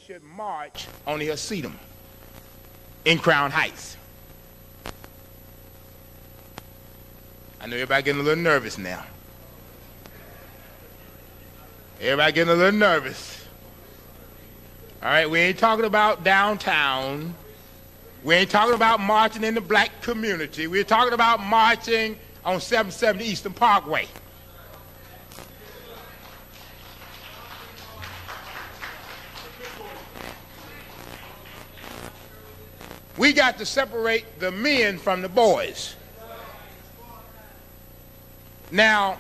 should march on the Hasidim in Crown Heights. I know everybody getting a little nervous now. Everybody getting a little nervous. All right, we ain't talking about downtown. We ain't talking about marching in the black community. We're talking about marching on 770 Eastern Parkway. We got to separate the men from the boys. Now,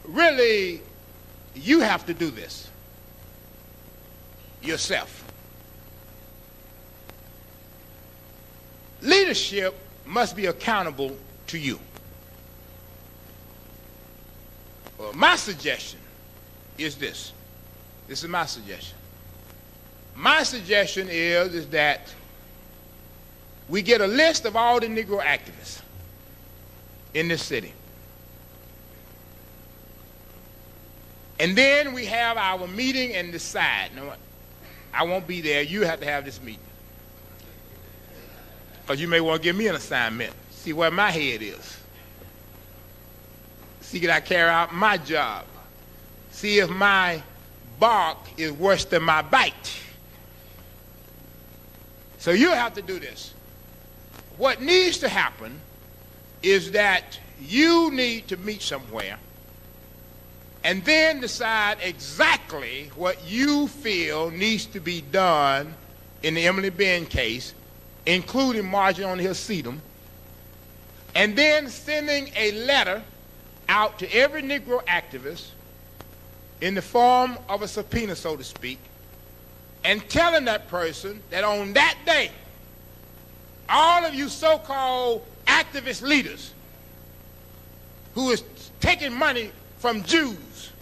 really, you have to do this yourself. Leadership must be accountable to you. Well, my suggestion is this. This is my suggestion. My suggestion is that we get a list of all the Negro activists in this city. And then we have our meeting and decide. No, I won't be there. You have to have this meeting. Because you may want to give me an assignment. See where my head is. See that I carry out my job. See if my bark is worse than my bite. So you have to do this. What needs to happen is that you need to meet somewhere and then decide exactly what you feel needs to be done in the Emily Benn case, including marching on the Hasidim, and then sending a letter out to every Negro activist in the form of a subpoena, so to speak, and telling that person that on that day, all of you so-called activist leaders who is taking money from Jews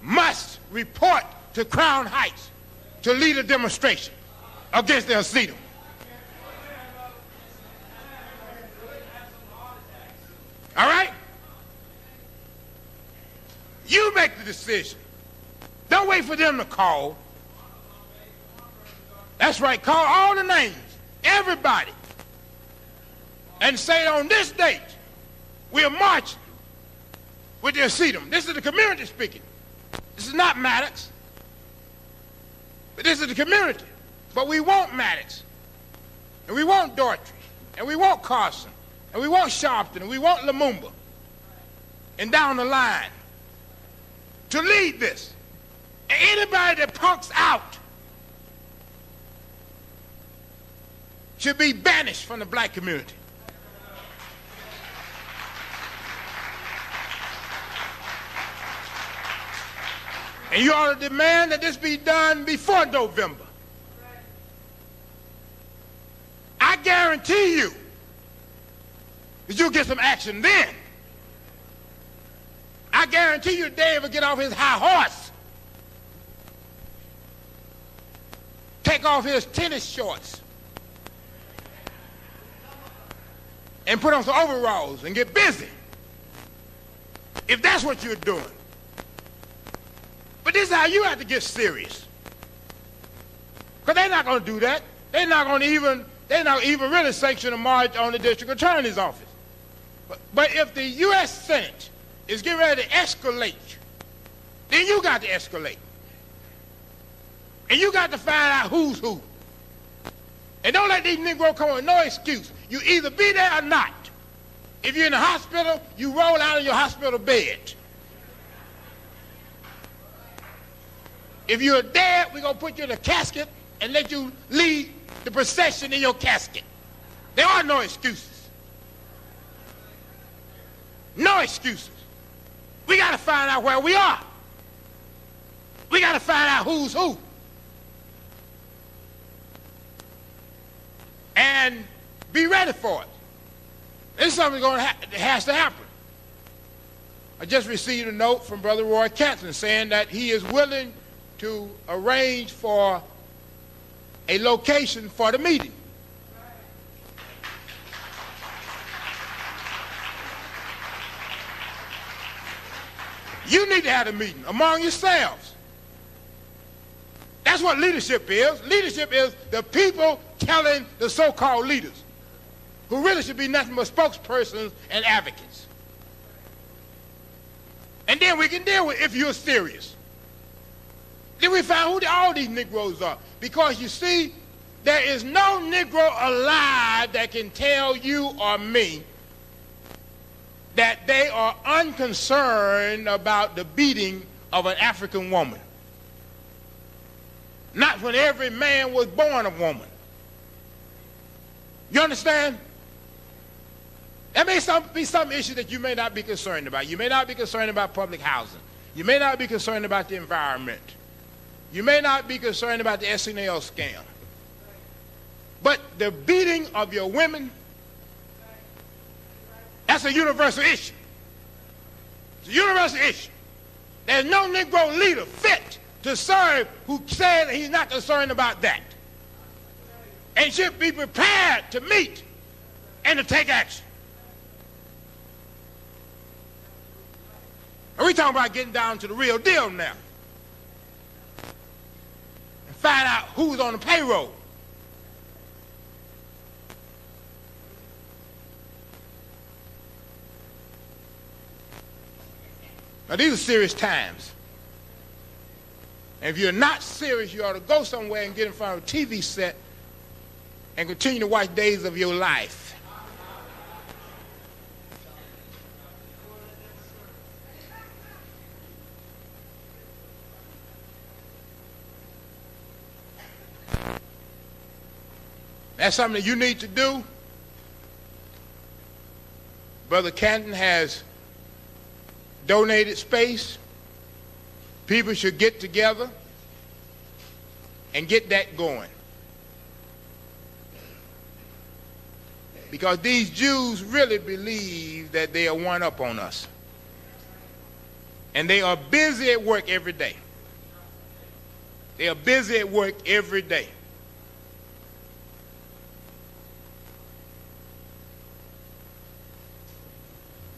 must report to Crown Heights to lead a demonstration against the Hasidim. All right? You make the decision. Don't wait for them to call. That's right, call all the names, everybody, and say on this date, we're marching with the Hasidim. This is the community speaking. This is not Maddox, but this is the community. But we want Maddox, and we want Daughtry, and we want Carson, and we want Sharpton, and we want Lumumba, and down the line to lead this. And anybody that punks out should be banished from the black community. And you ought to demand that this be done before November. I guarantee you that you'll get some action then. I guarantee you Dave will get off his high horse, take off his tennis shorts, and put on some overalls and get busy, if that's what you're doing. But this is how you have to get serious. Because they're not going to do that. They're not even really sanction a march on the district attorney's office. But if the U.S. Senate is getting ready to escalate, then you got to escalate. And you got to find out who's who. And don't let these Negroes come with no excuse. You either be there or not. If you're in the hospital, you roll out of your hospital bed. If you're dead, we're going to put you in a casket and let you lead the procession in your casket. There are no excuses. No excuses. We got to find out where we are. We got to find out who's who. And be ready for it. This is something that has to happen. I just received a note from Brother Roy Canton saying that he is willing to arrange for a location for the meeting. You need to have a meeting among yourselves. That's what leadership is. Leadership is the people telling the so-called leaders, who really should be nothing but spokespersons and advocates. And then we can deal with if you're serious. Then we find who all these Negroes are. Because you see, there is no Negro alive that can tell you or me that they are unconcerned about the beating of an African woman. Not when every man was born a woman. You understand? There may be some issue that you may not be concerned about. You may not be concerned about public housing. You may not be concerned about the environment. You may not be concerned about the SNL scam. But the beating of your women, that's a universal issue. It's a universal issue. There's no Negro leader fit to serve who says he's not concerned about that. And should be prepared to meet and to take action. And we're talking about getting down to the real deal now. And find out who's on the payroll. Now, these are serious times. And if you're not serious, you ought to go somewhere and get in front of a TV set and continue to watch Days of Your Life. That's something that you need to do. Brother Canton has donated space. People should get together and get that going. Because these Jews really believe that they are one up on us. And they are busy at work every day. They are busy at work every day.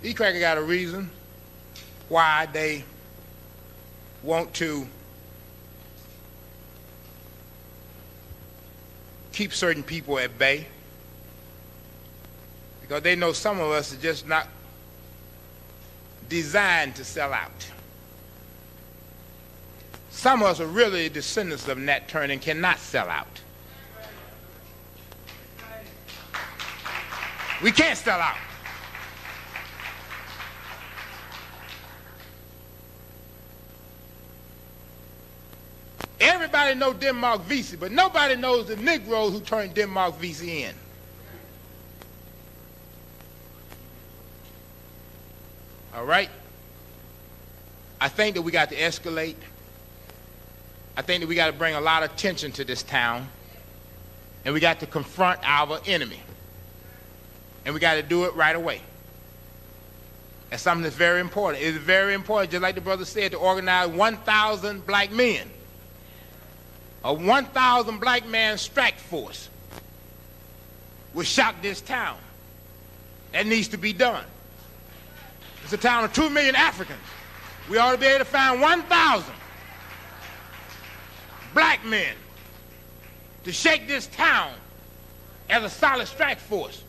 These crackers got a reason why they want to keep certain people at bay, because they know some of us are just not designed to sell out. Some of us are really descendants of Nat Turner and cannot sell out. We can't sell out. Everybody knows Denmark Vesey, but nobody knows the Negroes who turned Denmark Vesey in. All right? I think that we got to escalate. I think that we got to bring a lot of attention to this town. And we got to confront our enemy. And we got to do it right away. That's something that's very important. It's very important, just like the brother said, to organize 1,000 black men. A 1,000 black man strike force will shock this town. That needs to be done. It's a town of 2 million Africans. We ought to be able to find 1,000 black men to shake this town as a solid strike force.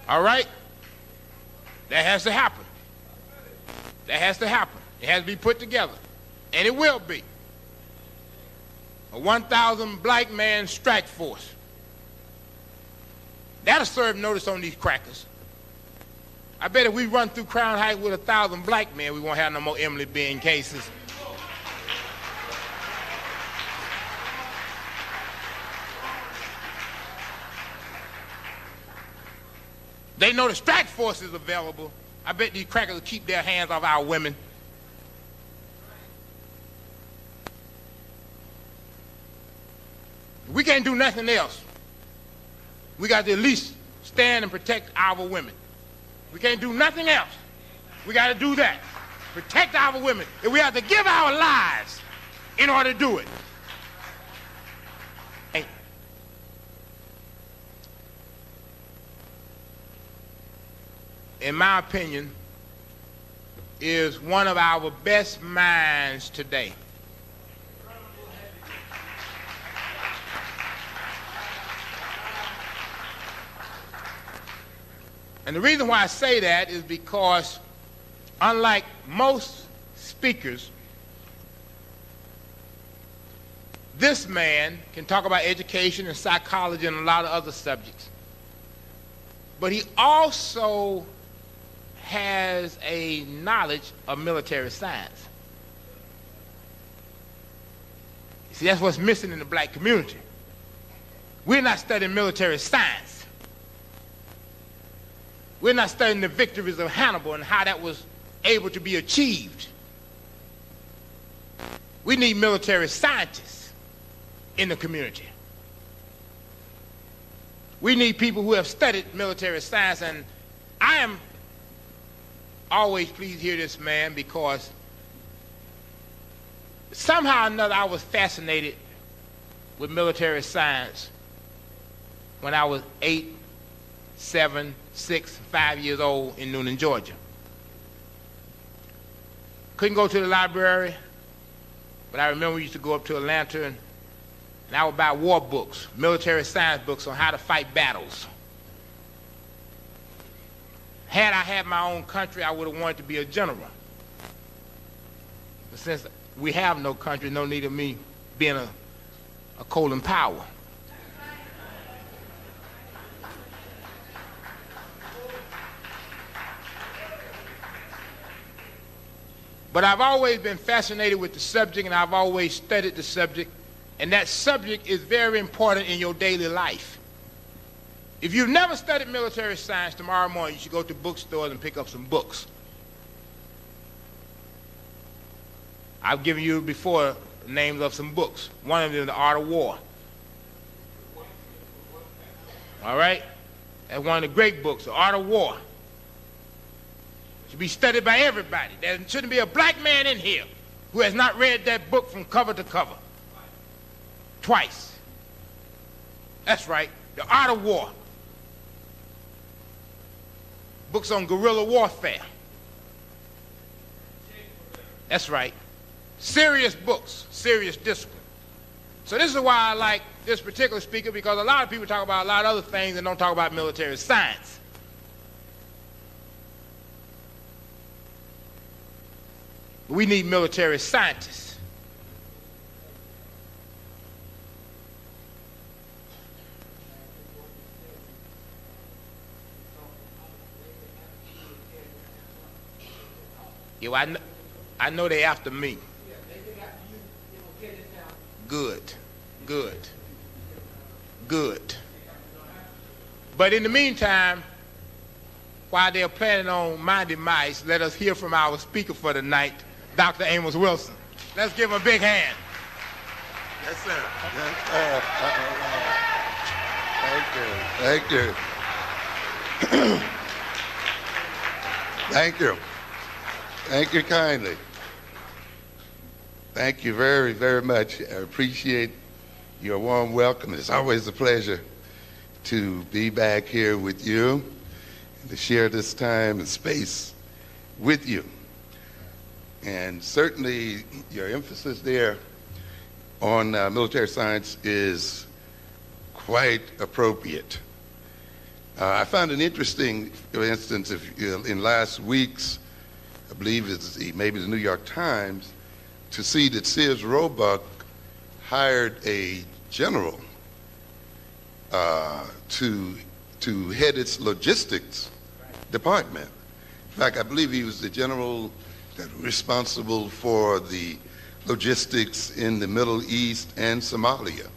All right? That has to happen. That has to happen. It has to be put together. And it will be. A 1,000 black man strike force. That'll serve notice on these crackers. I bet if we run through Crown Heights with 1,000 black men, we won't have no more Emily Bean cases. They know the strike force is available. I bet these crackers will keep their hands off our women. We can't do nothing else. We got to at least stand and protect our women. We can't do nothing else. We got to do that. Protect our women. And we have to give our lives in order to do it. in my opinion, is one of our best minds today. And the reason why I say that is because, unlike most speakers, this man can talk about education and psychology and a lot of other subjects. But he also has a knowledge of military science. See, that's what's missing in the black community. We're not studying military science. We're not studying the victories of Hannibal and how that was able to be achieved. We need military scientists in the community. We need people who have studied military science, and I am always pleased to hear this man because somehow or another I was fascinated with military science when I was 8, 7, 6, 5 years old in Noonan, Georgia. Couldn't go to the library, but I remember we used to go up to Atlanta and I would buy war books, military science books on how to fight battles. Had I had my own country, I would have wanted to be a general. But since we have no country, no need of me being a Colin Powell. But I've always been fascinated with the subject, and I've always studied the subject, and that subject is very important in your daily life. If you've never studied military science, tomorrow morning you should go to bookstores and pick up some books. I've given you before names of some books. One of them is The Art of War. All right? That's one of the great books, The Art of War. It should be studied by everybody. There shouldn't be a black man in here who has not read that book from cover to cover. Twice. That's right, The Art of War. Books on guerrilla warfare. That's right. Serious books, serious discipline. So this is why I like this particular speaker, because a lot of people talk about a lot of other things and don't talk about military science. We need military scientists. Yeah, well, I know they're after me. Good, good, good. But in the meantime, while they're planning on my demise, let us hear from our speaker for the night, Dr. Amos Wilson. Let's give him a big hand. Yes, sir. Thank you. Thank you. Thank you. Thank you kindly. Thank you very, very much. I appreciate your warm welcome. It's always a pleasure to be back here with you and to share this time and space with you. And certainly your emphasis there on military science is quite appropriate. I found it interesting, for instance, in last week's, I believe it's maybe the New York Times, to see that Sears Roebuck hired a general to head its logistics department. In fact, I believe he was the general that was responsible for the logistics in the Middle East and Somalia.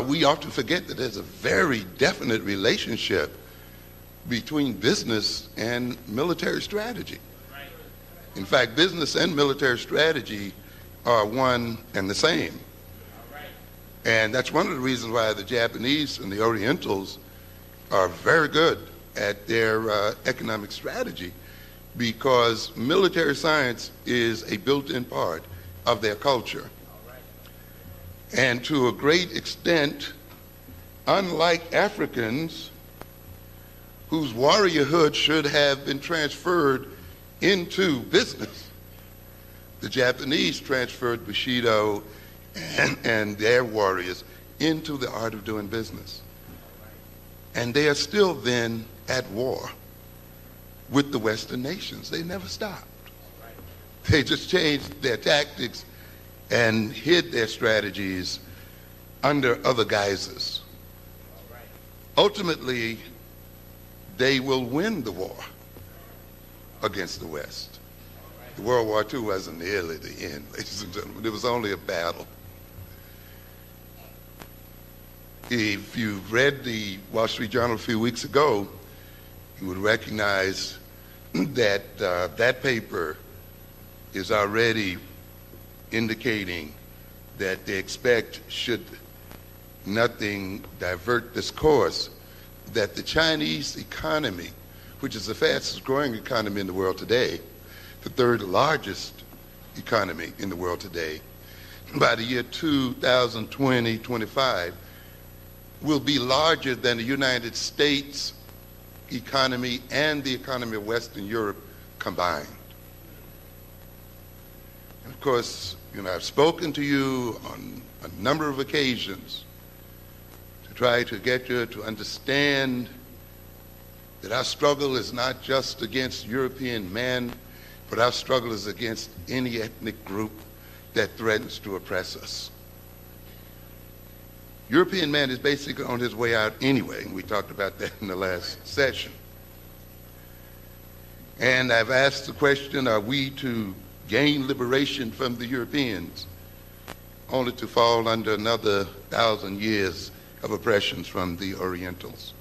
We often forget that there's a very definite relationship between business and military strategy. In fact, business and military strategy are one and the same. And that's one of the reasons why the Japanese and the Orientals are very good at their economic strategy, because military science is a built-in part of their culture. And to a great extent, unlike Africans whose warriorhood should have been transferred into business. The Japanese transferred Bushido and their warriors into the art of doing business. And they are still then at war with the Western nations. They never stopped. They just changed their tactics and hid their strategies under other guises. Ultimately, they will win the war against the West. The World War II wasn't nearly the end, ladies and gentlemen. It was only a battle. If you read the Wall Street Journal a few weeks ago, you would recognize that that paper is already indicating that they expect, should nothing divert this course, that the Chinese economy, which is the fastest growing economy in the world today, the third largest economy in the world today, by the year 2020-25, will be larger than the United States economy and the economy of Western Europe combined. And of course, I've spoken to you on a number of occasions to try to get you to understand that our struggle is not just against European men, but our struggle is against any ethnic group that threatens to oppress us. European man is basically on his way out anyway, and we talked about that in the last session. And I've asked the question, are we to gain liberation from the Europeans only to fall under another 1,000 years of oppressions from the Orientals?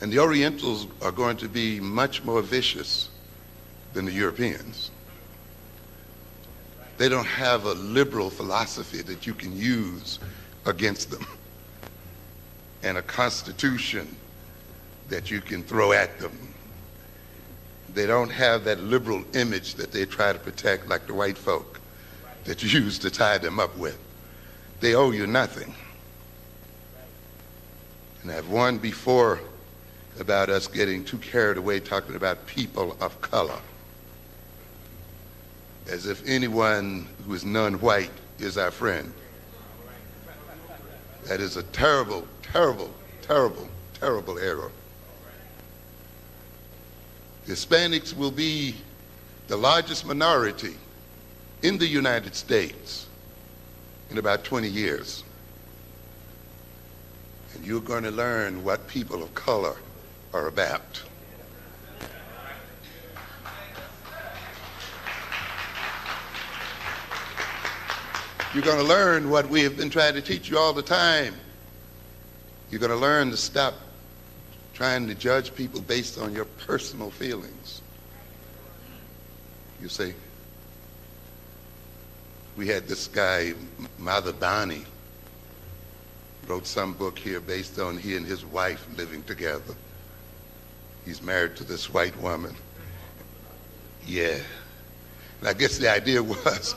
And the Orientals are going to be much more vicious than the Europeans. They don't have a liberal philosophy that you can use against them, and a constitution that you can throw at them. They don't have that liberal image that they try to protect like the white folk that you use to tie them up with. They owe you nothing. And I've warned before about us getting too carried away talking about people of color, as if anyone who is non-white is our friend. That is a terrible, terrible, terrible, terrible error. The Hispanics will be the largest minority in the United States in about 20 years. And you're going to learn what people of color are about. You're going to learn what we have been trying to teach you all the time. You're going to learn to stop trying to judge people based on your personal feelings. You see, we had this guy, Madhabani, wrote some book here based on he and his wife living together. He's married to this white woman. Yeah. And I guess the idea was,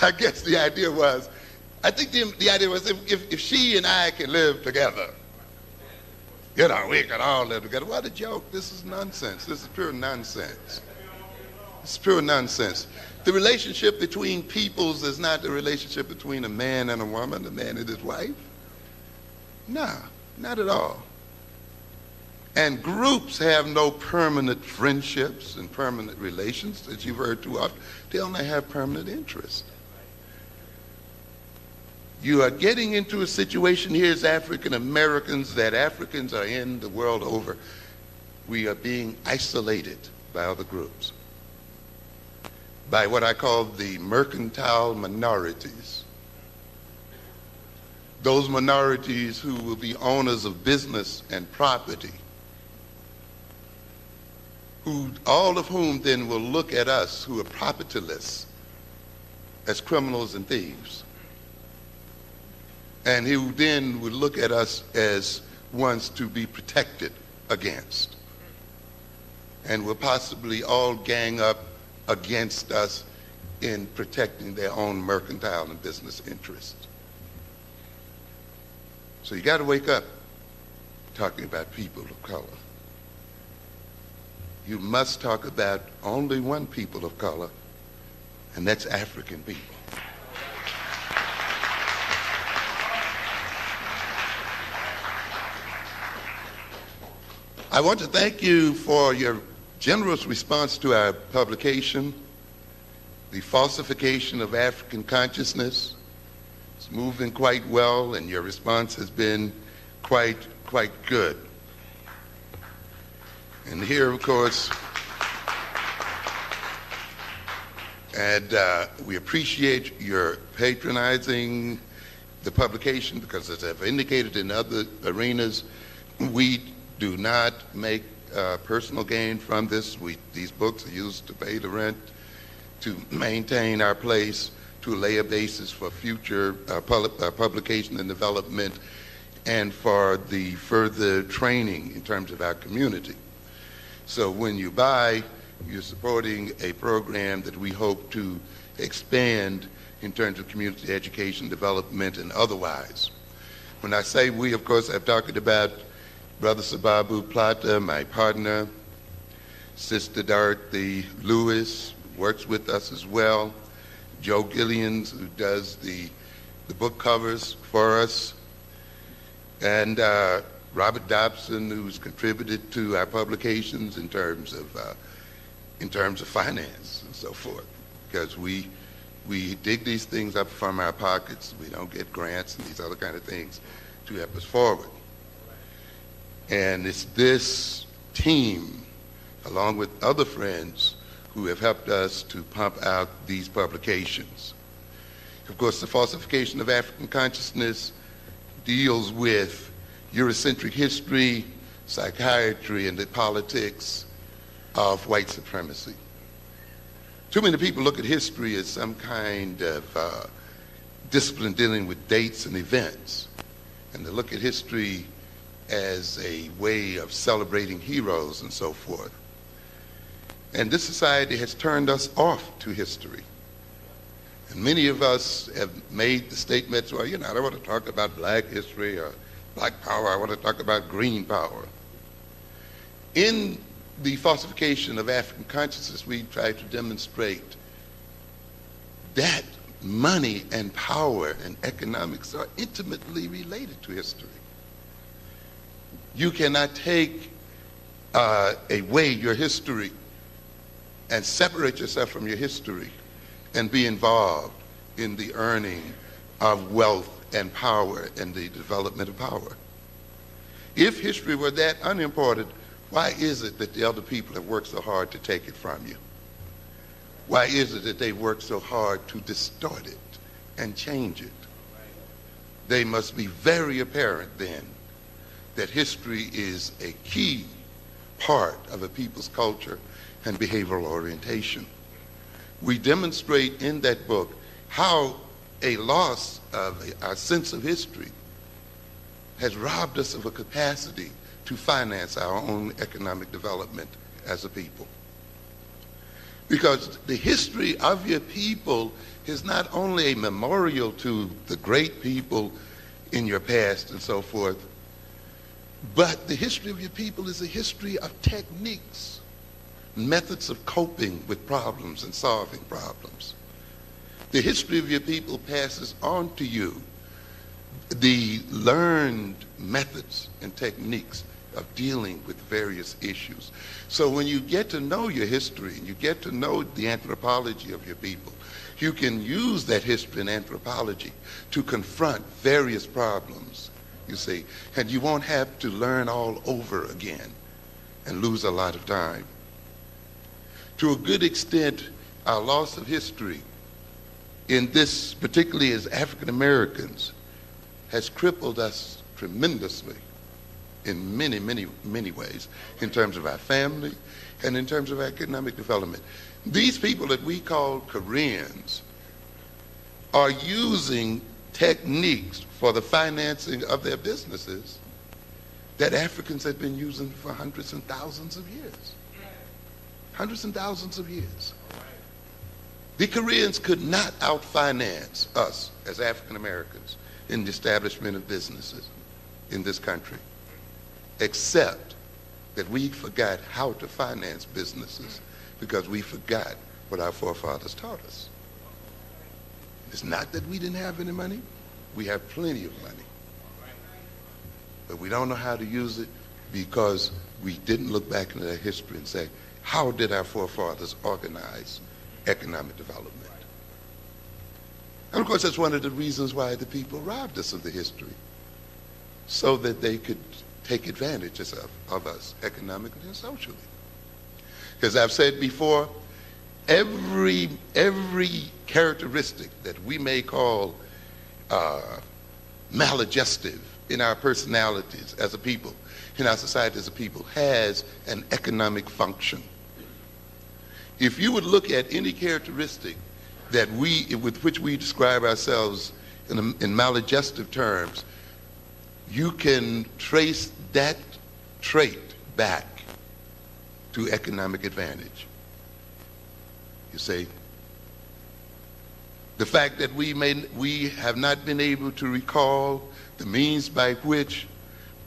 I guess the idea was, I think the idea was if she and I can live together, we can all live together. What a joke. This is nonsense. This is pure nonsense. It's pure nonsense. The relationship between peoples is not the relationship between a man and a woman, a man and his wife. No, not at all. And groups have no permanent friendships and permanent relations, as you've heard too often. They only have permanent interest. You are getting into a situation here as African Americans that Africans are in the world over. We are being isolated by other groups, by what I call the mercantile minorities. Those minorities who will be owners of business and property, all of whom then will look at us who are propertyless as criminals and thieves, and who then would look at us as ones to be protected against, and will possibly all gang up against us in protecting their own mercantile and business interests. So you got to wake up talking about people of color. You must talk about only one people of color, and that's African people. I want to thank you for your generous response to our publication, The Falsification of African Consciousness. It's moving quite well, and your response has been quite good. And here, of course, and we appreciate your patronizing the publication, because as I've indicated in other arenas, we do not make personal gain from this. These books are used to pay the rent, to maintain our place, to lay a basis for future publication and development, and for the further training in terms of our community. So when you buy, you're supporting a program that we hope to expand in terms of community education, development, and otherwise. When I say we, of course, I'm talking about Brother Sababu Plata, my partner, Sister Dorothy Lewis, works with us as well, Joe Gillians, who does the book covers for us, and Robert Dobson, who's contributed to our publications in terms of finance and so forth, because we dig these things up from our pockets. We don't get grants and these other kind of things to help us forward. And it's this team, along with other friends, who have helped us to pump out these publications. Of course, The Falsification of African Consciousness deals with Eurocentric history, psychiatry, and the politics of white supremacy. Too many people look at history as some kind of discipline dealing with dates and events, and they look at history as a way of celebrating heroes and so forth. And this society has turned us off to history. And many of us have made the statements, well, I don't want to talk about black history or black power, I want to talk about green power. In The Falsification of African Consciousness, we try to demonstrate that money and power and economics are intimately related to history. You cannot take away your history and separate yourself from your history and be involved in the earning of wealth and power and the development of power. If history were that unimportant, why is it that the other people have worked so hard to take it from you? Why is it that they worked so hard to distort it and change it? They must be very apparent then that history is a key part of a people's culture and behavioral orientation. We demonstrate in that book how a loss of our sense of history has robbed us of a capacity to finance our own economic development as a people. Because the history of your people is not only a memorial to the great people in your past and so forth, but the history of your people is a history of techniques, methods of coping with problems and solving problems. The history of your people passes on to you the learned methods and techniques of dealing with various issues. So when you get to know your history and you get to know the anthropology of your people, you can use that history and anthropology to confront various problems, you see, and you won't have to learn all over again and lose a lot of time. To a good extent, our loss of history in this, particularly as African Americans, has crippled us tremendously in many, many, many ways, in terms of our family and in terms of economic development. These people that we call Koreans are using techniques for the financing of their businesses that Africans have been using for hundreds and thousands of years. Hundreds and thousands of years. The Koreans could not outfinance us as African Americans in the establishment of businesses. in this country, except that we forgot how to finance businesses because we forgot what our forefathers taught us. It's not that we didn't have any money. We have plenty of money. But we don't know how to use it because we didn't look back into their history and say, how did our forefathers organize economic development? And of course, that's one of the reasons why the people robbed us of the history, so that they could take advantage of us economically and socially. Because I've said before, every characteristic that we may call maladjustive in our personalities as a people, in our society as a people, has an economic function. If you would look at any characteristic that with which we describe ourselves in maladjustive terms, you can trace that trait back to economic advantage. You see, the fact that we have not been able to recall the means by which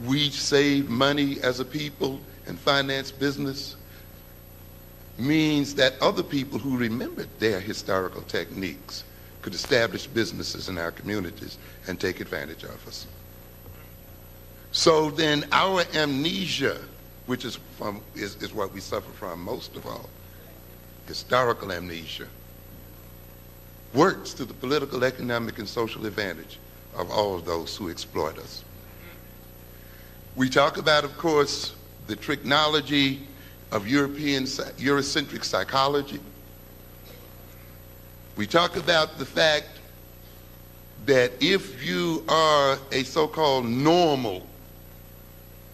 we save money as a people and finance business means that other people who remembered their historical techniques could establish businesses in our communities and take advantage of us. So then our amnesia, which is what we suffer from most of all, historical amnesia, works to the political, economic, and social advantage of all of those who exploit us. We talk about, of course, the technology of Eurocentric psychology. We talk about the fact that if you are a so-called normal,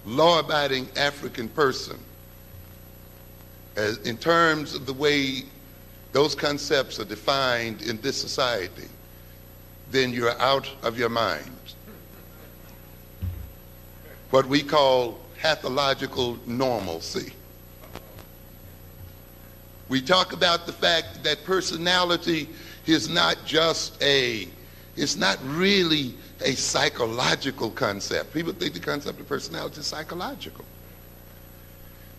law-abiding African person, as in terms of the way those concepts are defined in this society, then you're out of your mind. What we call pathological normalcy. We talk about the fact that personality is not it's not really a psychological concept. People think the concept of personality is psychological.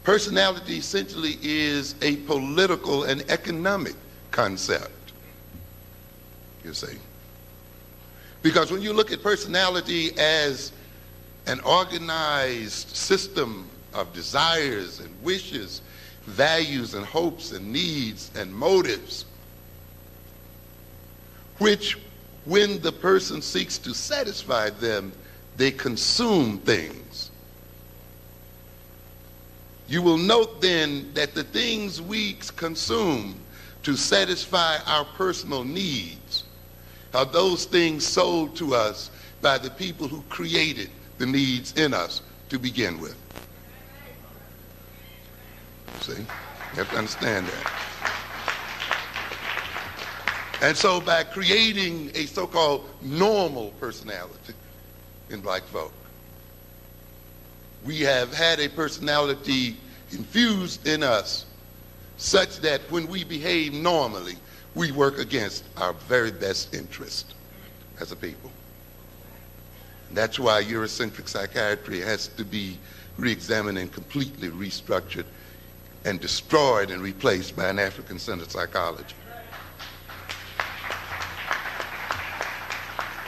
Personality essentially is a political and economic concept, you see. Because when you look at personality as an organized system of desires and wishes, values and hopes and needs and motives, which when the person seeks to satisfy them, they consume things. You will note then that the things we consume to satisfy our personal needs are those things sold to us by the people who created the needs in us to begin with. See? You have to understand that. And so by creating a so-called normal personality in black folk, we have had a personality infused in us such that when we behave normally, we work against our very best interest as a people. And that's why Eurocentric psychiatry has to be re-examined and completely restructured and destroyed and replaced by an African-centered psychology.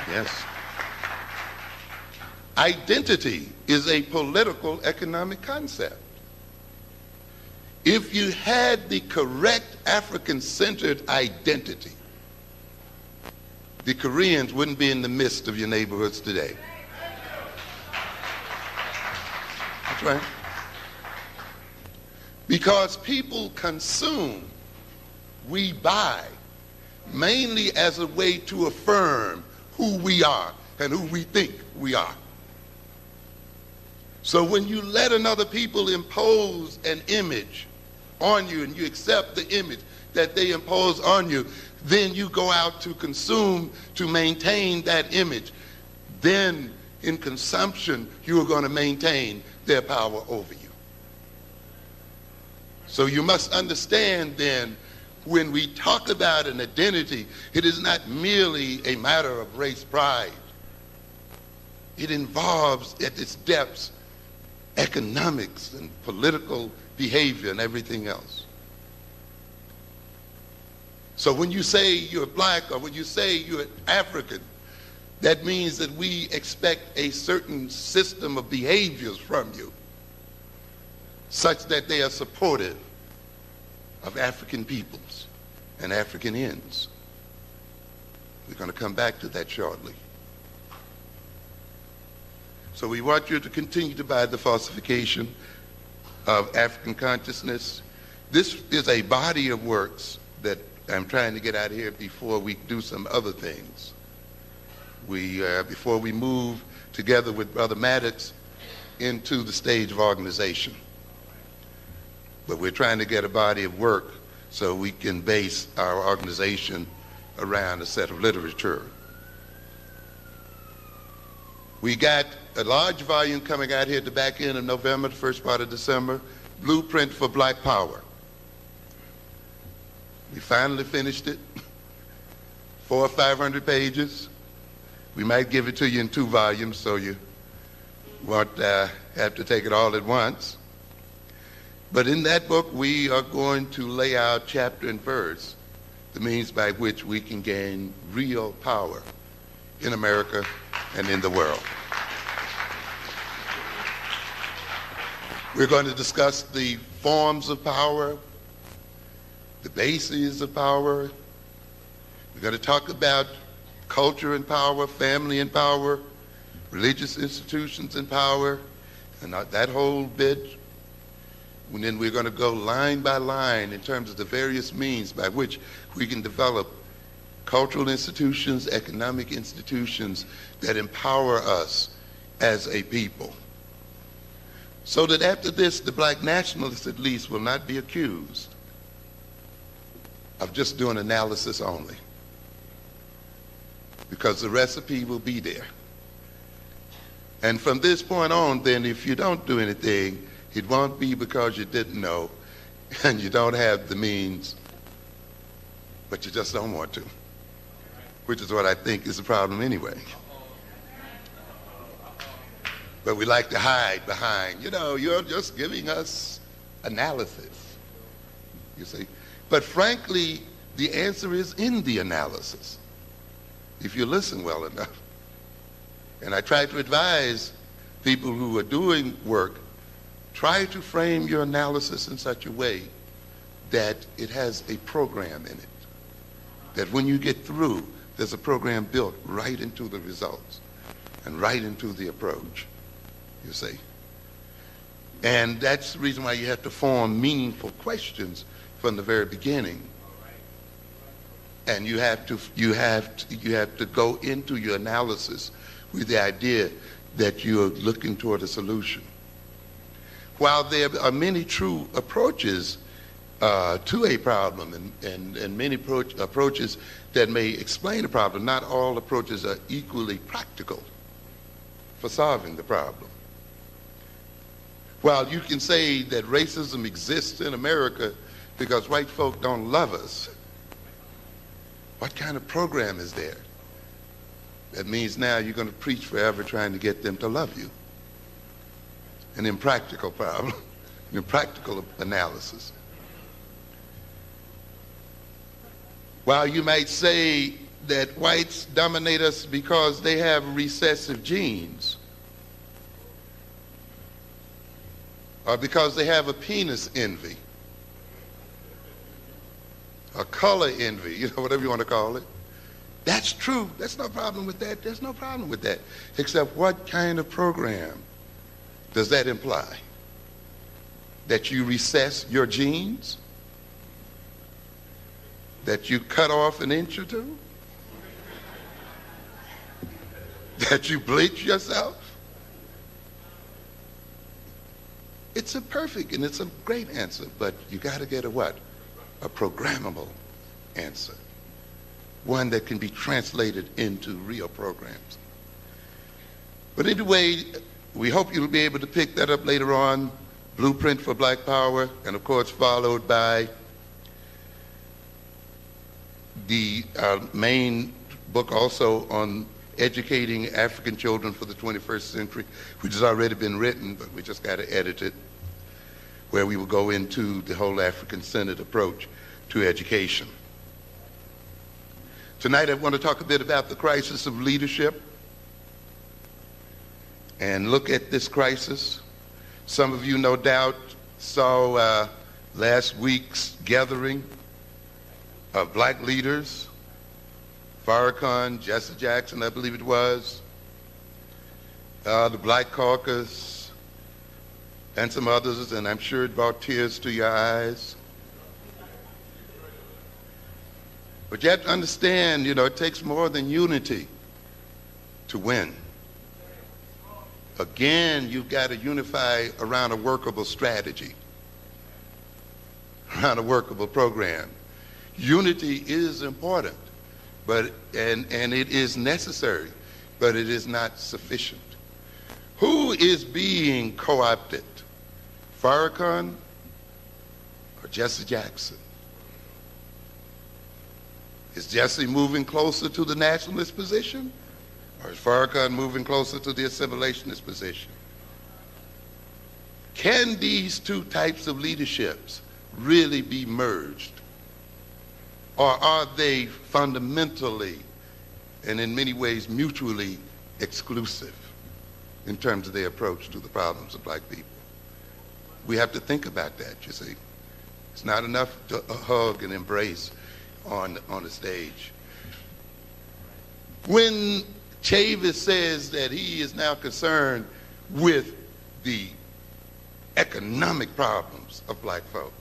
Yes. Identity is a political economic concept. If you had the correct African-centered identity, the Koreans wouldn't be in the midst of your neighborhoods today. That's right. Because people consume, we buy, mainly as a way to affirm who we are and who we think we are. So when you let another people impose an image on you and you accept the image that they impose on you, then you go out to consume to maintain that image. Then in consumption, you are going to maintain their power over you. So you must understand then, when we talk about an identity, it is not merely a matter of race pride. It involves at its depths economics and political behavior and everything else. So when you say you're black or when you say you're African, that means that we expect a certain system of behaviors from you such that they are supportive of African peoples and African ends. We're going to come back to that shortly. So we want you to continue to buy the falsification of African consciousness. This is a body of works that I'm trying to get out of here before we do some other things. Before we move together with Brother Maddox into the stage of organization. But we're trying to get a body of work so we can base our organization around a set of literature. We got a large volume coming out here at the back end of November, the first part of December, Blueprint for Black Power. We finally finished it, 400 or 500 pages. We might give it to you in 2 volumes so you won't have to take it all at once. But in that book, we are going to lay out chapter and verse the means by which we can gain real power in America and in the world. We're going to discuss the forms of power, the bases of power. We're going to talk about culture and power, family and power, religious institutions and power, and that whole bit. And then we're going to go line by line in terms of the various means by which we can develop cultural institutions, economic institutions that empower us as a people. So that after this, the black nationalists at least will not be accused of just doing analysis only, because the recipe will be there. And from this point on, then, if you don't do anything, it won't be because you didn't know and you don't have the means, but you just don't want to, which is what I think is the problem anyway. But we like to hide behind, you're just giving us analysis, you see. But frankly, the answer is in the analysis, if you listen well enough. And I try to advise people who are doing work, try to frame your analysis in such a way that it has a program in it. That when you get through, there's a program built right into the results and right into the approach, you see. And that's the reason why you have to form meaningful questions from the very beginning. And you have to go into your analysis with the idea that you're looking toward a solution. While there are many true approaches to a problem and many approaches that may explain a problem, not all approaches are equally practical for solving the problem. While you can say that racism exists in America because white folk don't love us, what kind of program is there? That means now you're going to preach forever trying to get them to love you. An impractical problem, an impractical analysis. While you might say that whites dominate us because they have recessive genes, or because they have a penis envy, a color envy, whatever you want to call it. That's true. There's no problem with that. There's no problem with that. Except what kind of program does that imply? That you recess your genes? That you cut off an inch or two? That you bleach yourself? It's a perfect and it's a great answer, but you got to get a what? A programmable answer. One that can be translated into real programs. But anyway, we hope you'll be able to pick that up later on, Blueprint for Black Power, and of course followed by the main book also on Educating African Children for the 21st Century, which has already been written, but we just got to edit it, where we will go into the whole African-centered approach to education. Tonight I want to talk a bit about the crisis of leadership and look at this crisis. Some of you no doubt saw last week's gathering of black leaders, Farrakhan, Jesse Jackson, I believe it was, the Black Caucus, and some others, and I'm sure it brought tears to your eyes. But you have to understand, it takes more than unity to win. Again, you've got to unify around a workable strategy, around a workable program. Unity is important, and it is necessary, but it is not sufficient. Who is being co-opted? Farrakhan or Jesse Jackson? Is Jesse moving closer to the nationalist position, or is Farrakhan moving closer to the assimilationist position? Can these two types of leaderships really be merged? Or are they fundamentally and in many ways mutually exclusive in terms of their approach to the problems of black people? We have to think about that, you see. It's not enough to hug and embrace on the stage. When Chavis says that he is now concerned with the economic problems of black folk,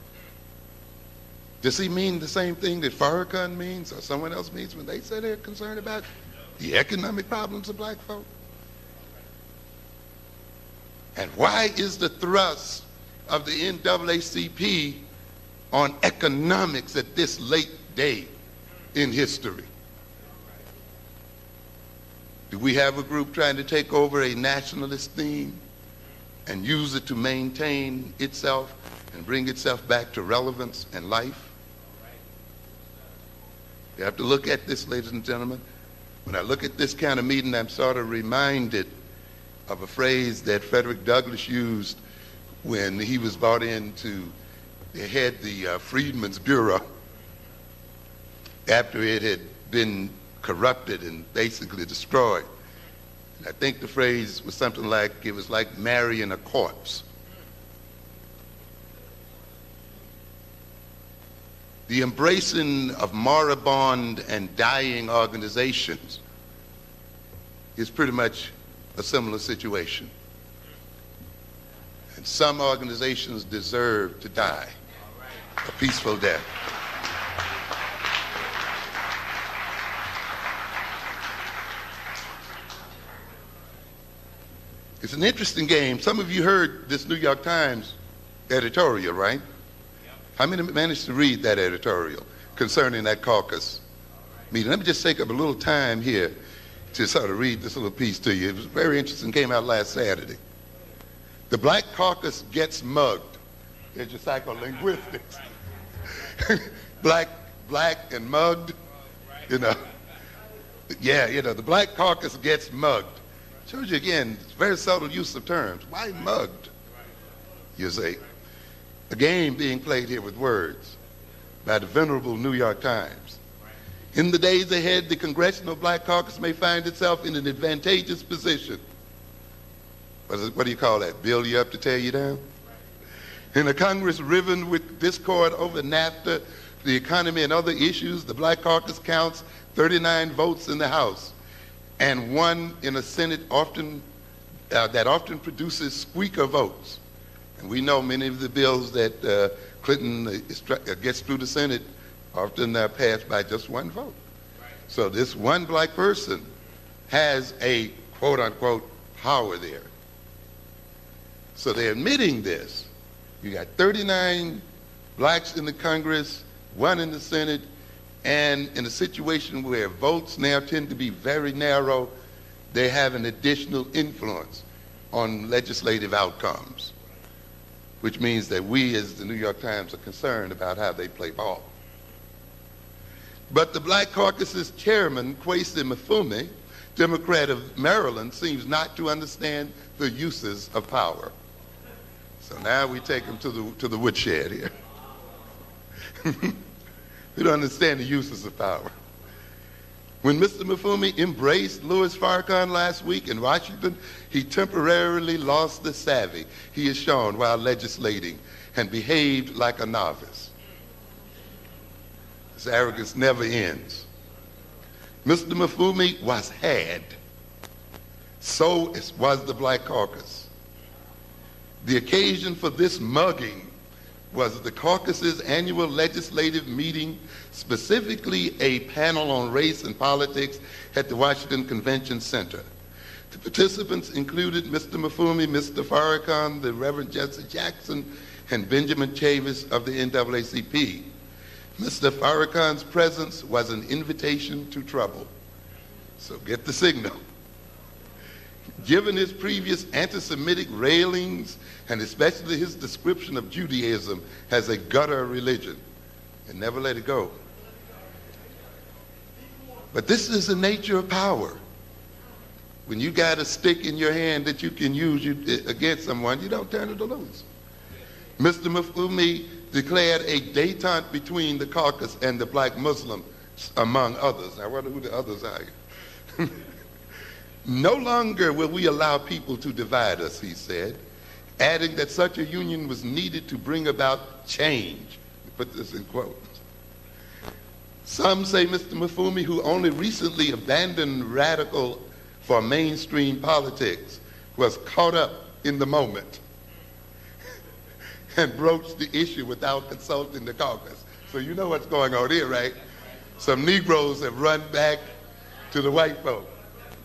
does he mean the same thing that Farrakhan means or someone else means when they say they're concerned about the economic problems of black folk? And why is the thrust of the NAACP on economics at this late day in history? Do we have a group trying to take over a nationalist theme and use it to maintain itself and bring itself back to relevance and life? You have to look at this, ladies and gentlemen. When I look at this kind of meeting, I'm sort of reminded of a phrase that Frederick Douglass used when he was brought in to head the Freedmen's Bureau after it had been corrupted and basically destroyed. And I think the phrase was something like, it was like marrying a corpse. The embracing of moribund and dying organizations is pretty much a similar situation. And some organizations deserve to die a peaceful death. It's an interesting game. Some of you heard this New York Times editorial, right? How many managed to read that editorial concerning that caucus meeting? Let me just take up a little time here to sort of read this little piece to you. It was very interesting, came out last Saturday. The Black Caucus gets mugged. There's your psycholinguistics. black and mugged, Yeah, the Black Caucus gets mugged. Shows you again, it's very subtle use of terms. Why mugged? You see. A game being played here with words by the venerable New York Times. In the days ahead, the Congressional Black Caucus may find itself in an advantageous position. What do you call that? Build you up to tear you down? In a Congress riven with discord over NAFTA, the economy, and other issues, the Black Caucus counts 39 votes in the House and one in a Senate that often produces squeaker votes. And we know many of the bills that Clinton gets through the Senate often passed by just one vote. So this one black person has a quote-unquote power there. So they're admitting this. You got 39 blacks in the Congress, one in the Senate, and in a situation where votes now tend to be very narrow, they have an additional influence on legislative outcomes, which means that we as the New York Times are concerned about how they play ball. But the Black Caucus's chairman, Kwesi Mfume, Democrat of Maryland, seems not to understand the uses of power. So now we take him to the woodshed here. We don't understand the uses of power. When Mr. Mafumi embraced Louis Farrakhan last week in Washington, he temporarily lost the savvy he has shown while legislating and behaved like a novice. His arrogance never ends. Mr. Mafumi was had. So was the Black Caucus. The occasion for this mugging was the caucus's annual legislative meeting, specifically a panel on race and politics at the Washington Convention Center. The participants included Mr. Mafumi, Mr. Farrakhan, the Reverend Jesse Jackson, and Benjamin Chavis of the NAACP. Mr. Farrakhan's presence was an invitation to trouble. So get the signal. Given his previous anti-Semitic railings, and especially his description of Judaism as a gutter religion, and never let it go. But this is the nature of power. When you got a stick in your hand that you can use against someone, you don't turn it loose. Mr. Mafumi declared a détente between the caucus and the black Muslims, among others. I wonder who the others are. No longer will we allow people to divide us, he said, adding that such a union was needed to bring about change. Put this in quotes. Some say Mr. Mafumi, who only recently abandoned radical for mainstream politics, was caught up in the moment and broached the issue without consulting the caucus. So you know what's going on here, right? Some Negroes have run back to the white folk.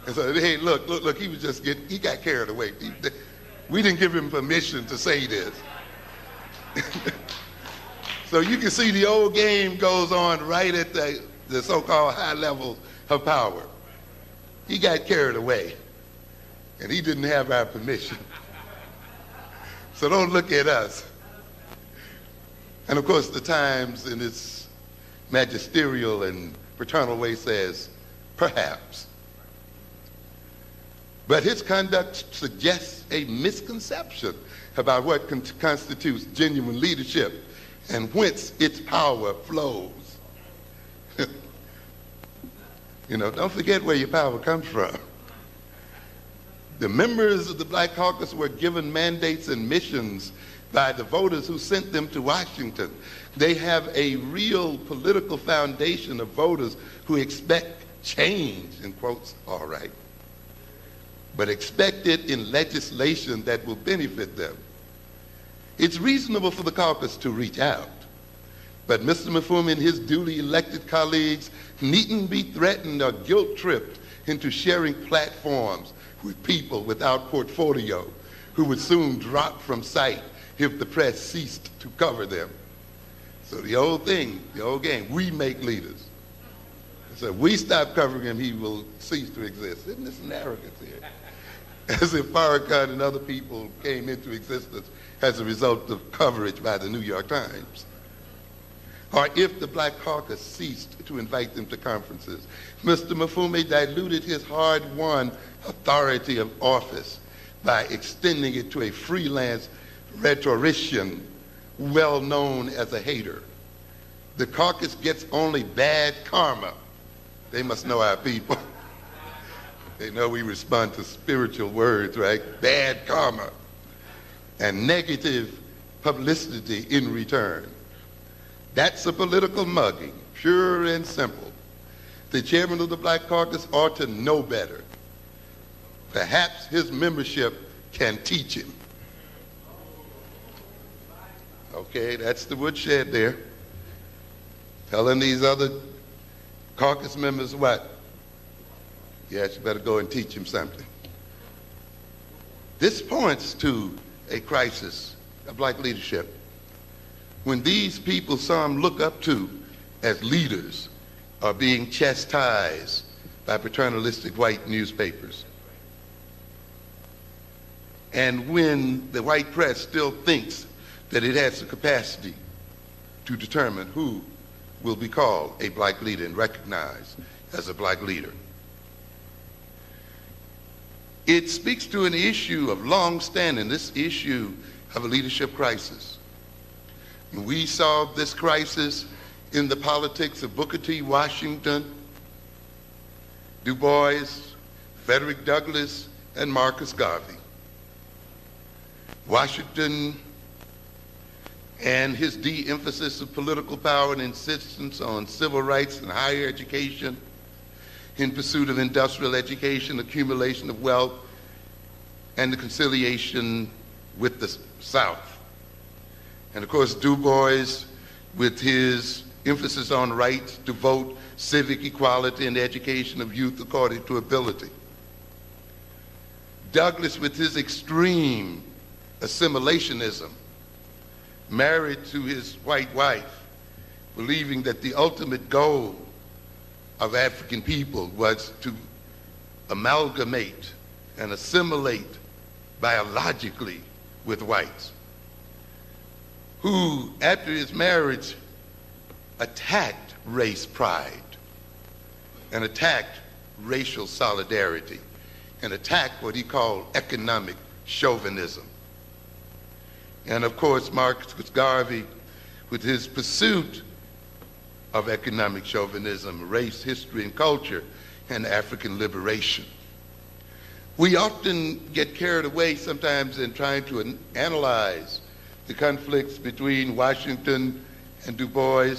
And so, hey, look, he got carried away. We didn't give him permission to say this. So you can see the old game goes on right at the so-called high levels of power. He got carried away, and he didn't have our permission. So don't look at us. And of course, the Times, in its magisterial and paternal way, says, perhaps. But his conduct suggests a misconception about what constitutes genuine leadership and whence its power flows. Don't forget where your power comes from. The members of the Black Caucus were given mandates and missions by the voters who sent them to Washington. They have a real political foundation of voters who expect change, in quotes, all right, but expect it in legislation that will benefit them. It's reasonable for the caucus to reach out, but Mr. Mafumi and his duly elected colleagues needn't be threatened or guilt-tripped into sharing platforms with people without portfolio who would soon drop from sight if the press ceased to cover them. So the old game, we make leaders. So if we stop covering him, he will cease to exist. Isn't this an arrogance here? As if Farrakhan and other people came into existence as a result of coverage by the New York Times. Or if the Black Caucus ceased to invite them to conferences. Mr. Mafumi diluted his hard-won authority of office by extending it to a freelance rhetorician well known as a hater. The caucus gets only bad karma. They must know our people. They know we respond to spiritual words, right? Bad karma and negative publicity in return. That's a political mugging, pure and simple. The chairman of the Black Caucus ought to know better. Perhaps his membership can teach him. Okay, that's the woodshed there. Telling these other caucus members what? Yes, you better go and teach him something. This points to a crisis of black leadership. When these people some look up to as leaders are being chastised by paternalistic white newspapers. And when the white press still thinks that it has the capacity to determine who will be called a black leader and recognized as a black leader. It speaks to an issue of long-standing, this issue of a leadership crisis. And we saw this crisis in the politics of Booker T. Washington, Du Bois, Frederick Douglass, and Marcus Garvey. Washington and his de-emphasis of political power and insistence on civil rights and higher education in pursuit of industrial education, accumulation of wealth, and the conciliation with the South. And of course, Du Bois, with his emphasis on rights to vote, civic equality, and education of youth according to ability. Douglass, with his extreme assimilationism, married to his white wife, believing that the ultimate goal of African people was to amalgamate and assimilate biologically with whites, who, after his marriage, attacked race pride and attacked racial solidarity and attacked what he called economic chauvinism. And of course, Marcus Garvey, with his pursuit of economic chauvinism, race, history, and culture, and African liberation. We often get carried away sometimes in trying to analyze the conflicts between Washington and Du Bois,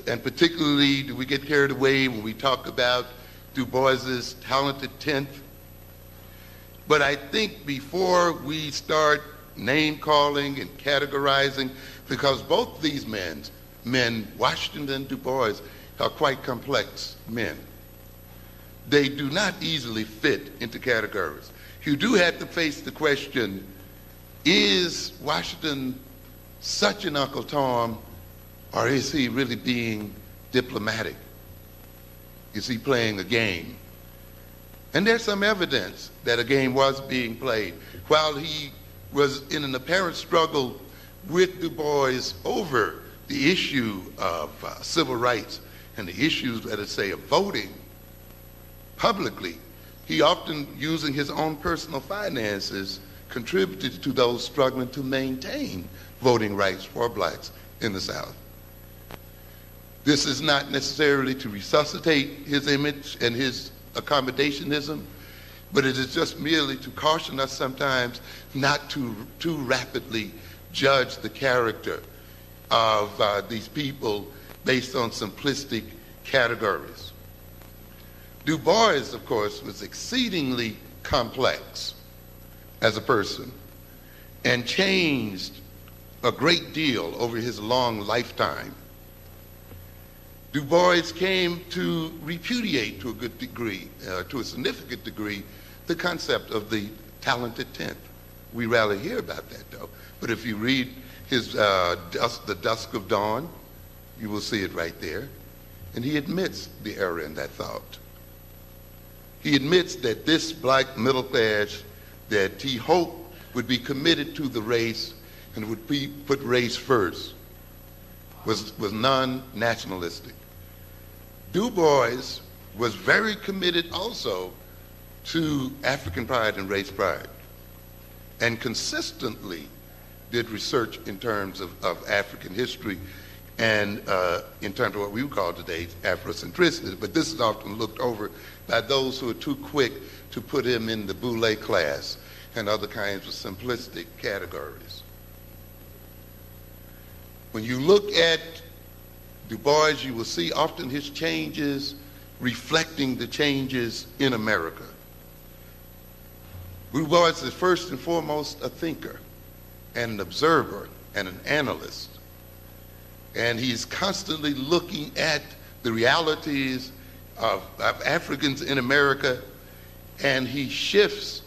and particularly do we get carried away when we talk about Du Bois's talented 10th. But I think before we start name-calling and categorizing, because both these men, Washington and Du Bois, are quite complex men. They do not easily fit into categories. You do have to face the question, is Washington such an Uncle Tom, or is he really being diplomatic? Is he playing a game? And there's some evidence that a game was being played. While he was in an apparent struggle with Du Bois over the issue of civil rights and the issues, let us say, of voting publicly, he often, using his own personal finances, contributed to those struggling to maintain voting rights for blacks in the South. This is not necessarily to resuscitate his image and his accommodationism, but it is just merely to caution us sometimes not to too rapidly judge the character of these people based on simplistic categories. Du Bois, of course, was exceedingly complex as a person and changed a great deal over his long lifetime. Du Bois came to repudiate to a good degree, to a significant degree, the concept of the talented 10th. We rarely hear about that, though. But if you read his The Dusk of Dawn, you will see it right there. And he admits the error in that thought. He admits that this black middle class that he hoped would be committed to the race and would put race first was non-nationalistic. Du Bois was very committed also to African pride and race pride, and consistently did research in terms of African history and in terms of what we would call today Afrocentricity. But this is often looked over by those who are too quick to put him in the Boule class and other kinds of simplistic categories. When you look at Du Bois, you will see often his changes reflecting the changes in America. Du Bois is first and foremost a thinker and an observer and an analyst. And he's constantly looking at the realities of Africans in America, and he shifts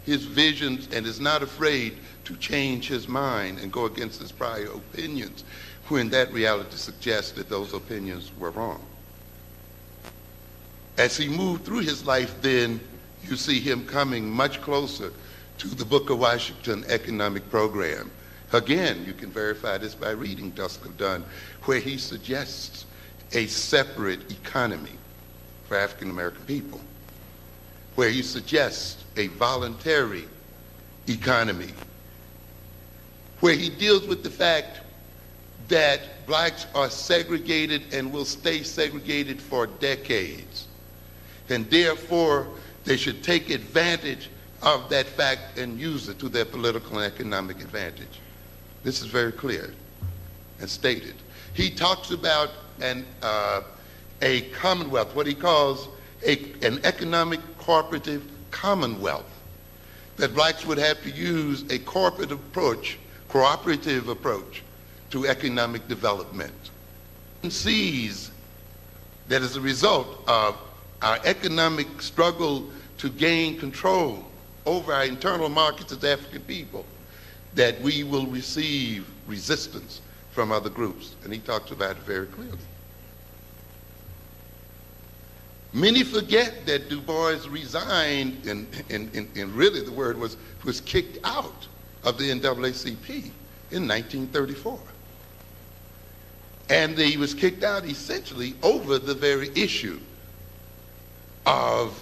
his visions and is not afraid to change his mind and go against his prior opinions when that reality suggests that those opinions were wrong. As he moved through his life, then you see him coming much closer to the Booker Washington economic program. Again, you can verify this by reading Dusk of Dawn, where he suggests a separate economy for African American people. where he suggests a voluntary economy, where he deals with the fact that blacks are segregated and will stay segregated for decades, and therefore they should take advantage of that fact and use it to their political and economic advantage. This is very clear and stated. He talks about a commonwealth, what he calls an economic cooperative commonwealth, that blacks would have to use a cooperative approach to economic development. He sees that as a result of our economic struggle to gain control over our internal markets as African people, that we will receive resistance from other groups, and he talks about it very clearly. Many forget that Du Bois resigned, and really the word was kicked out of the NAACP in 1934. And he was kicked out essentially over the very issue of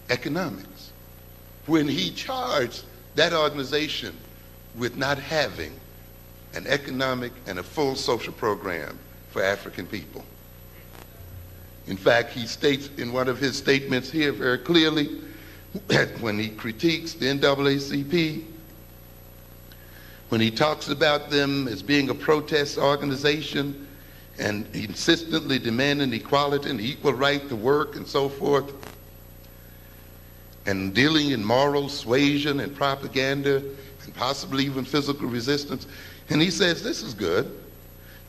economics, when he charged that organization with not having an economic and a full social program for African people. In fact, he states in one of his statements here very clearly that when he critiques the NAACP, when he talks about them as being a protest organization and insistently demanding equality and equal right to work and so forth, and dealing in moral suasion and propaganda and possibly even physical resistance, and he says this is good.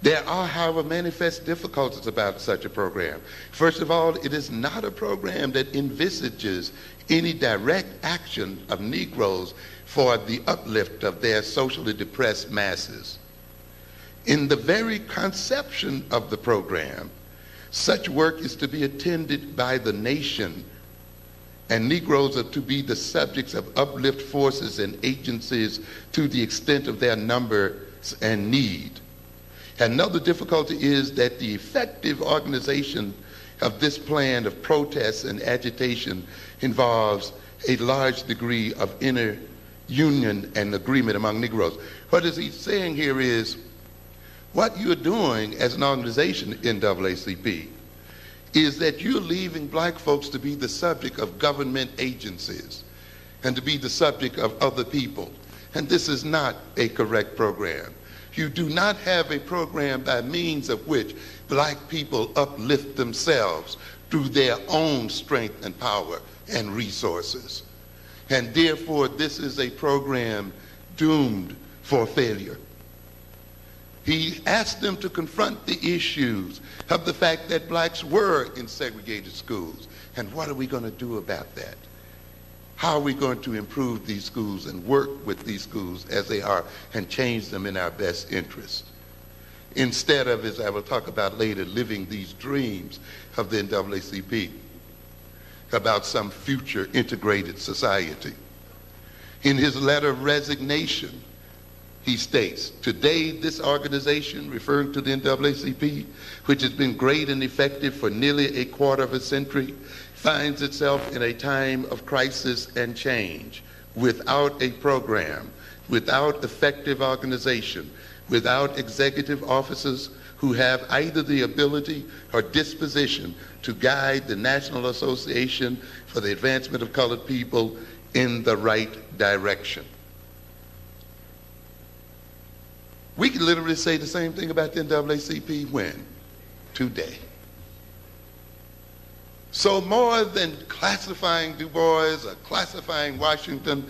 There are, however, manifest difficulties about such a program. First of all, it is not a program that envisages any direct action of Negroes for the uplift of their socially depressed masses. In the very conception of the program, such work is to be attended by the nation, and Negroes are to be the subjects of uplift forces and agencies to the extent of their numbers and need. Another difficulty is that the effective organization of this plan of protests and agitation involves a large degree of inner union and agreement among Negroes. What is he saying here is, what you're doing as an organization, NAACP, is that you're leaving black folks to be the subject of government agencies and to be the subject of other people. And this is not a correct program. You do not have a program by means of which black people uplift themselves through their own strength and power and resources. And therefore, this is a program doomed for failure. He asked them to confront the issues of the fact that blacks were in segregated schools. And what are we going to do about that? How are we going to improve these schools and work with these schools as they are and change them in our best interest? Instead of, as I will talk about later, living these dreams of the NAACP about some future integrated society. In his letter of resignation, he states, today this organization, referring to the NAACP, which has been great and effective for nearly a quarter of a century, finds itself in a time of crisis and change, without a program, without effective organization, without executive officers who have either the ability or disposition to guide the National Association for the Advancement of Colored People in the right direction. We can literally say the same thing about the NAACP when? Today. So more than classifying Du Bois or classifying Washington,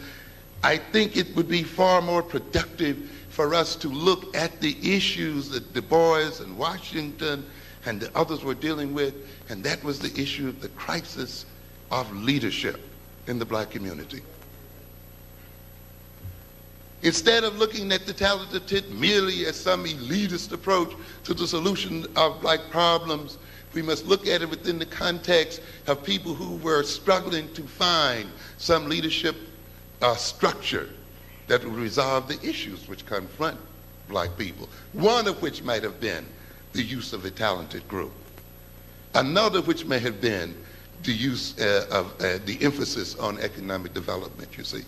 I think it would be far more productive for us to look at the issues that Du Bois and Washington and the others were dealing with, and that was the issue of the crisis of leadership in the black community. Instead of looking at the talented tit merely as some elitist approach to the solution of black problems, we must look at it within the context of people who were struggling to find some leadership structure that would resolve the issues which confront black people, one of which might have been the use of a talented group. Another which may have been the use of the emphasis on economic development, you see.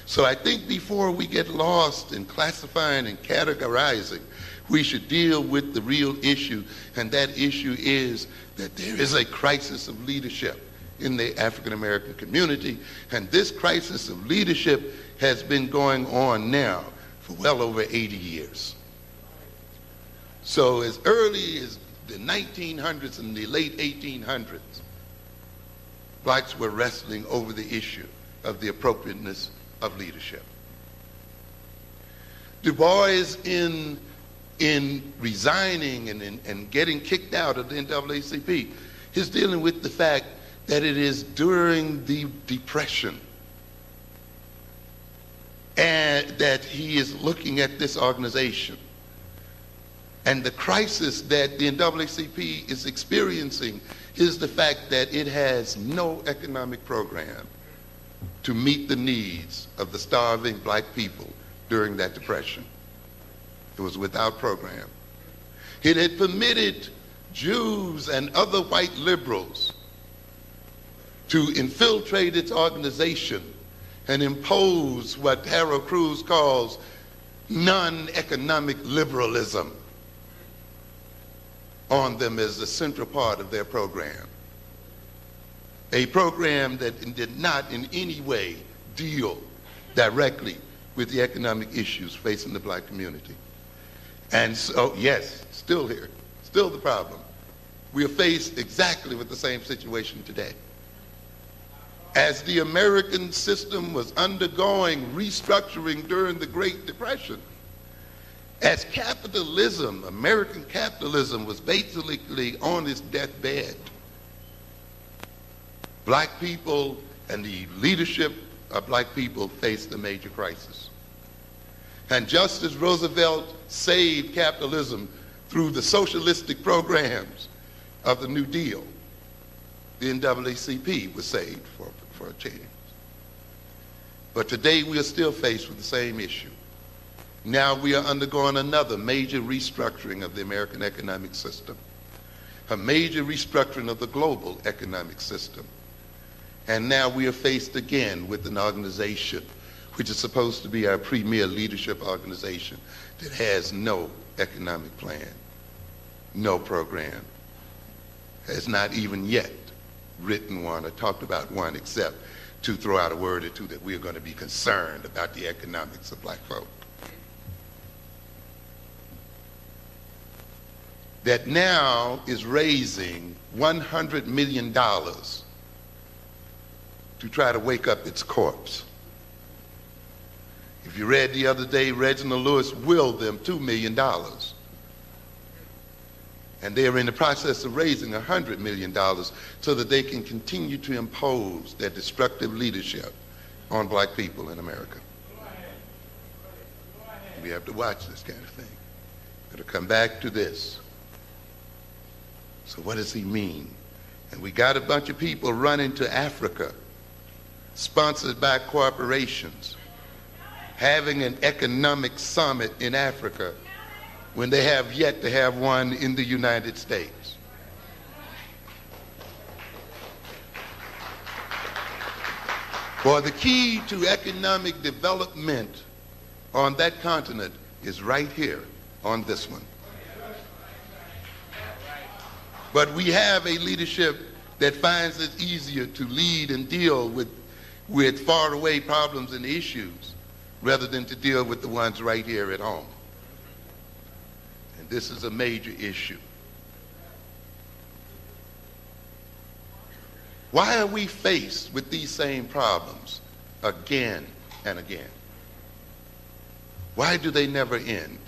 So I think before we get lost in classifying and categorizing, we should deal with the real issue, and that issue is that there is a crisis of leadership in the African American community, and this crisis of leadership has been going on now for well over 80 years. So as early as the 1900s and the late 1800s, blacks were wrestling over the issue of the appropriateness of leadership. Du Bois, in resigning and getting kicked out of the NAACP, is dealing with the fact that it is during the Depression and that he is looking at this organization. And the crisis that the NAACP is experiencing is the fact that it has no economic program to meet the needs of the starving black people during that Depression. It was without program. It had permitted Jews and other white liberals to infiltrate its organization and impose what Harold Cruz calls non-economic liberalism on them as the central part of their program. A program that did not in any way deal directly with the economic issues facing the black community. And so, yes, still here, still the problem. We are faced exactly with the same situation today. As the American system was undergoing restructuring during the Great Depression, as capitalism, American capitalism, was basically on its deathbed, black people and the leadership of black people faced a major crisis. And just as Roosevelt saved capitalism through the socialistic programs of the New Deal, the NAACP was saved for a change. But today we are still faced with the same issue. Now we are undergoing another major restructuring of the American economic system, a major restructuring of the global economic system. And now we are faced again with an organization which is supposed to be our premier leadership organization that has no economic plan, no program, has not even yet written one or talked about one, except to throw out a word or two that we are going to be concerned about the economics of black folk. That now is raising $100 million to try to wake up its corpse. If you read the other day, Reginald Lewis willed them $2 million. And they are in the process of raising $100 million so that they can continue to impose their destructive leadership on black people in America. We have to watch this kind of thing. We're going to come back to this. So what does he mean? And we got a bunch of people running to Africa, sponsored by corporations, having an economic summit in Africa when they have yet to have one in the United States. For the key to economic development on that continent is right here on this one. But we have a leadership that finds it easier to lead and deal with faraway problems and issues rather than to deal with the ones right here at home. And this is a major issue. Why are we faced with these same problems again and again? Why do they never end?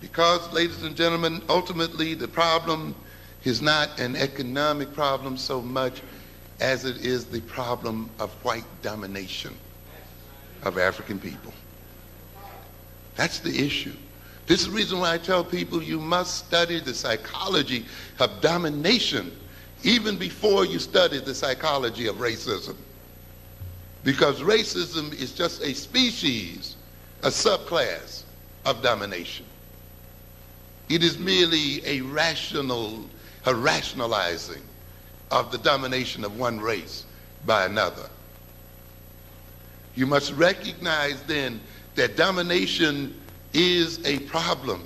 Because, ladies and gentlemen, ultimately the problem is not an economic problem so much as it is the problem of white domination of African people. That's the issue. This is the reason why I tell people you must study the psychology of domination even before you study the psychology of racism. Because racism is just a species, a subclass of domination. It is merely a rationalizing of the domination of one race by another. You must recognize then that domination is a problem,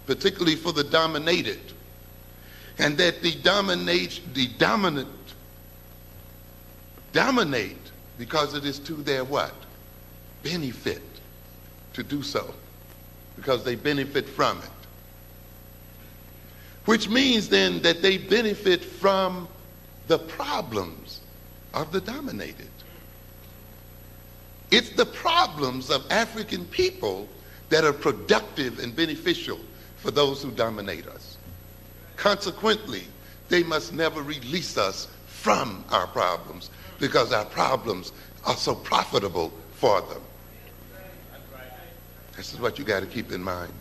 particularly for the dominated, and that the dominant dominate because it is to their what? Benefit to do so, because they benefit from it. Which means then that they benefit from the problems of the dominated. It's the problems of African people that are productive and beneficial for those who dominate us. Consequently, they must never release us from our problems, because our problems are so profitable for them. This is what you got to keep in mind.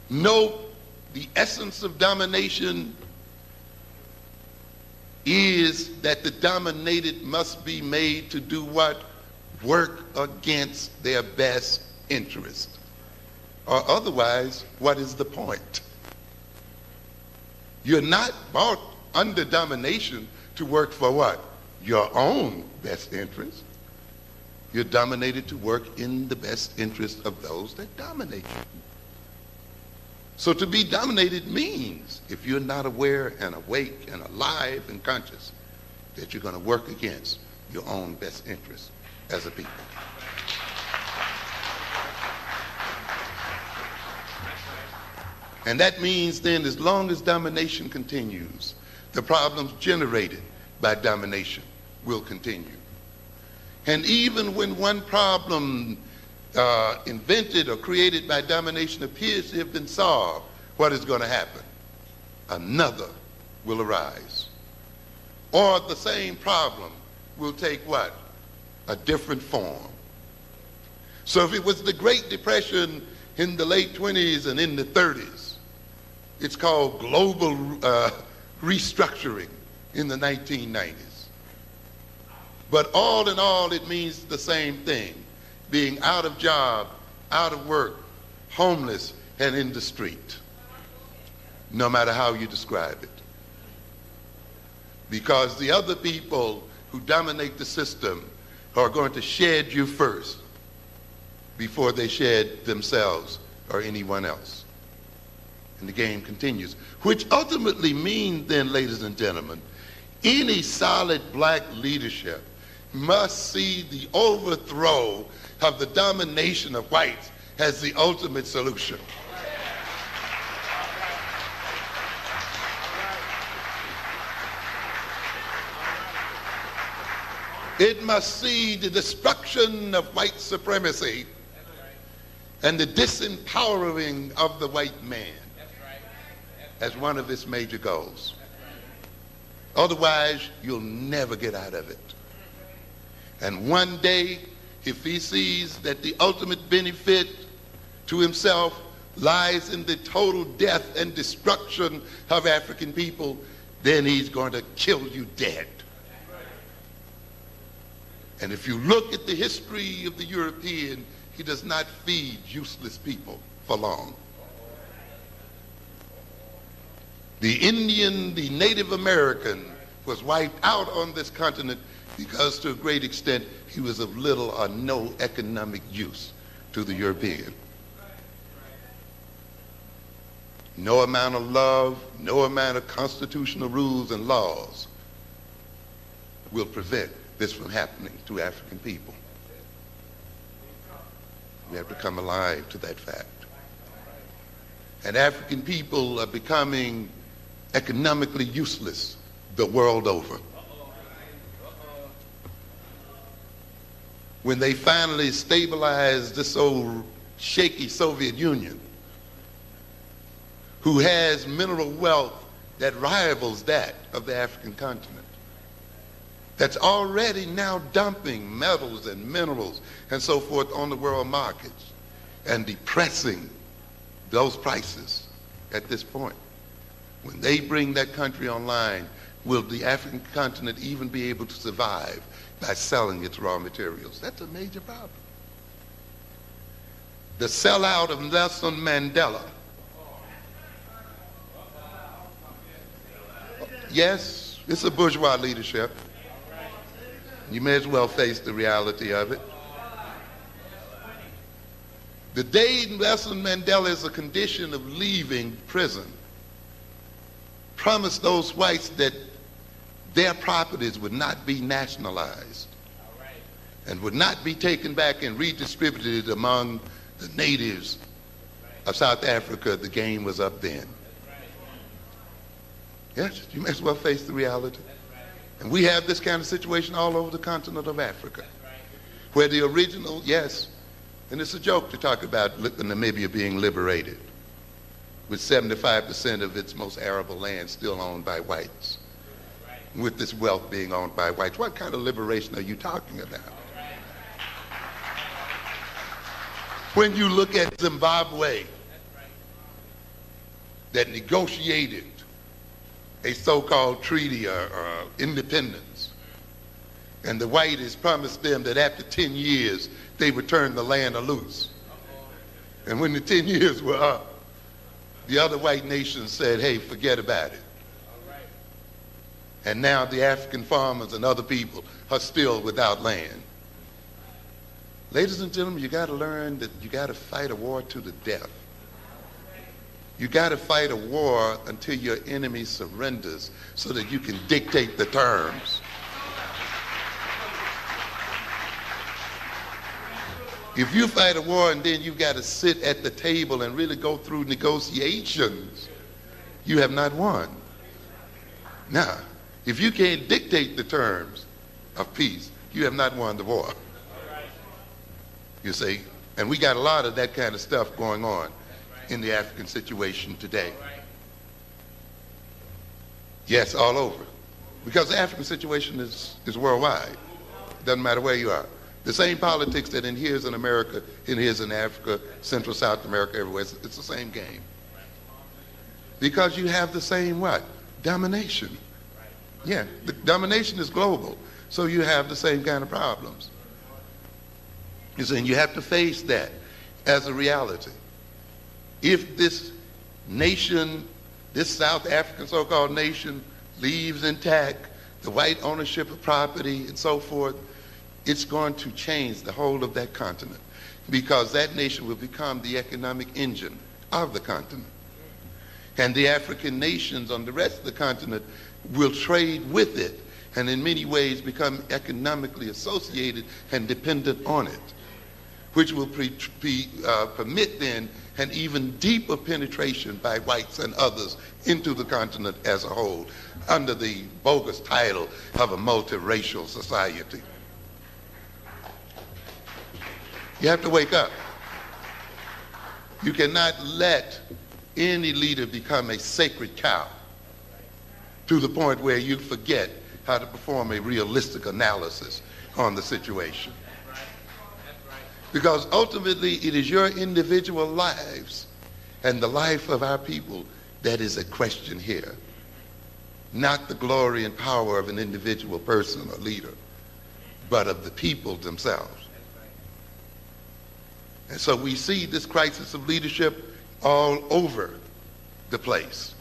Note, the essence of domination is that the dominated must be made to do what? Work against their best interest. Or otherwise, what is the point? You're not brought under domination to work for what? Your own best interest. You're dominated to work in the best interest of those that dominate you. So to be dominated means, if you're not aware and awake and alive and conscious, that you're going to work against your own best interest as a people. And that means then, as long as domination continues, the problems generated by domination will continue. And even when one problem invented or created by domination appears to have been solved, what is going to happen? Another will arise. Or the same problem will take what? A different form. So if it was the Great Depression in the late 20s and in the 30s, it's called global restructuring in the 1990s. But all in all, it means the same thing: being out of job, out of work, homeless, and in the street, no matter how you describe it. Because the other people who dominate the system are going to shed you first before they shed themselves or anyone else. And the game continues, which ultimately means then, ladies and gentlemen, any solid black leadership must see the overthrow of the domination of whites as the ultimate solution. It must see the destruction of white supremacy and the disempowering of the white man as one of its major goals. Otherwise, you'll never get out of it. And one day, if he sees that the ultimate benefit to himself lies in the total death and destruction of African people, then he's going to kill you dead. And if you look at the history of the European, he does not feed useless people for long. The Indian, the Native American, was wiped out on this continent because to a great extent he was of little or no economic use to the European. No amount of love, no amount of constitutional rules and laws will prevent this from happening to African people. We have to come alive to that fact. And African people are becoming economically useless the world over. When they finally stabilize this old shaky Soviet Union, who has mineral wealth that rivals that of the African continent, that's already now dumping metals and minerals and so forth on the world markets and depressing those prices at this point. When they bring that country online, will the African continent even be able to survive by selling its raw materials? That's a major problem. The sellout of Nelson Mandela Yes, it's a bourgeois leadership. You may as well face the reality of it. The day Nelson Mandela, as a condition of leaving prison, promised those whites that their properties would not be nationalized and would not be taken back and redistributed among the natives of South Africa, the game was up then. Yes, you may as well face the reality. And we have this kind of situation all over the continent of Africa, where the original, yes, and it's a joke to talk about Namibia being liberated, with 75% of its most arable land still owned by whites, with this wealth being owned by whites. What kind of liberation are you talking about? When you look at Zimbabwe, that negotiated a so-called treaty or independence, and the white has promised them that after 10 years they would turn the land loose. And when the 10 years were up, the other white nations said, hey, forget about it. And now the African farmers and other people are still without land. Ladies and gentlemen, you got to learn that you got to fight a war to the death. You got to fight a war until your enemy surrenders so that you can dictate the terms. If you fight a war and then you've got to sit at the table and really go through negotiations, you have not won. Now, if you can't dictate the terms of peace, you have not won the war. You see, and we got a lot of that kind of stuff going on in the African situation today. Yes, all over. Because the African situation is worldwide. Doesn't matter where you are. The same politics that inheres in America, inheres in Africa, Central, South America, everywhere. It's the same game. Because you have the same what? Domination. Yeah, the domination is global. So you have the same kind of problems. You see, and you have to face that as a reality. If this nation, this South African so-called nation, leaves intact, the white ownership of property and so forth, it's going to change the whole of that continent, because that nation will become the economic engine of the continent. And the African nations on the rest of the continent will trade with it, and in many ways become economically associated and dependent on it, which will permit then an even deeper penetration by whites and others into the continent as a whole, under the bogus title of a multiracial society. You have to wake up. You cannot let any leader become a sacred cow to the point where you forget how to perform a realistic analysis on the situation. Because ultimately it is your individual lives and the life of our people that is at question here, not the glory and power of an individual person or leader, but of the people themselves. And so we see this crisis of leadership all over the place.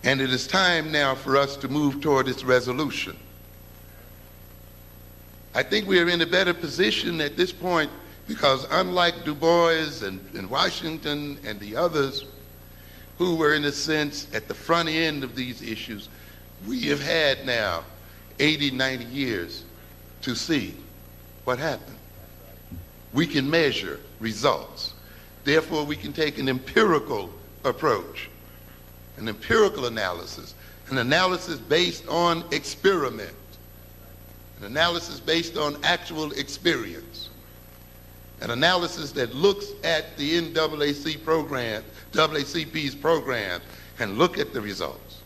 And it is time now for us to move toward its resolution. I think we are in a better position at this point because unlike Du Bois and Washington and the others who were in a sense at the front end of these issues, we have had now 80, 90 years to see what happened. We can measure results. Therefore, we can take an empirical approach, an empirical analysis, an analysis based on experiment, an analysis based on actual experience, an analysis that looks at the NAACP's program and look at the results,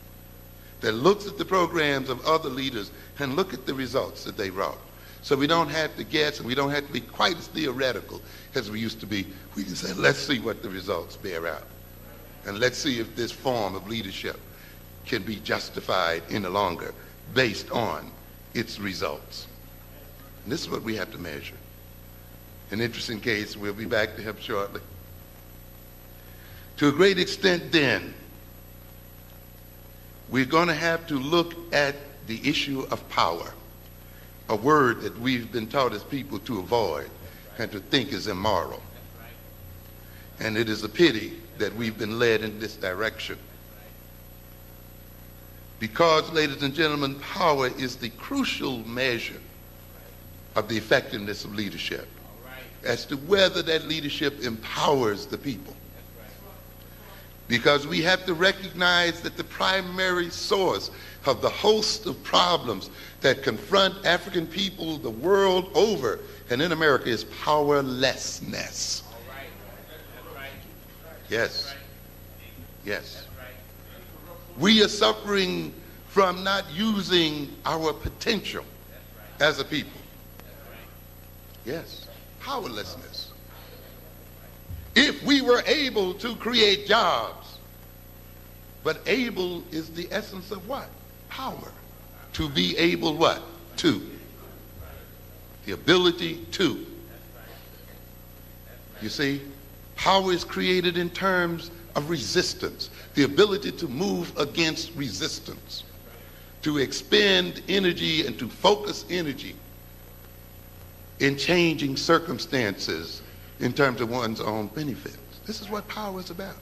that looks at the programs of other leaders and look at the results that they wrought. So we don't have to guess, and we don't have to be quite as theoretical as we used to be. We can say, let's see what the results bear out. And let's see if this form of leadership can be justified any longer based on its results. And this is what we have to measure. An interesting case, we'll be back to him shortly. To a great extent then, we're going to have to look at the issue of power, a word that we've been taught as people to avoid and to think is immoral. And it is a pity that we've been led in this direction. Because, ladies and gentlemen, power is the crucial measure of the effectiveness of leadership as to whether that leadership empowers the people. Because we have to recognize that the primary source of the host of problems that confront African people the world over and in America is powerlessness. Yes. Yes. We are suffering from not using our potential as a people. Yes. Powerlessness. If we were able to create jobs, but able is the essence of what? Power. To be able what? To. The ability to. You see, power is created in terms of resistance, the ability to move against resistance, to expend energy and to focus energy in changing circumstances in terms of one's own benefits. This is what power is about.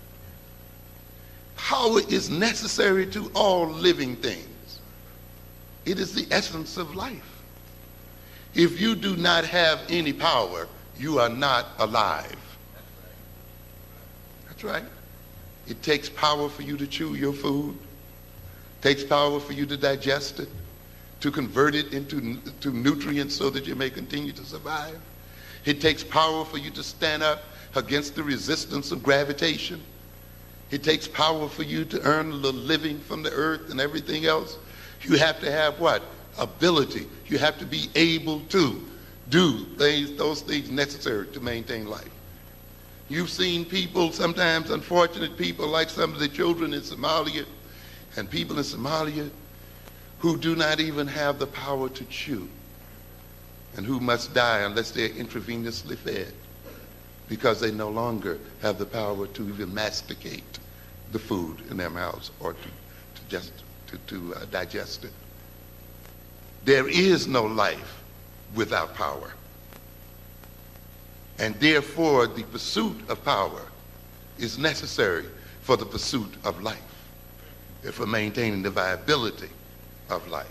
Power is necessary to all living things. It is the essence of life. If you do not have any power, you are not alive. That's right. It takes power for you to chew your food. It takes power for you to digest it, to convert it into nutrients so that you may continue to survive. It takes power for you to stand up against the resistance of gravitation. It takes power for you to earn a little living from the earth and everything else. You have to have what? Ability. You have to be able to do those things necessary to maintain life. You've seen people, sometimes unfortunate people, like some of the children in Somalia and people in Somalia who do not even have the power to chew and who must die unless they're intravenously fed because they no longer have the power to even masticate the food in their mouths or to digest it. There is no life without power. And therefore, the pursuit of power is necessary for the pursuit of life and for maintaining the viability of life.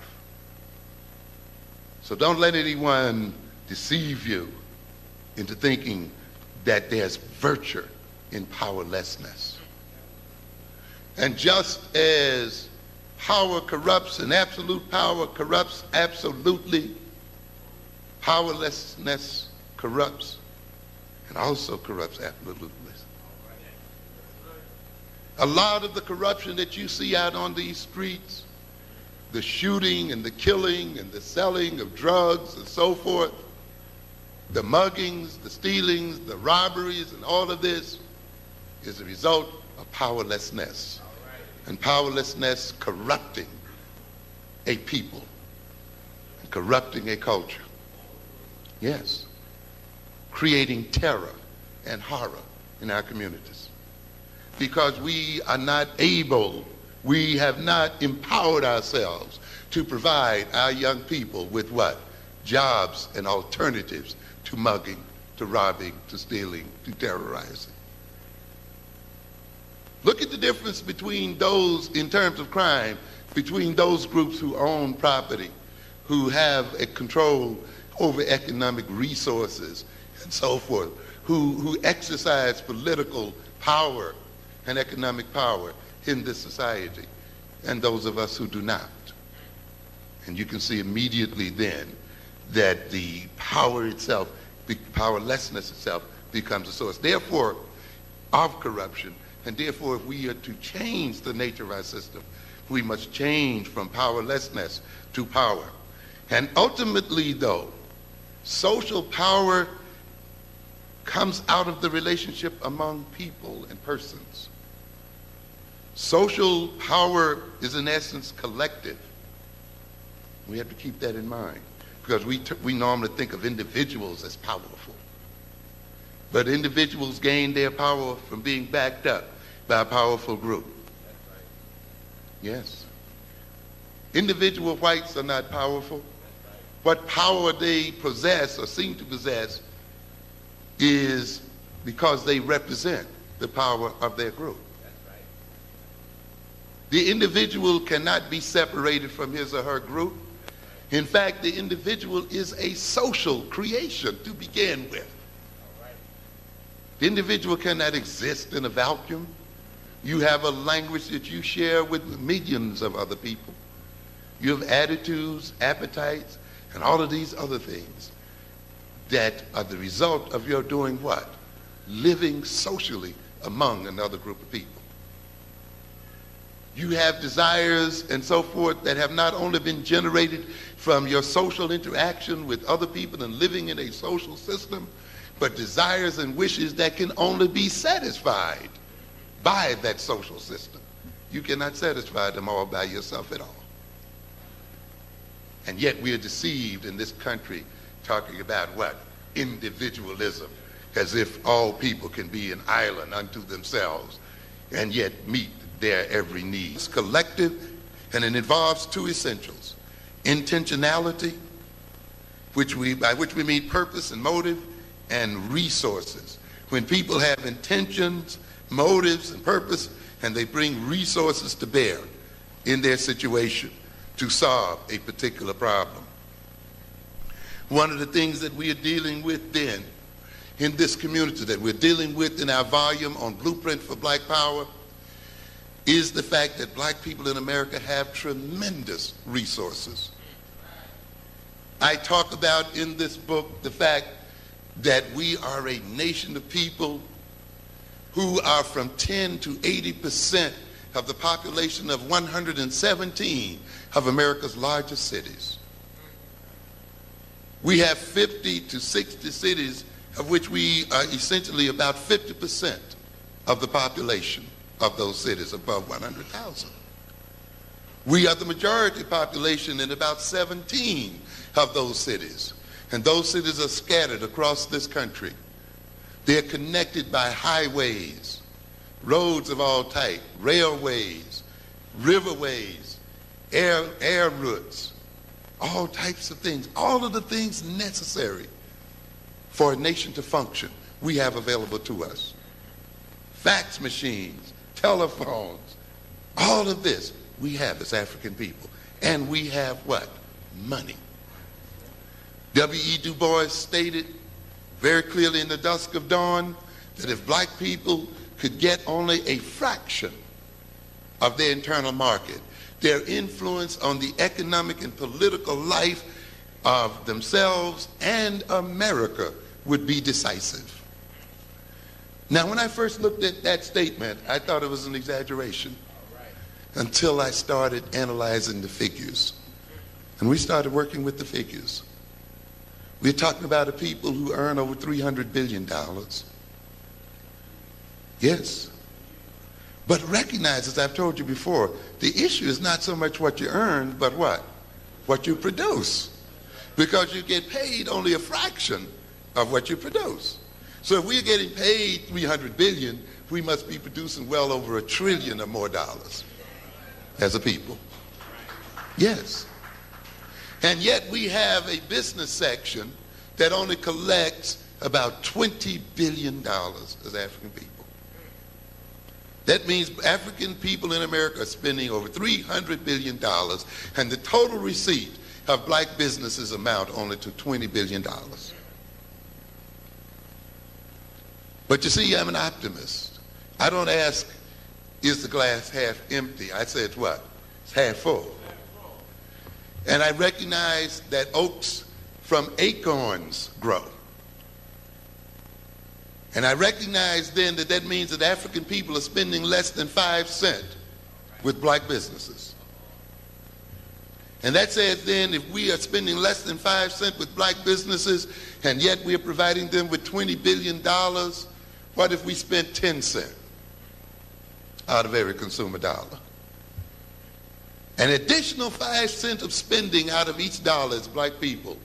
So don't let anyone deceive you into thinking that there's virtue in powerlessness. And just as power corrupts and absolute power corrupts absolutely, powerlessness corrupts and also corrupts absolutely. A lot of the corruption that you see out on these streets, the shooting and the killing and the selling of drugs and so forth, the muggings, the stealings, the robberies, and all of this is a result of powerlessness. And powerlessness corrupting a people and corrupting a culture. Yes. Creating terror and horror in our communities. Because we are not able, we have not empowered ourselves to provide our young people with what? Jobs and alternatives to mugging, to robbing, to stealing, to terrorizing. Look at the difference between those, in terms of crime, between those groups who own property, who have a control over economic resources and so forth, who exercise political power and economic power in this society, and those of us who do not. And you can see immediately then that the power itself, the powerlessness itself becomes a source, therefore, of corruption. And therefore, if we are to change the nature of our system, we must change from powerlessness to power. And ultimately, though, social power comes out of the relationship among people and persons. Social power is, in essence, collective. We have to keep that in mind, because we normally think of individuals as powerful. But individuals gain their power from being backed up by a powerful group. Yes. Individual whites are not powerful. What power they possess or seem to possess is because they represent the power of their group. The individual cannot be separated from his or her group. In fact, the individual is a social creation to begin with. The individual cannot exist in a vacuum. You have a language that you share with millions of other people. You have attitudes, appetites, and all of these other things that are the result of your doing what? Living socially among another group of people. You have desires and so forth that have not only been generated from your social interaction with other people and living in a social system, but desires and wishes that can only be satisfied by that social system. You cannot satisfy them all by yourself at all. And yet we are deceived in this country talking about what? Individualism, as if all people can be an island unto themselves and yet meet their every need. It's collective, and it involves two essentials: intentionality, by which we mean purpose and motive, and resources. When people have intentions, motives, and purpose, and they bring resources to bear in their situation to solve a particular problem. One of the things that we are dealing with then in this community, that we're dealing with in our volume on Blueprint for Black Power, is the fact that black people in America have tremendous resources. I talk about in this book the fact that we are a nation of people who are from 10 to 80% of the population of 117 of America's largest cities. We have 50 to 60 cities of which we are essentially about 50% of the population of those cities above 100,000. We are the majority population in about 17 of those cities. And those cities are scattered across this country. They're connected by highways, roads of all type, railways, riverways, air routes, all types of things. All of the things necessary for a nation to function, we have available to us. Fax machines, telephones, all of this we have as African people. And we have what? Money. W.E. Du Bois stated very clearly in The Dusk of Dawn that if black people could get only a fraction of their internal market, their influence on the economic and political life of themselves and America would be decisive. Now, when I first looked at that statement, I thought it was an exaggeration until I started analyzing the figures. And we started working with the figures. We're talking about a people who earn over $300 billion. Yes. But recognize, as I've told you before, the issue is not so much what you earn, but what? What you produce. Because you get paid only a fraction of what you produce. So if we're getting paid $300 billion, we must be producing well over $1 trillion or more dollars as a people. Yes. And yet we have a business section that only collects about $20 billion as African people. That means African people in America are spending over $300 billion, and the total receipt of black businesses amount only to $20 billion. But you see, I'm an optimist. I don't ask, is the glass half empty? I say it's what? It's half full. And I recognize that oaks from acorns grow. And I recognize then that that means that African people are spending less than 5 cents with black businesses. And that says then if we are spending less than 5 cents with black businesses and yet we are providing them with $20 billion, what if we spent 10 cents out of every consumer dollar? An additional 5 cents of spending out of each dollar as black people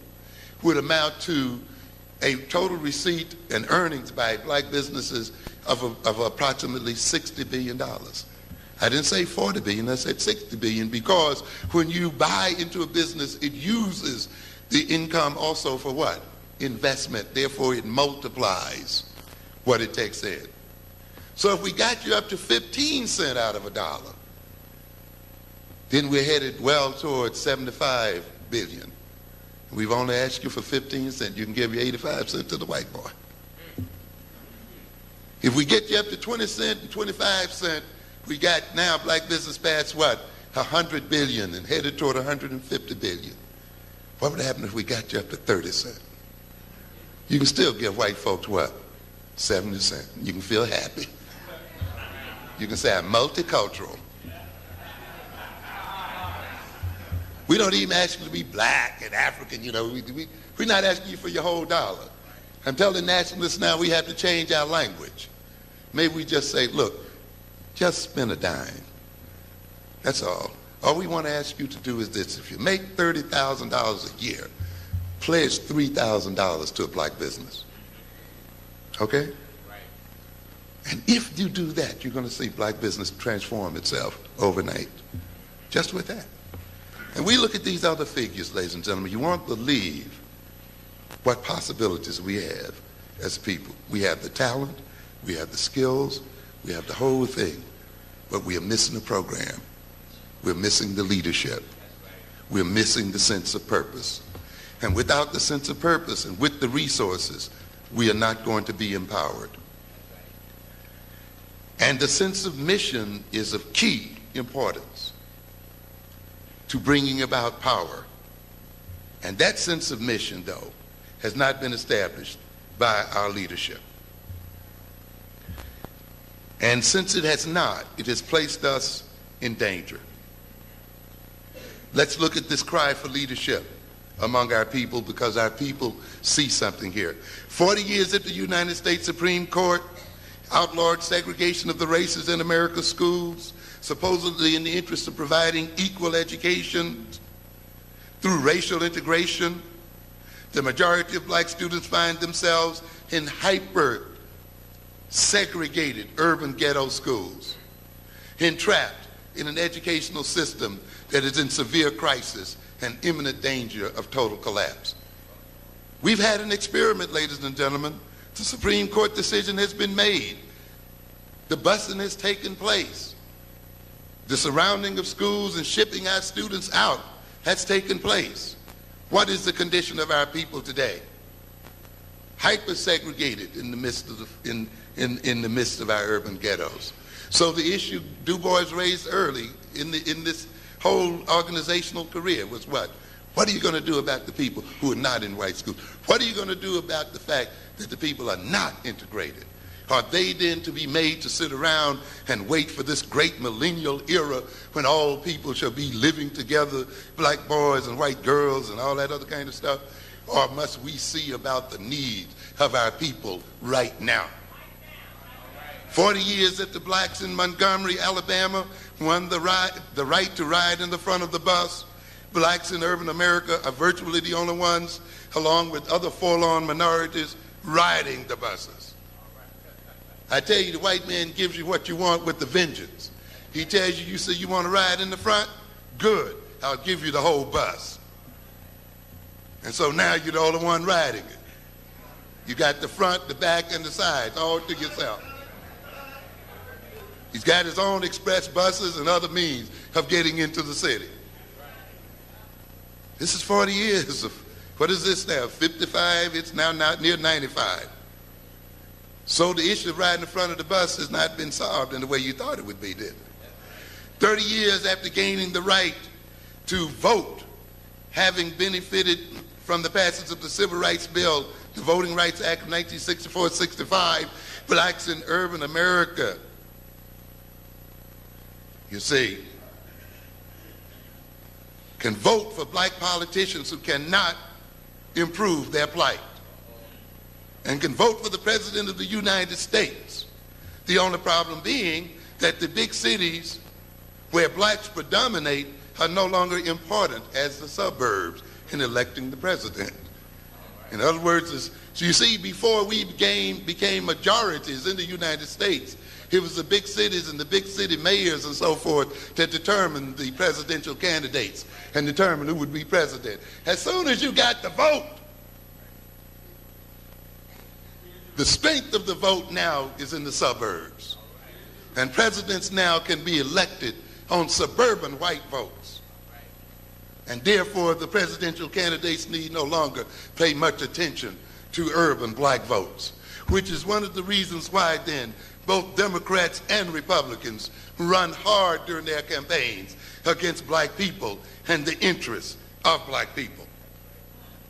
would amount to a total receipt and earnings by black businesses of approximately $60 billion. I didn't say 40 billion, I said 60 billion, because when you buy into a business, it uses the income also for what? Investment. Therefore, it multiplies what it takes in. So if we got you up to 15 cents out of a dollar, then we're headed well towards 75 billion. We've only asked you for 15 cents. You can give you 85 cents to the white boy. If we get you up to 20 cents and 25 cents, we got now black business past what? 100 billion and headed toward 150 billion. What would happen if we got you up to 30 cents? You can still give white folks what? 70 cents. You can feel happy. You can say, I'm multicultural. We don't even ask you to be black and African, you know. We're not asking you for your whole dollar. I'm telling nationalists now we have to change our language. Maybe we just say, look, just spend a dime. That's all. All we want to ask you to do is this. If you make $30,000 a year, pledge $3,000 to a black business. Okay? And if you do that, you're going to see black business transform itself overnight. Just with that. And we look at these other figures, ladies and gentlemen. You won't believe what possibilities we have as people. We have the talent, we have the skills, we have the whole thing. But we are missing the program. We're missing the leadership. We're missing the sense of purpose. And without the sense of purpose and with the resources, we are not going to be empowered. And the sense of mission is of key importance to bringing about power. And that sense of mission, though, has not been established by our leadership. And since it has not, it has placed us in danger. Let's look at this cry for leadership among our people, because our people see something here. 40 years after the United States Supreme Court outlawed segregation of the races in America's schools, supposedly in the interest of providing equal education through racial integration, the majority of black students find themselves in hyper-segregated urban ghetto schools, entrapped in an educational system that is in severe crisis and imminent danger of total collapse. We've had an experiment, ladies and gentlemen. The Supreme Court decision has been made. The busing has taken place. The surrounding of schools and shipping our students out has taken place. What is the condition of our people today? Hyper-segregated in the midst of in the midst of our urban ghettos. So the issue Du Bois raised early in this whole organizational career was what? What are you going to do about the people who are not in white schools? What are you going to do about the fact that the people are not integrated? Are they then to be made to sit around and wait for this great millennial era when all people shall be living together, black boys and white girls and all that other kind of stuff? Or must we see about the needs of our people right now? 40 years after blacks in Montgomery, Alabama won the right to ride in the front of the bus, blacks in urban America are virtually the only ones, along with other forlorn minorities, riding the buses. I tell you, the white man gives you what you want with the vengeance. He tells you, you say you want to ride in the front? Good, I'll give you the whole bus. And so now you're the only one riding it. You got the front, the back, and the sides all to yourself. He's got his own express buses and other means of getting into the city. This is 40 years of, what is this now, 55? It's now near 95. So the issue of riding in front of the bus has not been solved in the way you thought it would be, did it? 30 years after gaining the right to vote, having benefited from the passage of the Civil Rights Bill, the Voting Rights Act of 1964-65, blacks in urban America, you see, can vote for black politicians who cannot improve their plight, and can vote for the President of the United States. The only problem being that the big cities where blacks predominate are no longer important as the suburbs in electing the president. In other words, so you see, before we became majorities in the United States, it was the big cities and the big city mayors and so forth that determined the presidential candidates and determined who would be president. As soon as you got the vote, the strength of the vote now is in the suburbs. And presidents now can be elected on suburban white votes. And therefore, the presidential candidates need no longer pay much attention to urban black votes, which is one of the reasons why then both Democrats and Republicans run hard during their campaigns against black people and the interests of black people.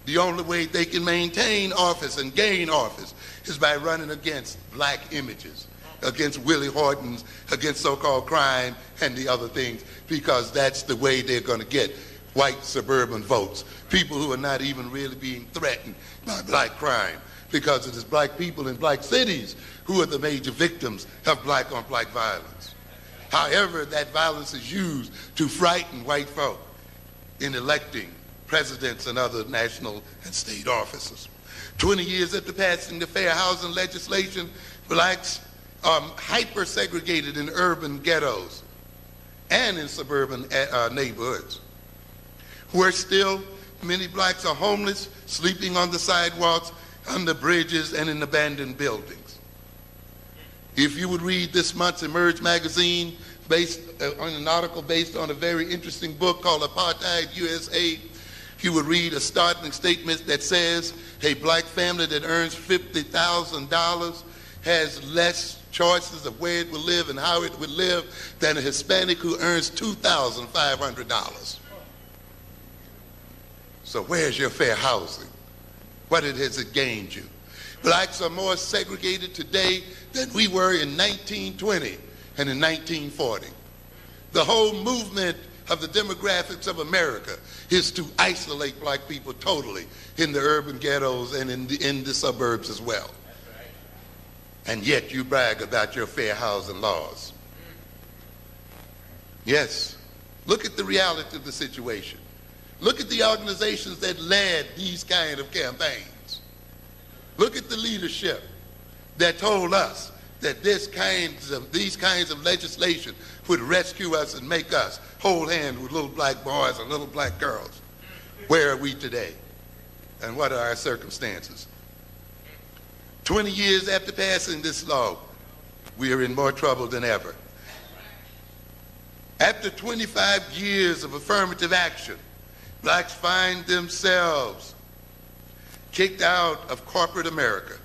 The only way they can maintain office and gain office is by running against black images, against Willie Hortons, against so-called crime and the other things, because that's the way they're going to get white suburban votes, people who are not even really being threatened by black crime, because it is black people in black cities who are the major victims of black on black violence. However, that violence is used to frighten white folk in electing presidents and other national and state officers. 20 years after passing the fair housing legislation, blacks are hyper-segregated in urban ghettos and in suburban neighborhoods, where still many blacks are homeless, sleeping on the sidewalks, under bridges, and in abandoned buildings. If you would read this month's Emerge magazine, based on an article based on a very interesting book called Apartheid USA, you would read a startling statement that says a black family that earns $50,000 has less choices of where it will live and how it would live than a Hispanic who earns $2,500. So where's your fair housing? What has it gained you? Blacks are more segregated today than we were in 1920 and in 1940. The whole movement of the demographics of America is to isolate black people totally in the urban ghettos and in the suburbs as well. And yet you brag about your fair housing laws. Yes, look at the reality of the situation. Look at the organizations that led these kind of campaigns. Look at the leadership that told us that these kinds of legislation would rescue us and make us hold hands with little black boys and little black girls. Where are we today? And what are our circumstances? 20 years after passing this law, we are in more trouble than ever. After 25 years of affirmative action, blacks find themselves kicked out of corporate America,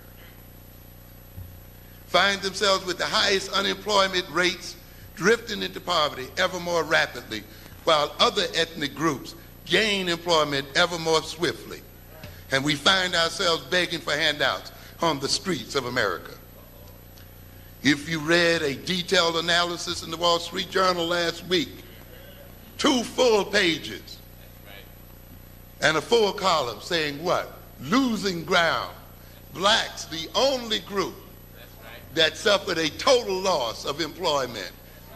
find themselves with the highest unemployment rates, drifting into poverty ever more rapidly, while other ethnic groups gain employment ever more swiftly. And we find ourselves begging for handouts on the streets of America. If you read a detailed analysis in the Wall Street Journal last week, 2 full pages and a full column saying what? Losing ground. Blacks, the only group that suffered a total loss of employment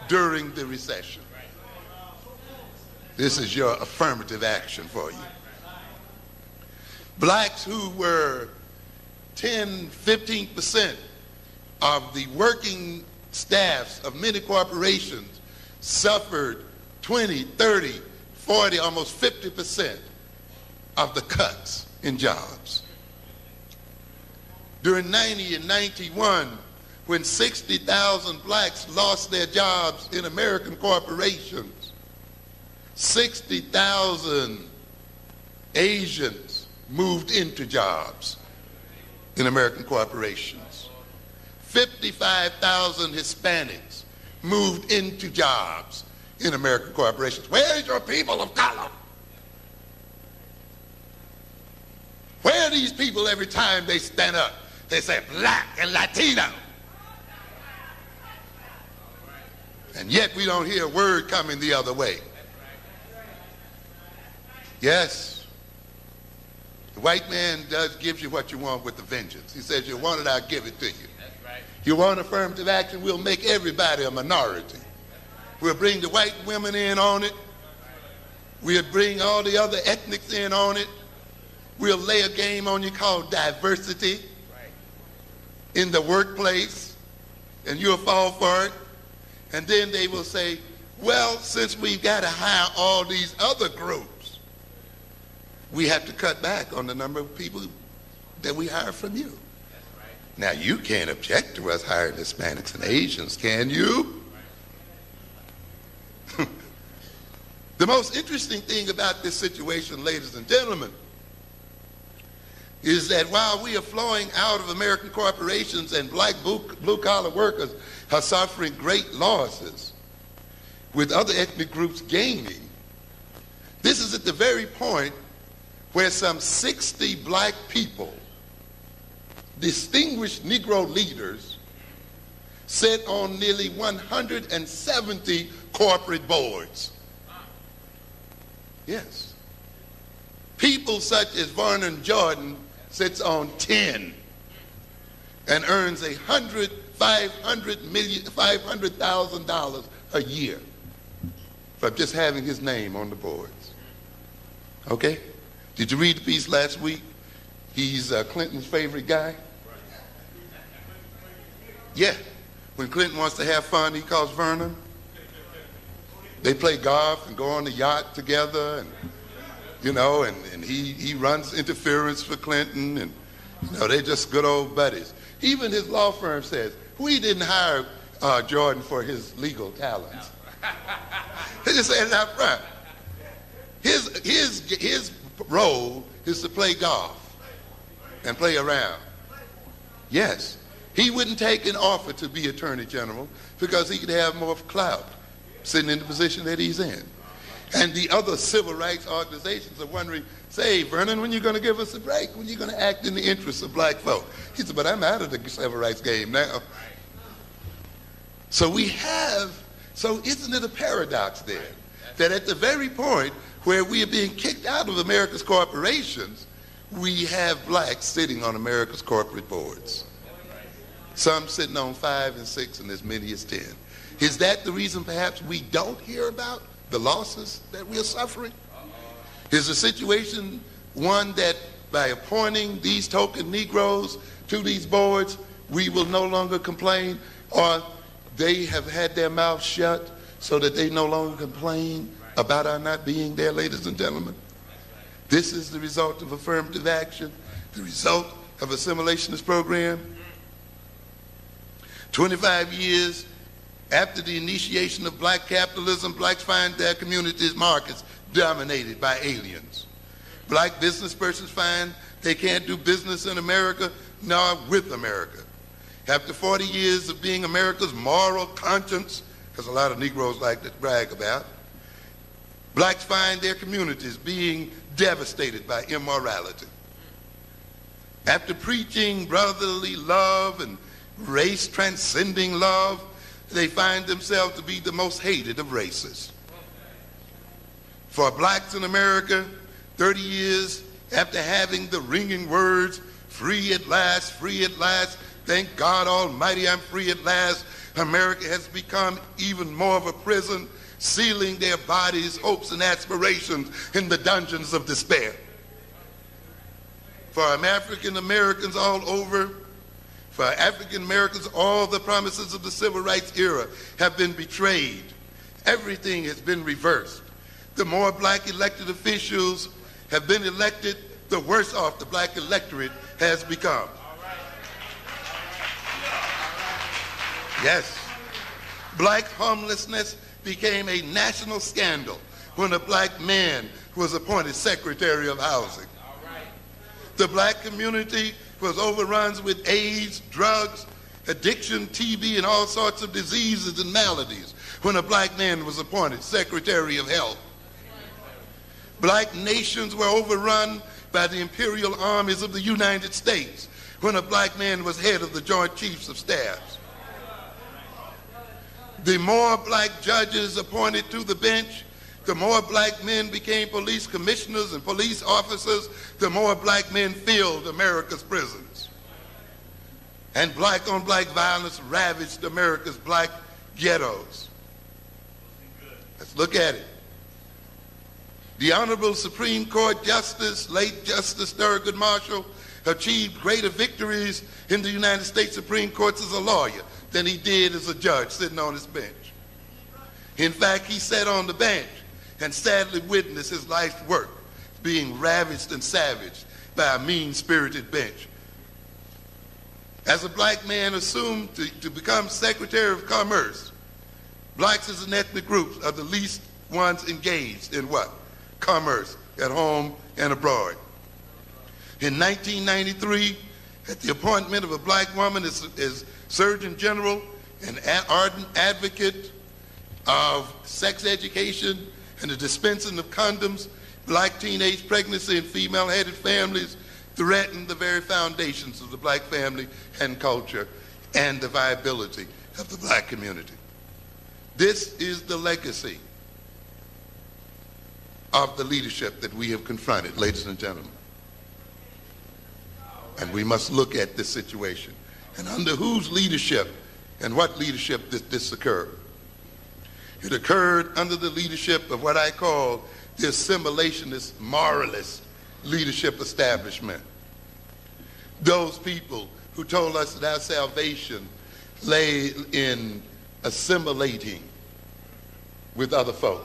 during the recession. This is your affirmative action for you. Blacks who were 10-15% of the working staffs of many corporations suffered 20, 30, 40, almost 50% of the cuts in jobs. During 90 and 91, when 60,000 blacks lost their jobs in American corporations, 60,000 Asians moved into jobs in American corporations. 55,000 Hispanics moved into jobs in American corporations. Where is your people of color? Where are these people every time they stand up? They say black and Latino. And yet we don't hear a word coming the other way. Yes, the white man gives you what you want with a vengeance. He says, you want it, I'll give it to you. You want affirmative action, we'll make everybody a minority. We'll bring the white women in on it. We'll bring all the other ethnics in on it. We'll lay a game on you called diversity in the workplace, and you'll fall for it. And then they will say, well, since we've got to hire all these other groups, we have to cut back on the number of people that we hire from you. Now, you can't object to us hiring Hispanics and Asians, can you? The most interesting thing about this situation, ladies and gentlemen, is that while we are flowing out of American corporations and black blue-collar workers are suffering great losses, with other ethnic groups gaining, this is at the very point where some 60 black people, distinguished Negro leaders, sit on nearly 170 corporate boards. Yes. People such as Vernon Jordan sits on 10 and earns $500,000 a year from just having his name on the boards. Okay? Did you read the piece last week? He's Clinton's favorite guy. Yeah. When Clinton wants to have fun, he calls Vernon. They play golf and go on the yacht together, and you know, and he runs interference for Clinton, and you know, they're just good old buddies. Even his law firm says we didn't hire Jordan for his legal talents. They just say it out front. His role is to play golf and play around. Yes, he wouldn't take an offer to be Attorney General because he could have more clout sitting in the position that he's in. And the other civil rights organizations are wondering, say, Vernon, when are you going to give us a break? When are you going to act in the interests of black folk? He said, but I'm out of the civil rights game now. So isn't it a paradox then, that at the very point where we are being kicked out of America's corporations, we have blacks sitting on America's corporate boards. Some sitting on 5 and 6 and as many as 10. Is that the reason perhaps we don't hear about the losses that we are suffering? Is the situation one that by appointing these token Negroes to these boards, we will no longer complain, or they have had their mouths shut so that they no longer complain about our not being there, ladies and gentlemen? This is the result of affirmative action, the result of assimilationist program. 25 years after the initiation of black capitalism, blacks find their communities' markets dominated by aliens. Black business persons find they can't do business in America nor with America. After 40 years of being America's moral conscience, as a lot of Negroes like to brag about, blacks find their communities being devastated by immorality. After preaching brotherly love and race-transcending love, they find themselves to be the most hated of races. For blacks in America, 30 years after having the ringing words, free at last, thank God Almighty I'm free at last, America has become even more of a prison, sealing their bodies, hopes, and aspirations in the dungeons of despair. For African Americans all over, for African Americans, all the promises of the civil rights era have been betrayed. Everything has been reversed. The more black elected officials have been elected, the worse off the black electorate has become. Yes. Black homelessness became a national scandal when a black man was appointed Secretary of Housing. The black community was overrun with AIDS, drugs, addiction, TB, and all sorts of diseases and maladies when a black man was appointed Secretary of Health. Black nations were overrun by the imperial armies of the United States when a black man was head of the Joint Chiefs of Staff. The more black judges appointed to the bench, the more black men became police commissioners and police officers, the more black men filled America's prisons. And black on black violence ravaged America's black ghettos. Let's look at it. The Honorable Supreme Court Justice, late Justice Thurgood Marshall, achieved greater victories in the United States Supreme Court as a lawyer than he did as a judge sitting on his bench. In fact, he sat on the bench and sadly witnessed his life's work being ravaged and savaged by a mean-spirited bench. As a black man assumed to become Secretary of Commerce, blacks as an ethnic group are the least ones engaged in what? Commerce, at home and abroad. In 1993, at the appointment of a black woman as Surgeon General and ardent advocate of sex education and the dispensing of condoms, black teenage pregnancy and female-headed families threatened the very foundations of the black family and culture and the viability of the black community. This is the legacy of the leadership that we have confronted, ladies and gentlemen. And we must look at this situation. And under whose leadership and what leadership did this occur? It occurred under the leadership of what I call the assimilationist, moralist leadership establishment. Those people who told us that our salvation lay in assimilating with other folk.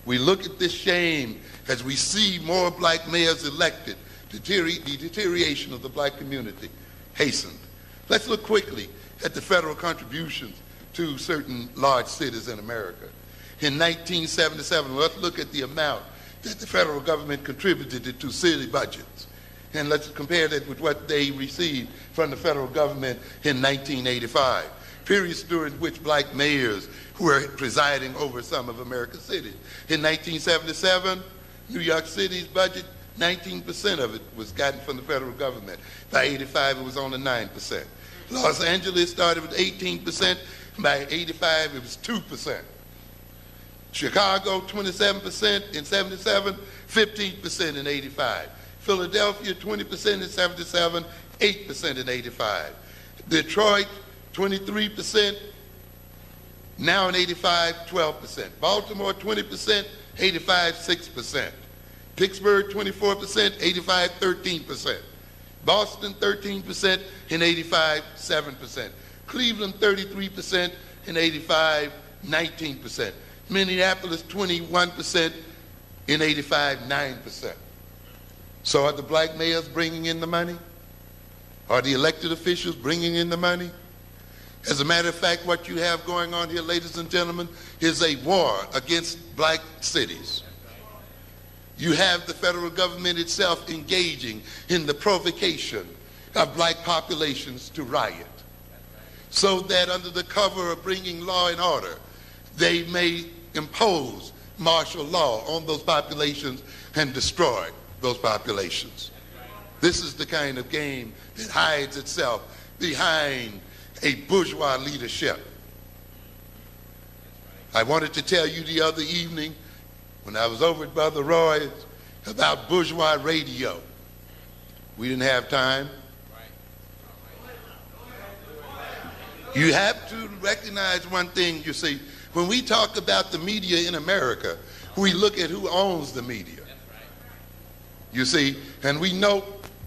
We look at this shame as we see more black mayors elected, the deterioration of the black community hastened. Let's look quickly at the federal contributions to certain large cities in America. In 1977, let's look at the amount that the federal government contributed to city budgets. And let's compare that with what they received from the federal government in 1985, periods during which black mayors were presiding over some of America's cities. In 1977, New York City's budget, 19% of it was gotten from the federal government. By 85, it was only 9%. Los Angeles started with 18%. By 85, it was 2%. Chicago, 27% in 77, 15% in 85. Philadelphia, 20% in 77, 8% in 85. Detroit, 23%, now in 85, 12%. Baltimore, 20%, 85, 6%. Pittsburgh, 24%, 85, 13%. Boston, 13%, in 85, 7%. Cleveland, 33%, in 85, 19%. Minneapolis, 21%, in 85, 9%. So are the black mayors bringing in the money? Are the elected officials bringing in the money? As a matter of fact, what you have going on here, ladies and gentlemen, is a war against black cities. You have the federal government itself engaging in the provocation of black populations to riot, so that under the cover of bringing law and order, they may impose martial law on those populations and destroy those populations. This is the kind of game that hides itself behind a bourgeois leadership. I wanted to tell you the other evening when I was over at Brother Roy's about bourgeois radio. We didn't have time. You have to recognize one thing, you see. When we talk about the media in America, we look at who owns the media. You see, and we know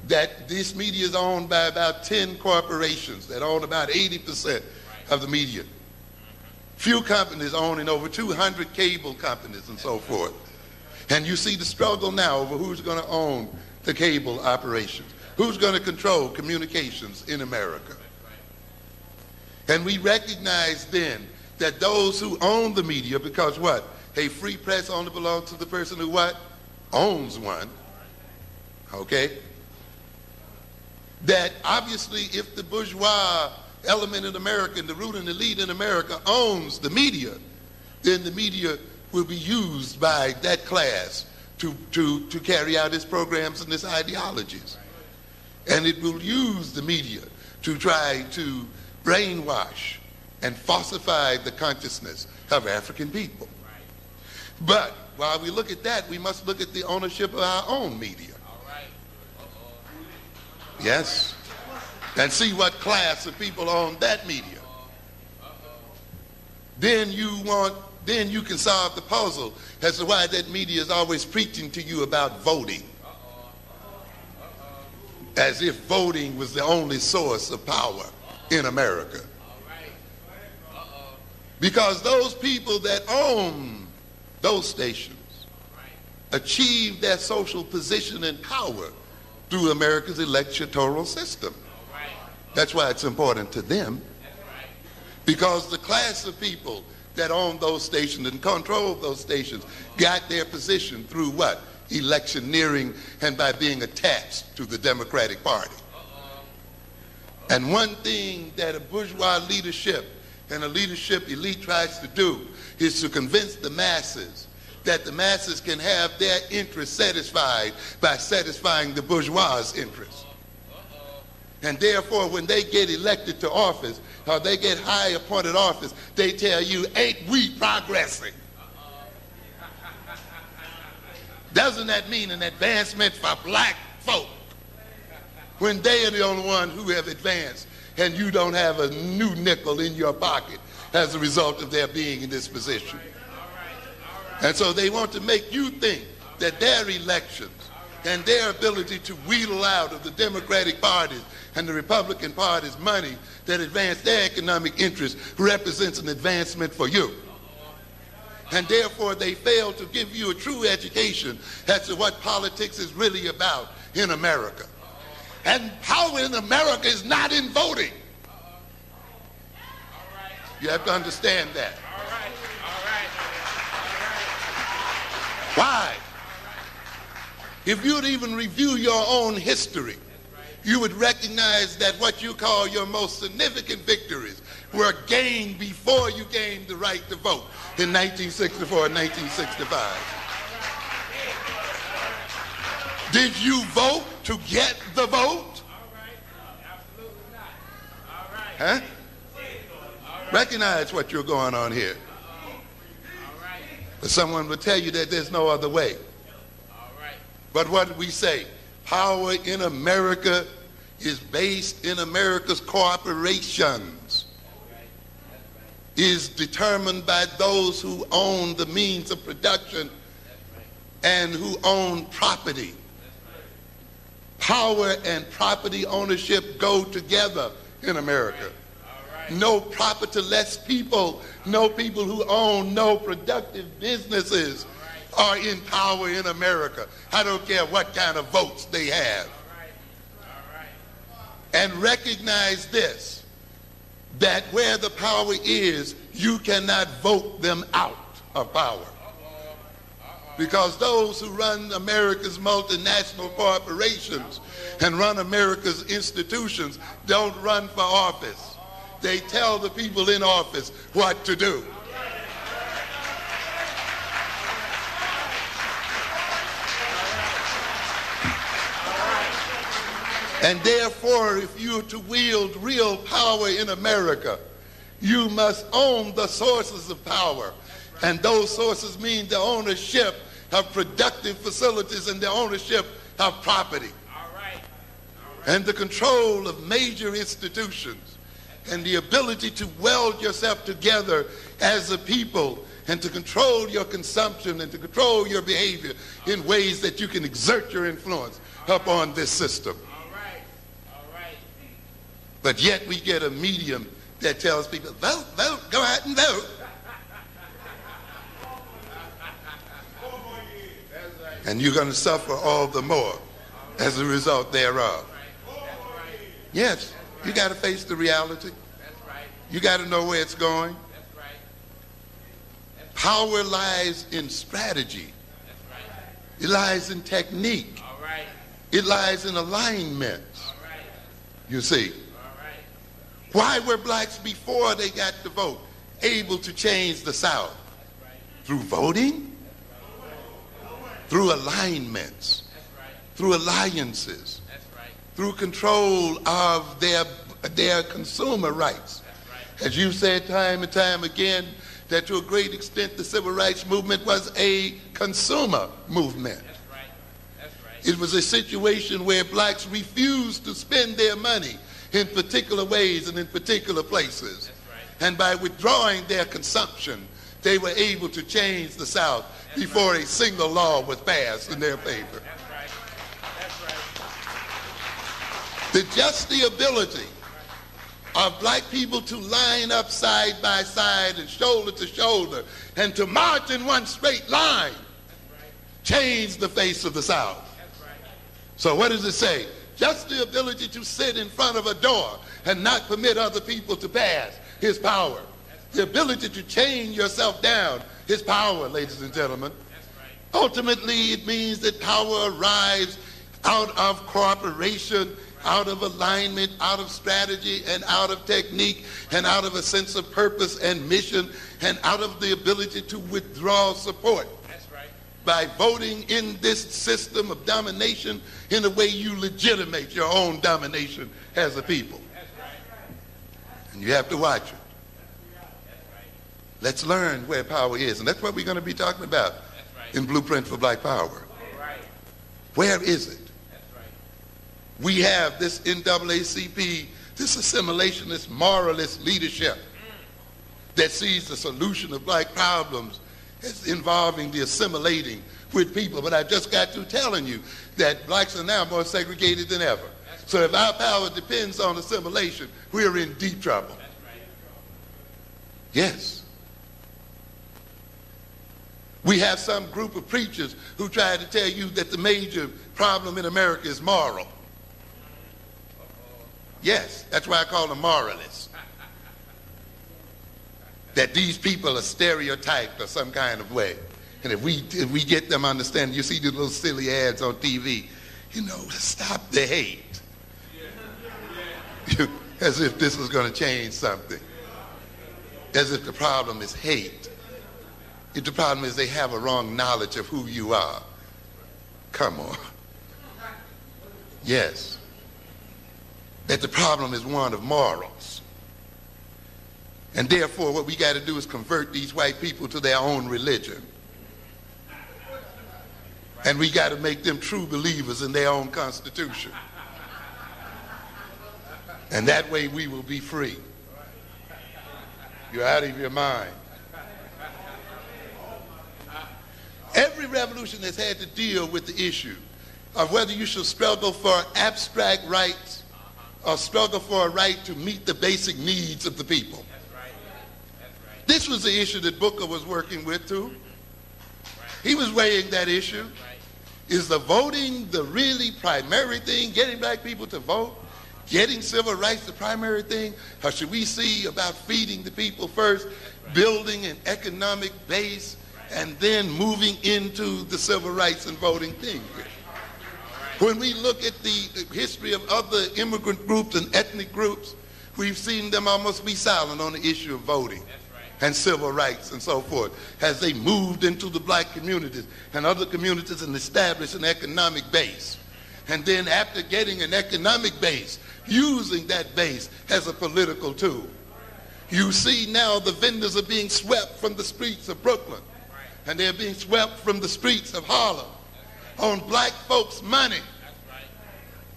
that this media is owned by about 10 corporations that own about 80% of the media. Few companies owning over 200 cable companies and so forth. And you see the struggle now over who's going to own the cable operations, who's going to control communications in America. And we recognize then that those who own the media, because what? A free press only belongs to the person who what? Owns one. Okay? That obviously if the bourgeois element in America and the ruling elite in America owns the media, then the media will be used by that class to carry out its programs and its ideologies. And it will use the media to try to brainwash and falsify the consciousness of African people. But while we look at that, we must look at the ownership of our own media. Yes? And see what class of people own that media. Then you want then you can solve the puzzle as to why that media is always preaching to you about voting. As if voting was the only source of power in America. Because those people that own those stations achieve their social position and power through America's electoral system. That's why it's important to them. Because the class of people that own those stations and control those stations got their position through what? Electioneering and by being attached to the Democratic Party. And one thing that a bourgeois leadership and a leadership elite tries to do is to convince the masses that the masses can have their interests satisfied by satisfying the bourgeois' interests. And therefore, when they get elected to office, or they get high appointed office, they tell you, ain't we progressing? Doesn't that mean an advancement for black folk when they are the only one who have advanced and you don't have a new nickel in your pocket as a result of their being in this position? And so they want to make you think that their elections and their ability to wheedle out of the Democratic parties and the Republican party's money that advance their economic interests represents an advancement for you. And therefore they fail to give you a true education as to what politics is really about in America. And power in America is not in voting. You have to understand that. Why? If you'd even review your own history, you would recognize that what you call your most significant victories were gained before you gained the right to vote in 1964 and 1965. Did you vote to get the vote? Huh? Recognize what you're going on here. But someone would tell you that there's no other way. But what did we say? Power in America is based in America's corporations, is determined by those who own the means of production and who own property. Power and property ownership go together in America. No property-less people, no people who own no productive businesses are in power in America. I don't care what kind of votes they have. And recognize this, that where the power is, you cannot vote them out of power. Because those who run America's multinational corporations and run America's institutions don't run for office. They tell the people in office what to do. And therefore, if you're to wield real power in America, you must own the sources of power. And those sources mean the ownership of productive facilities and the ownership of property. And the control of major institutions and the ability to weld yourself together as a people and to control your consumption and to control your behavior in ways that you can exert your influence upon this system. But yet we get a medium that tells people, vote, vote, go out and vote. And you're going to suffer all the more as a result thereof. Yes, you got to face the reality. You got to know where it's going. Power lies in strategy. It lies in technique. It lies in alignment. You see. Why were blacks before they got the vote able to change the South? Through voting? Through alignments, through alliances, through control of their consumer rights. As you said time and time again, that to a great extent the civil rights movement was a consumer movement. It was a situation where blacks refused to spend their money in particular ways and in particular places. And by withdrawing their consumption, they were able to change the South before a single law was passed in their favor. That's right. That's right. Just the ability of black people to line up side by side and shoulder to shoulder and to march in one straight line changed the face of the South. So what does it say? Just the ability to sit in front of a door and not permit other people to pass is power. The ability to chain yourself down is power, ladies and gentlemen. Ultimately, it means that power arrives out of cooperation, out of alignment, out of strategy, and out of technique, and out of a sense of purpose and mission, and out of the ability to withdraw support. That's right. By voting in this system of domination in a way you legitimate your own domination as a people. That's right. And you have to watch it. Let's learn where power is, and that's what we're going to be talking about in Blueprint for Black Power. Where is it? We have this NAACP, this assimilationist, moralist leadership that sees the solution of black problems as involving the assimilating with people. But I just got through telling you that blacks are now more segregated than ever. So if our power depends on assimilation, we're in deep trouble. Yes. We have some group of preachers who try to tell you that the major problem in America is moral. Yes, that's why I call them moralists. That these people are stereotyped or some kind of way. And if we get them understanding, you see these little silly ads on TV, stop the hate. As if this is going to change something. As if the problem is hate. If the problem is they have a wrong knowledge of who you are. Come on. Yes. That the problem is one of morals. And therefore what we got to do is convert these white people to their own religion. And we got to make them true believers in their own constitution. And that way we will be free. You're out of your mind. Every revolution has had to deal with the issue of whether you should struggle for abstract rights or struggle for a right to meet the basic needs of the people. This was the issue that Booker was working with too. He was weighing that issue. Is the voting the really primary thing, getting black people to vote? Getting civil rights the primary thing? Or should we see about feeding the people first, building an economic base, and then moving into the civil rights and voting thing? When we look at the history of other immigrant groups and ethnic groups, we've seen them almost be silent on the issue of voting and civil rights and so forth, as they moved into the black communities and other communities and established an economic base. And then after getting an economic base, using that base as a political tool. You see now the vendors are being swept from the streets of Brooklyn, and they're being swept from the streets of Harlem on black folks' money.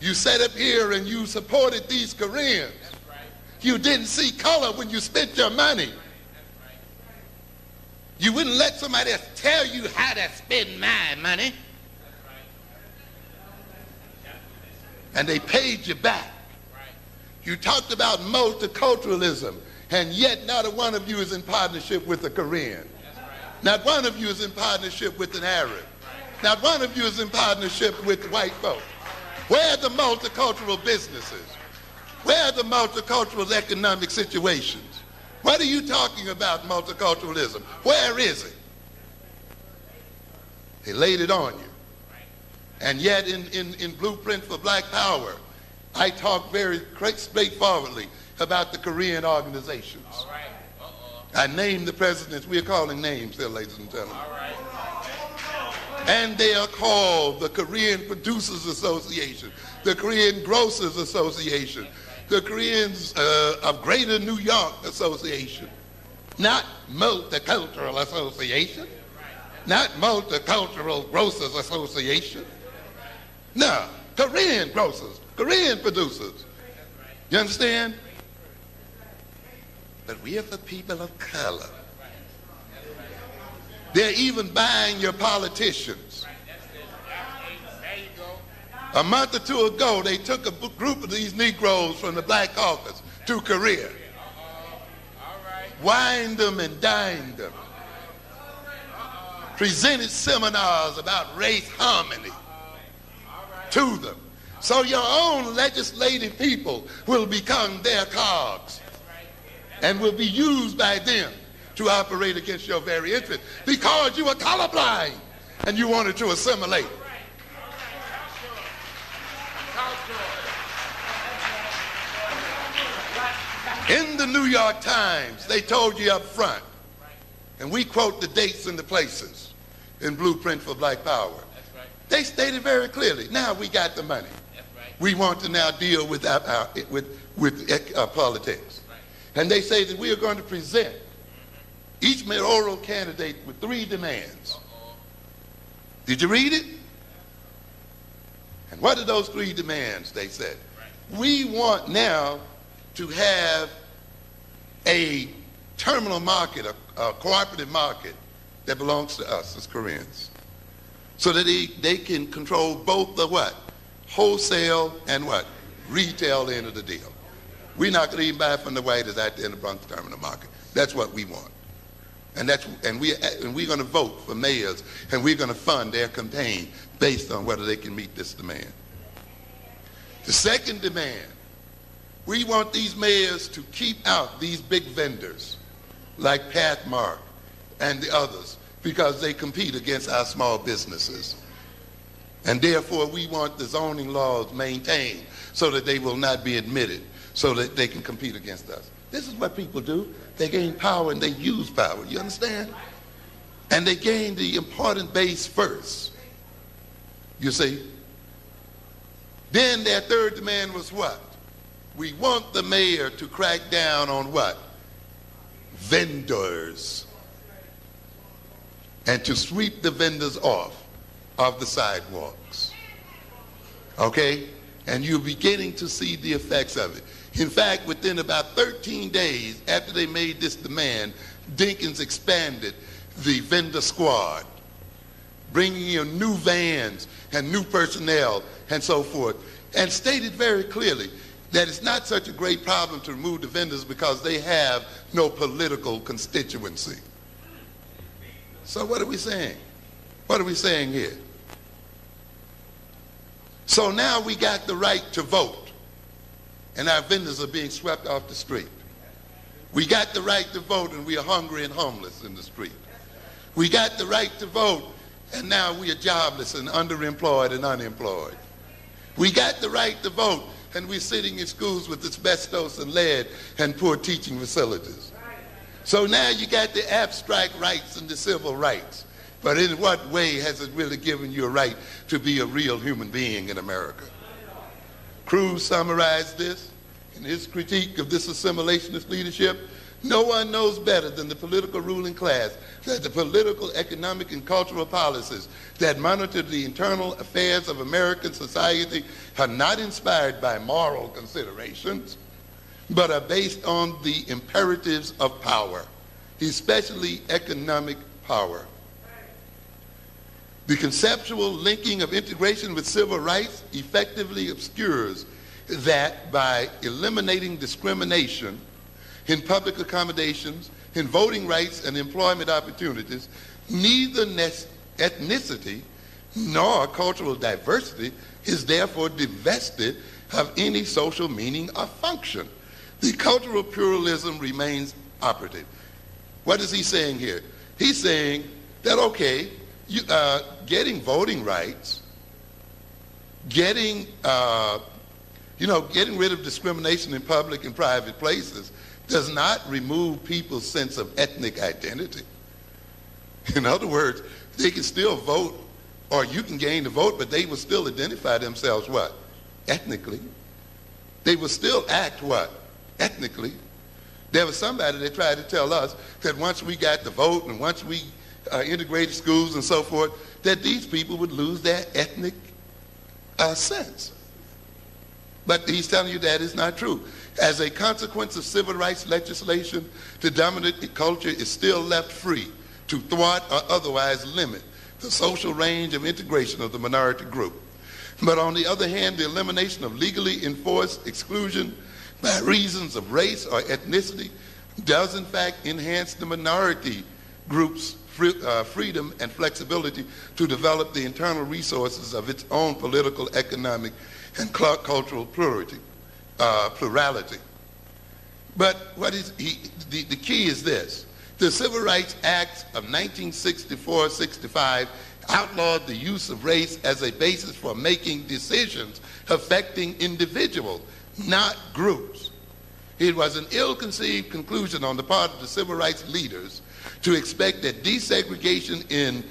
You sat up here and you supported these Koreans. You didn't see color when you spent your money. You wouldn't let somebody else tell you how to spend my money. And they paid you back. You talked about multiculturalism, and yet not a one of you is in partnership with a Korean. Not one of you is in partnership with an Arab. Not one of you is in partnership with white folk. Where are the multicultural businesses? Where are the multicultural economic situations? What are you talking about, multiculturalism? Where is it? They laid it on you. And yet in Blueprint for Black Power, I talk very straightforwardly about the Korean organizations. I named the presidents. We're calling names here, ladies and gentlemen. And they are called the Korean Producers Association, the Korean Grocers Association, the Koreans of Greater New York Association, not Multicultural Association, not Multicultural Grocers Association. No, Korean grocers, Korean producers. You understand? But we are the people of color. They're even buying your politicians. There you go. A month or two ago, they took a group of these Negroes from the Black Caucus to Korea. Wined them and dined them. Presented seminars about race harmony to them. So your own legislative people will become their cogs and will be used by them to operate against your very interest because you were colorblind and you wanted to assimilate. In the New York Times, they told you up front, and we quote the dates and the places in Blueprint for Black Power. They stated very clearly, now we got the money. We want to now deal with politics. And they say that we are going to present each mayoral candidate with 3 demands. Did you read it? And what are those 3 demands, they said? We want now to have a terminal market, a cooperative market that belongs to us as Koreans, so that they can control both the what? Wholesale and what? Retail end of the deal. We're not going to even buy from the whites out there in the Bronx terminal market. That's what we want. And we're going to vote for mayors, and we're going to fund their campaign based on whether they can meet this demand. The second demand, we want these mayors to keep out these big vendors like Pathmark and the others because they compete against our small businesses. And therefore, we want the zoning laws maintained so that they will not be admitted, so that they can compete against us. This is what people do. They gain power and they use power. You understand? And they gain the important base first. You see? Then their third demand was what? We want the mayor to crack down on what? Vendors. And to sweep the vendors off of the sidewalks. Okay? And you're beginning to see the effects of it. In fact, within about 13 days after they made this demand, Dinkins expanded the vendor squad, bringing in new vans and new personnel and so forth, and stated very clearly that it's not such a great problem to remove the vendors because they have no political constituency. So what are we saying? What are we saying here? So now we got the right to vote, and our vendors are being swept off the street. We got the right to vote, and we are hungry and homeless in the street. We got the right to vote, and now we are jobless and underemployed and unemployed. We got the right to vote, and we're sitting in schools with asbestos and lead and poor teaching facilities. So now you got the abstract rights and the civil rights. But in what way has it really given you a right to be a real human being in America? Cruz summarized this in his critique of this assimilationist leadership. No one knows better than the political ruling class that the political, economic, and cultural policies that monitor the internal affairs of American society are not inspired by moral considerations, but are based on the imperatives of power, especially economic power. The conceptual linking of integration with civil rights effectively obscures that by eliminating discrimination in public accommodations, in voting rights and employment opportunities, neither ethnicity nor cultural diversity is therefore divested of any social meaning or function. The cultural pluralism remains operative. What is he saying here? He's saying that, okay, getting voting rights, getting rid of discrimination in public and private places does not remove people's sense of ethnic identity. In other words, they can still vote, or you can gain the vote, but they will still identify themselves what? Ethnically. They will still act what? Ethnically. There was somebody that tried to tell us that once we got the vote and once we integrated schools and so forth, that these people would lose their ethnic sense. But he's telling you that is not true. As a consequence of civil rights legislation, the dominant culture is still left free to thwart or otherwise limit the social range of integration of the minority group. But on the other hand, the elimination of legally enforced exclusion by reasons of race or ethnicity does in fact enhance the minority group's freedom and flexibility to develop the internal resources of its own political, economic, and cultural plurality. But what is the key is this. The Civil Rights Act of 1964-65 outlawed the use of race as a basis for making decisions affecting individuals, not groups. It was an ill-conceived conclusion on the part of the civil rights leaders to expect that desegregation in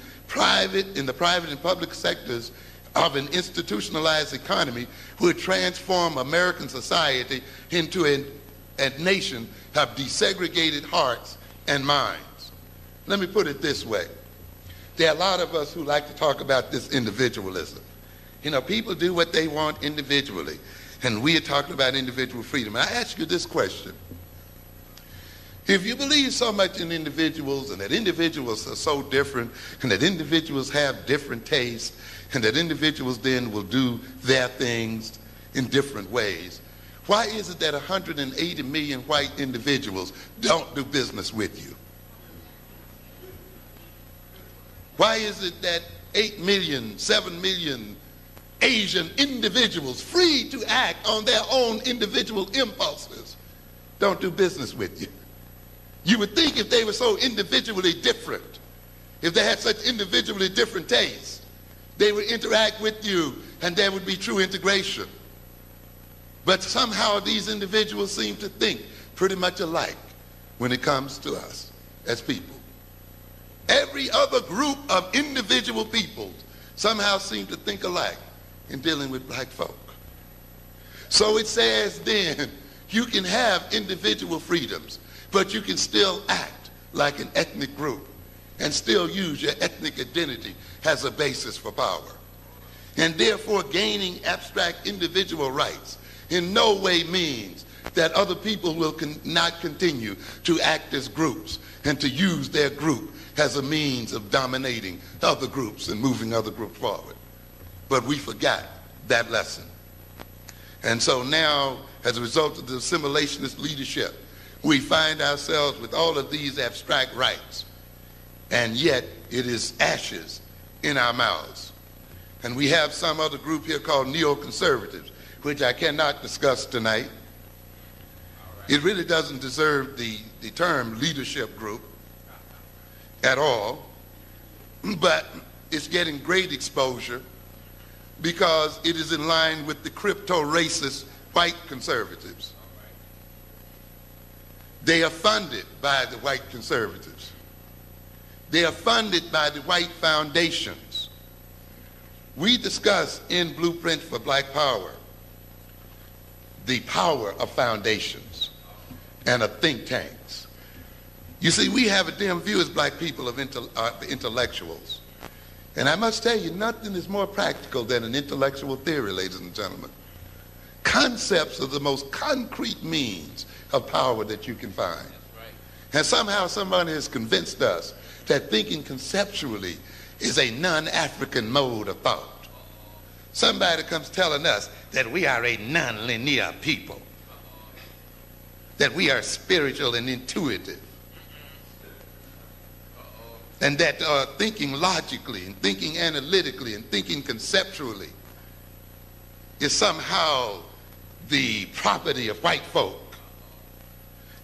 the private and public sectors of an institutionalized economy would transform American society into a nation of desegregated hearts and minds. Let me put it this way. There are a lot of us who like to talk about this individualism. You know, people do what they want individually, and we are talking about individual freedom. And I ask you this question. If you believe so much in individuals and that individuals are so different and that individuals have different tastes and that individuals then will do their things in different ways, why is it that 180 million white individuals don't do business with you? Why is it that 8 million, 7 million Asian individuals free to act on their own individual impulses don't do business with you? You would think if they were so individually different, if they had such individually different tastes, they would interact with you and there would be true integration. But somehow these individuals seem to think pretty much alike when it comes to us as people. Every other group of individual people somehow seem to think alike in dealing with black folk. So it says then, you can have individual freedoms, but you can still act like an ethnic group and still use your ethnic identity as a basis for power. And therefore, gaining abstract individual rights in no way means that other people will not continue to act as groups and to use their group as a means of dominating other groups and moving other groups forward. But we forgot that lesson. And so now, as a result of the assimilationist leadership, we find ourselves with all of these abstract rights, and yet it is ashes in our mouths. And we have some other group here called neoconservatives, which I cannot discuss tonight. It really doesn't deserve the term leadership group at all, but it's getting great exposure because it is in line with the crypto-racist white conservatives. They are funded by the white conservatives. They are funded by the white foundations. We discuss in Blueprint for Black Power the power of foundations and of think tanks. You see, we have a dim view as black people of intellectuals. And I must tell you, nothing is more practical than an intellectual theory, ladies and gentlemen. Concepts are the most concrete means of power that you can find. Right. And somehow somebody has convinced us that thinking conceptually is a non-African mode of thought. Somebody comes telling us that we are a non-linear people, that we are spiritual and intuitive, and that thinking logically and thinking analytically and thinking conceptually is somehow the property of white folk.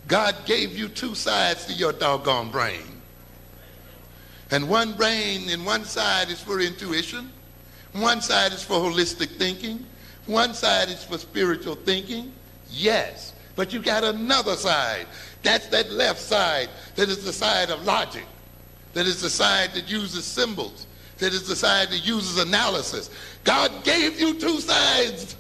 God gave you two sides to your doggone brain. And one brain in one side is for intuition, one side is for holistic thinking, one side is for spiritual thinking. Yes, but you got another side. That's that left side that is the side of logic, that is the side that uses symbols, that is the side that uses analysis. God gave you two sides.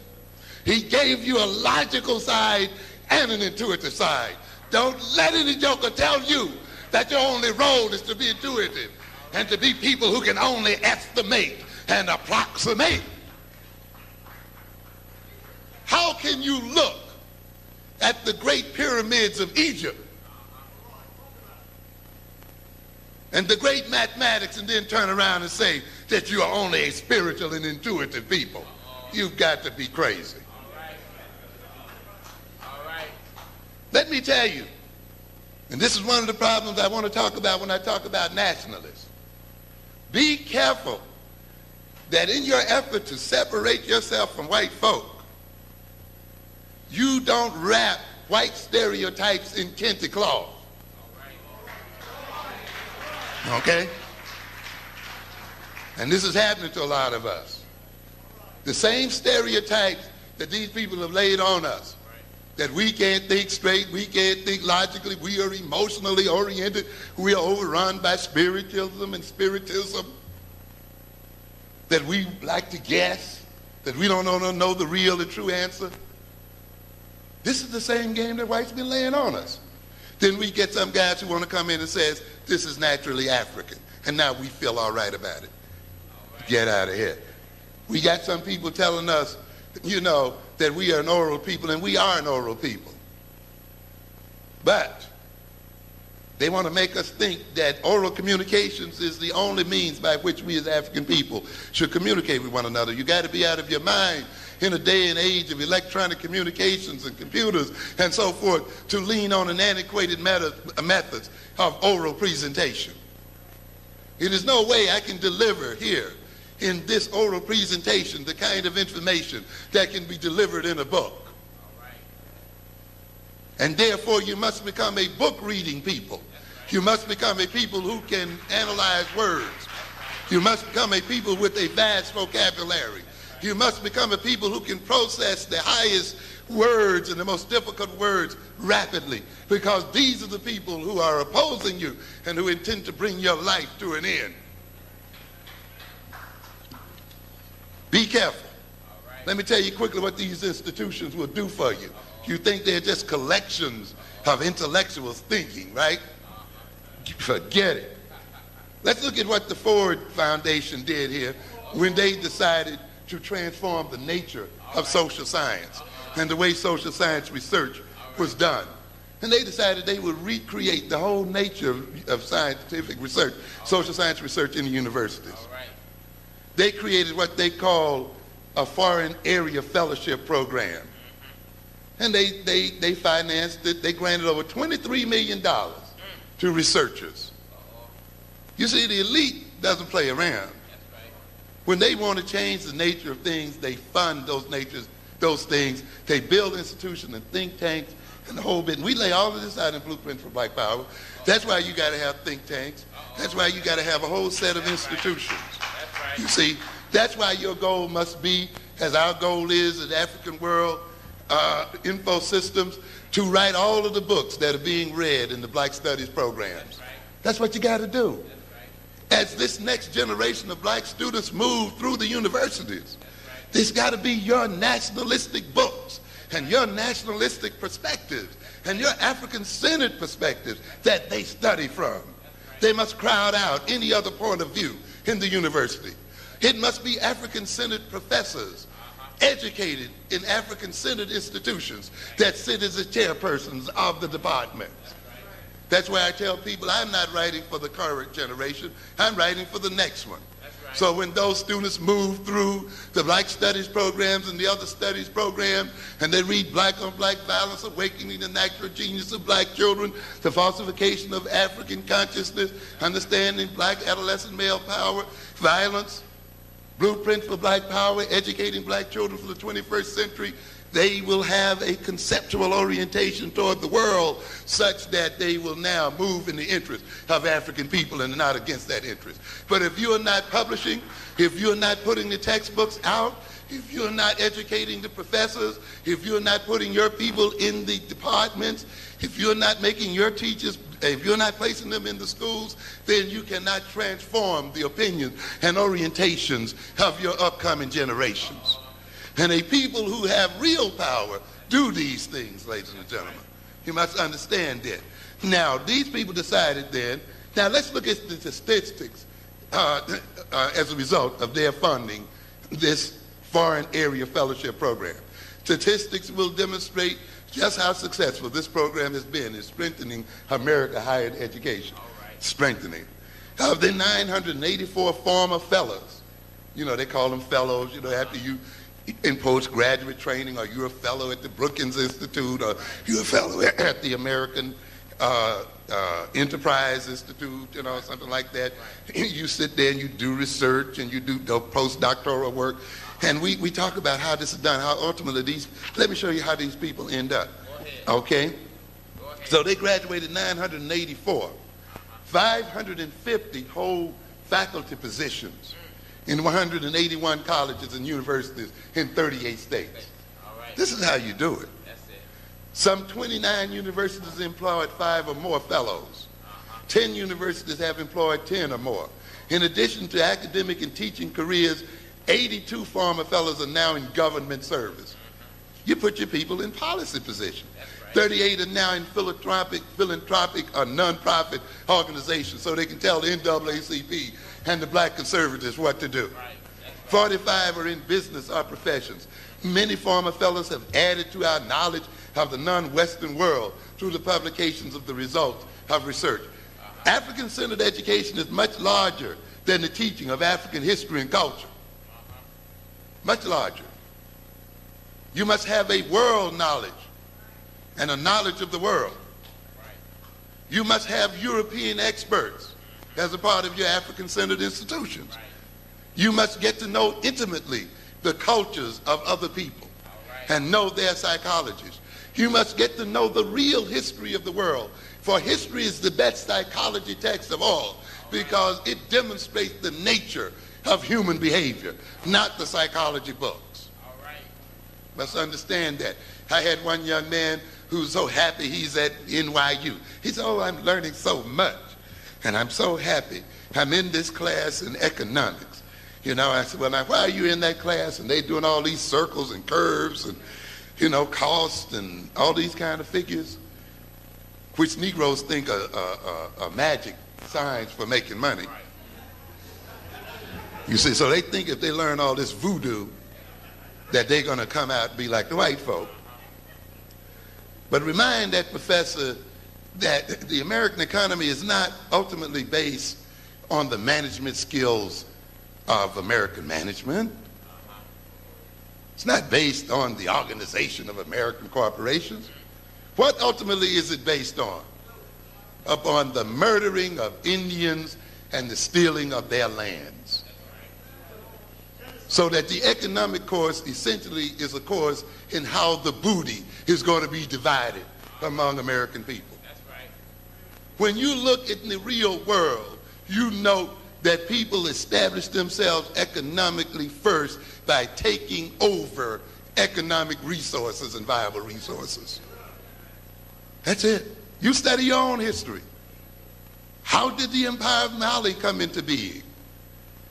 He gave you a logical side and an intuitive side. Don't let any joker tell you that your only role is to be intuitive and to be people who can only estimate and approximate. How can you look at the great pyramids of Egypt and the great mathematics and then turn around and say that you are only a spiritual and intuitive people. You've got to be crazy. All right. Let me tell you, and this is one of the problems I want to talk about when I talk about nationalists. Be careful that in your effort to separate yourself from white folk, you don't wrap white stereotypes in kente cloth. Okay? And this is happening to a lot of us. The same stereotypes that these people have laid on us, that we can't think straight, we can't think logically, we are emotionally oriented, we are overrun by spiritualism and spiritism, that we like to guess, that we don't know the real, the true answer. This is the same game that whites been laying on us. Then we get some guys who want to come in and says, this is naturally African. And now we feel all right about it. Get out of here. We got some people telling us, you know, that we are an oral people, and we are an oral people. But they want to make us think that oral communications is the only means by which we as African people should communicate with one another. You got to be out of your mind in a day and age of electronic communications and computers and so forth to lean on an antiquated methods of oral presentation. It is no way I can deliver here in this oral presentation the kind of information that can be delivered in a book. And therefore you must become a book reading people. You must become a people who can analyze words. You must become a people with a vast vocabulary. You must become a people who can process the highest words and the most difficult words rapidly, because these are the people who are opposing you and who intend to bring your life to an end. Be careful. Let me tell you quickly what these institutions will do for you. You think they're just collections of intellectuals thinking, right? Forget it. Let's look at what the Ford Foundation did here when they decided to transform the nature of social science and the way social science research was done. And they decided they would recreate the whole nature of scientific research, social science research in the universities. They created what they call a foreign area fellowship program. And they financed it. They granted over $23 million to researchers. You see, the elite doesn't play around. When they want to change the nature of things, they fund those things. They build institutions and think tanks and the whole bit. And we lay all of this out in Blueprint for Black Power. That's why you got to have think tanks. That's why you got to have a whole set of institutions. You see, that's why your goal must be, as our goal is at African World Info Systems, to write all of the books that are being read in the Black Studies programs. That's what you got to do. As this next generation of black students move through the universities, there's got to be your nationalistic books and your nationalistic perspectives and your African-centered perspectives that they study from. They must crowd out any other point of view in the university. It must be African-centered professors educated in African-centered institutions that sit as the chairpersons of the departments. That's why I tell people I'm not writing for the current generation, I'm writing for the next one. So when those students move through the Black Studies programs and the other studies programs, and they read Black on Black Violence, Awakening the Natural Genius of Black Children, the Falsification of African Consciousness, Understanding Black Adolescent Male Power, Violence, Blueprint for Black Power, Educating Black Children for the 21st Century, they will have a conceptual orientation toward the world such that they will now move in the interest of African people and not against that interest. But if you are not publishing, if you're not putting the textbooks out, if you're not educating the professors, if you're not putting your people in the departments, if you're not making your teachers, if you're not placing them in the schools, then you cannot transform the opinions and orientations of your upcoming generations. And a people who have real power do these things, ladies and gentlemen. You must understand that. Now, these people decided then, now let's look at the statistics as a result of their funding this Foreign Area Fellowship Program. Statistics will demonstrate just how successful this program has been in strengthening American higher education. Strengthening. Of the 984 former fellows, you know, they call them fellows, you know, after you in postgraduate training, or you're a fellow at the Brookings Institute, or you're a fellow at the American Enterprise Institute, you know, something like that. You sit there and you do research and you do postdoctoral work. And we talk about how this is done, how ultimately let me show you how these people end up. Okay? So they graduated 984. 550 hold faculty positions in 181 colleges and universities in 38 states. This is how you do it. Some 29 universities employed 5 or more fellows. 10 universities have employed 10 or more. In addition to academic and teaching careers, 82 former fellows are now in government service. You put your people in policy positions. 38 are now in philanthropic or nonprofit organizations, so they can tell the NAACP and the black conservatives what to do. 45 are in business or professions. Many former fellows have added to our knowledge of the non-Western world through the publications of the results of research. African-centered education is much larger than the teaching of African history and culture. Much larger. You must have a world knowledge and a knowledge of the world. You must have European experts as a part of your African-centered institutions. You must get to know intimately the cultures of other people and know their psychologies. You must get to know the real history of the world, for history is the best psychology text of all, because it demonstrates the nature of human behavior, not the psychology books. Must understand that. I had one young man who's so happy he's at NYU. He said, oh, I'm learning so much, and I'm so happy. I'm in this class in economics. You know, I said, well, now, why are you in that class? And they doing all these circles and curves and, you know, cost and all these kind of figures, which Negroes think are magic signs for making money. You see, so they think if they learn all this voodoo, that they're going to come out and be like the white folk. But remind that professor that the American economy is not ultimately based on the management skills of American management. It's not based on the organization of American corporations. What ultimately is it based on? Upon the murdering of Indians and the stealing of their lands. So that the economic course essentially is a course in how the booty is going to be divided among American people. That's right. When you look at the real world, you note that people establish themselves economically first by taking over economic resources and viable resources. That's it. You study your own history. How did the Empire of Mali come into being?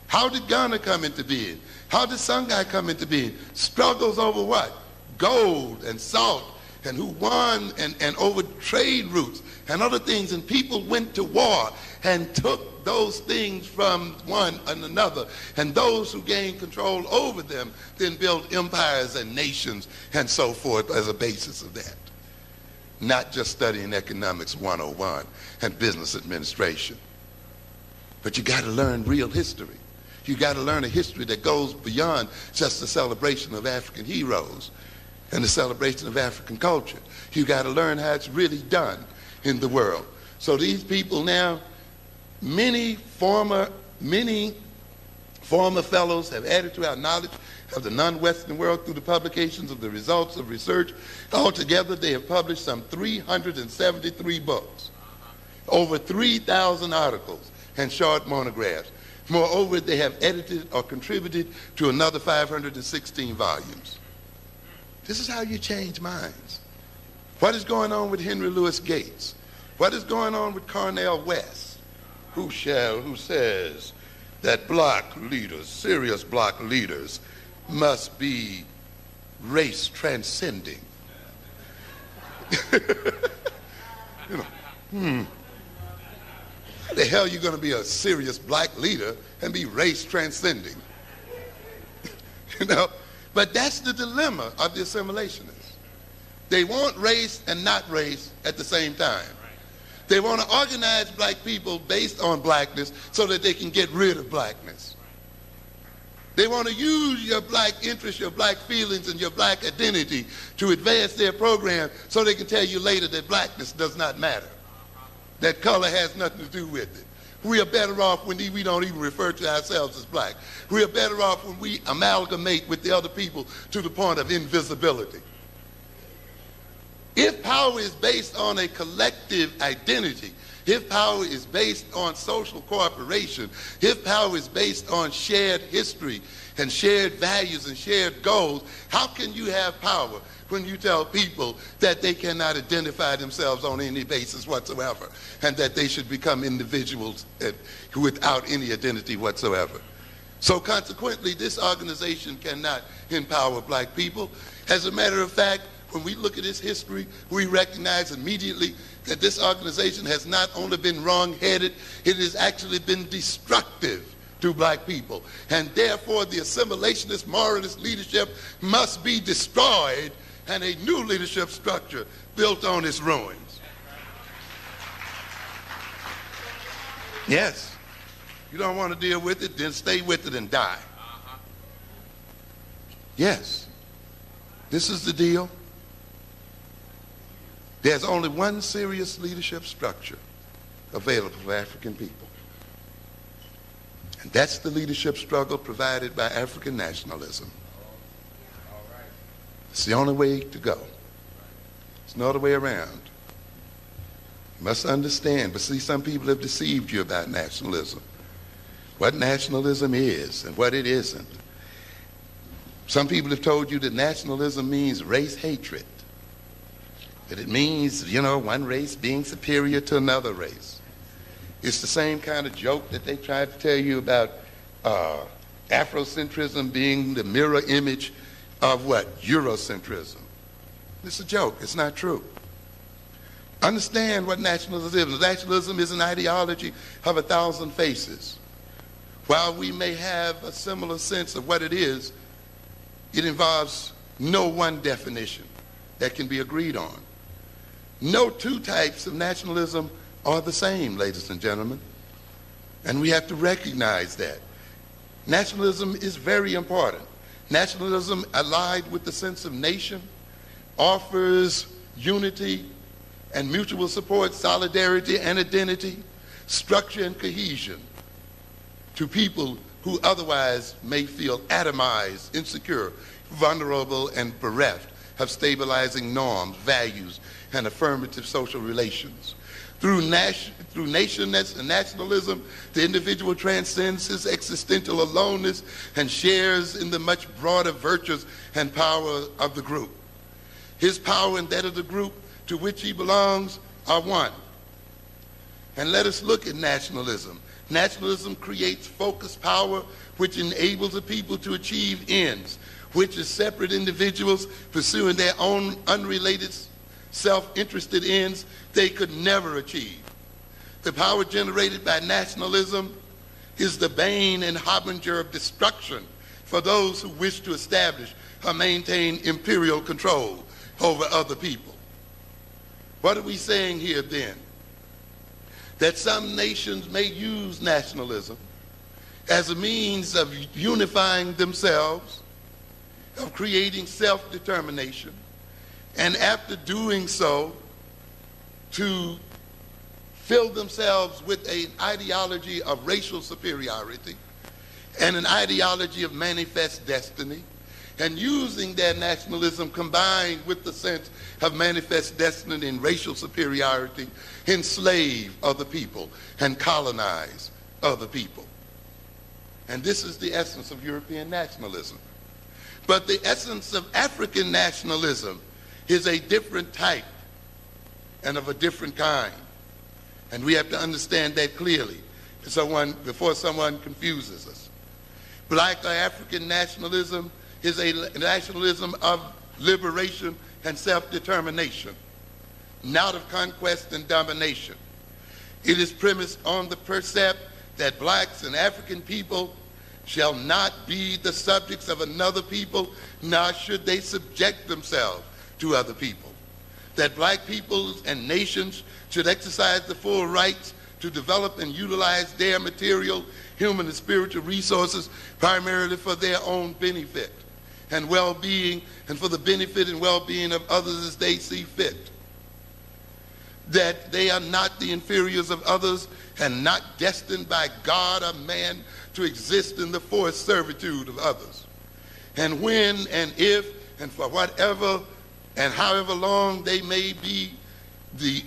How did Ghana come into being? How did Songhai come into being? Struggles over what? Gold and salt, and who won, and over trade routes and other things. And people went to war and took those things from one and another. And those who gained control over them then built empires and nations and so forth as a basis of that. Not just studying economics 101 and business administration. But you got to learn real history. You got to learn a history that goes beyond just the celebration of African heroes and the celebration of African culture. You got to learn how it's really done in the world. So these people now, many former fellows have added to our knowledge of the non-Western world through the publications of the results of research. Altogether, they have published some 373 books, over 3,000 articles and short monographs. Moreover, they have edited or contributed to another 516 volumes. This is how you change minds. What is going on with Henry Louis Gates? What is going on with Cornel West? Who says that black leaders, serious black leaders, must be race transcending? How the hell are you going to be a serious black leader and be race transcending? You know, but that's the dilemma of the assimilationists. They want race and not race at the same time. They want to organize black people based on blackness so that they can get rid of blackness. They want to use your black interests, your black feelings, and your black identity to advance their program so they can tell you later that blackness does not matter, that color has nothing to do with it. We are better off when we don't even refer to ourselves as black. We are better off when we amalgamate with the other people to the point of invisibility. If power is based on a collective identity, if power is based on social cooperation, if power is based on shared history and shared values and shared goals, how can you have power when you tell people that they cannot identify themselves on any basis whatsoever and that they should become individuals without any identity whatsoever? So consequently, this organization cannot empower black people. As a matter of fact, when we look at its history, we recognize immediately that this organization has not only been wrong-headed, it has actually been destructive to black people. And therefore, the assimilationist, moralist leadership must be destroyed and a new leadership structure built on its ruins. Yes. You don't want to deal with it, then stay with it and die. Yes. This is the deal. There's only one serious leadership structure available for African people. And that's the leadership struggle provided by African nationalism. It's the only way to go. There's no other way around. You must understand, but see, some people have deceived you about nationalism. What nationalism is and what it isn't. Some people have told you that nationalism means race hatred. That it means, one race being superior to another race. It's the same kind of joke that they tried to tell you about Afrocentrism being the mirror image of what? Eurocentrism. It's a joke. It's not true. Understand what nationalism is. Nationalism is an ideology of 1,000 faces. While we may have a similar sense of what it is, it involves no one definition that can be agreed on. No two types of nationalism are the same, ladies and gentlemen. And we have to recognize that. Nationalism is very important. Nationalism, allied with the sense of nation, offers unity and mutual support, solidarity and identity, structure and cohesion to people who otherwise may feel atomized, insecure, vulnerable, and bereft of stabilizing norms, values, and affirmative social relations. Through nationness and nationalism, the individual transcends his existential aloneness and shares in the much broader virtues and power of the group. His power and that of the group to which he belongs are one. And let us look at nationalism. Nationalism creates focused power which enables the people to achieve ends, which is separate individuals pursuing their own unrelated self-interested ends they could never achieve. The power generated by nationalism is the bane and harbinger of destruction for those who wish to establish or maintain imperial control over other people. What are we saying here then? That some nations may use nationalism as a means of unifying themselves, of creating self-determination, and after doing so, to fill themselves with an ideology of racial superiority and an ideology of manifest destiny, and using their nationalism combined with the sense of manifest destiny and racial superiority, enslave other people and colonize other people. And this is the essence of European nationalism. But the essence of African nationalism is a different type and of a different kind. And we have to understand that clearly before someone confuses us. Black or African nationalism is a nationalism of liberation and self-determination, not of conquest and domination. It is premised on the precept that blacks and African people shall not be the subjects of another people, nor should they subject themselves to other people. that black peoples and nations should exercise the full rights to develop and utilize their material, human, and spiritual resources primarily for their own benefit and well-being, and for the benefit and well-being of others as they see fit. That they are not the inferiors of others and not destined by God or man to exist in the forced servitude of others. And when and if and for whatever and however long they may be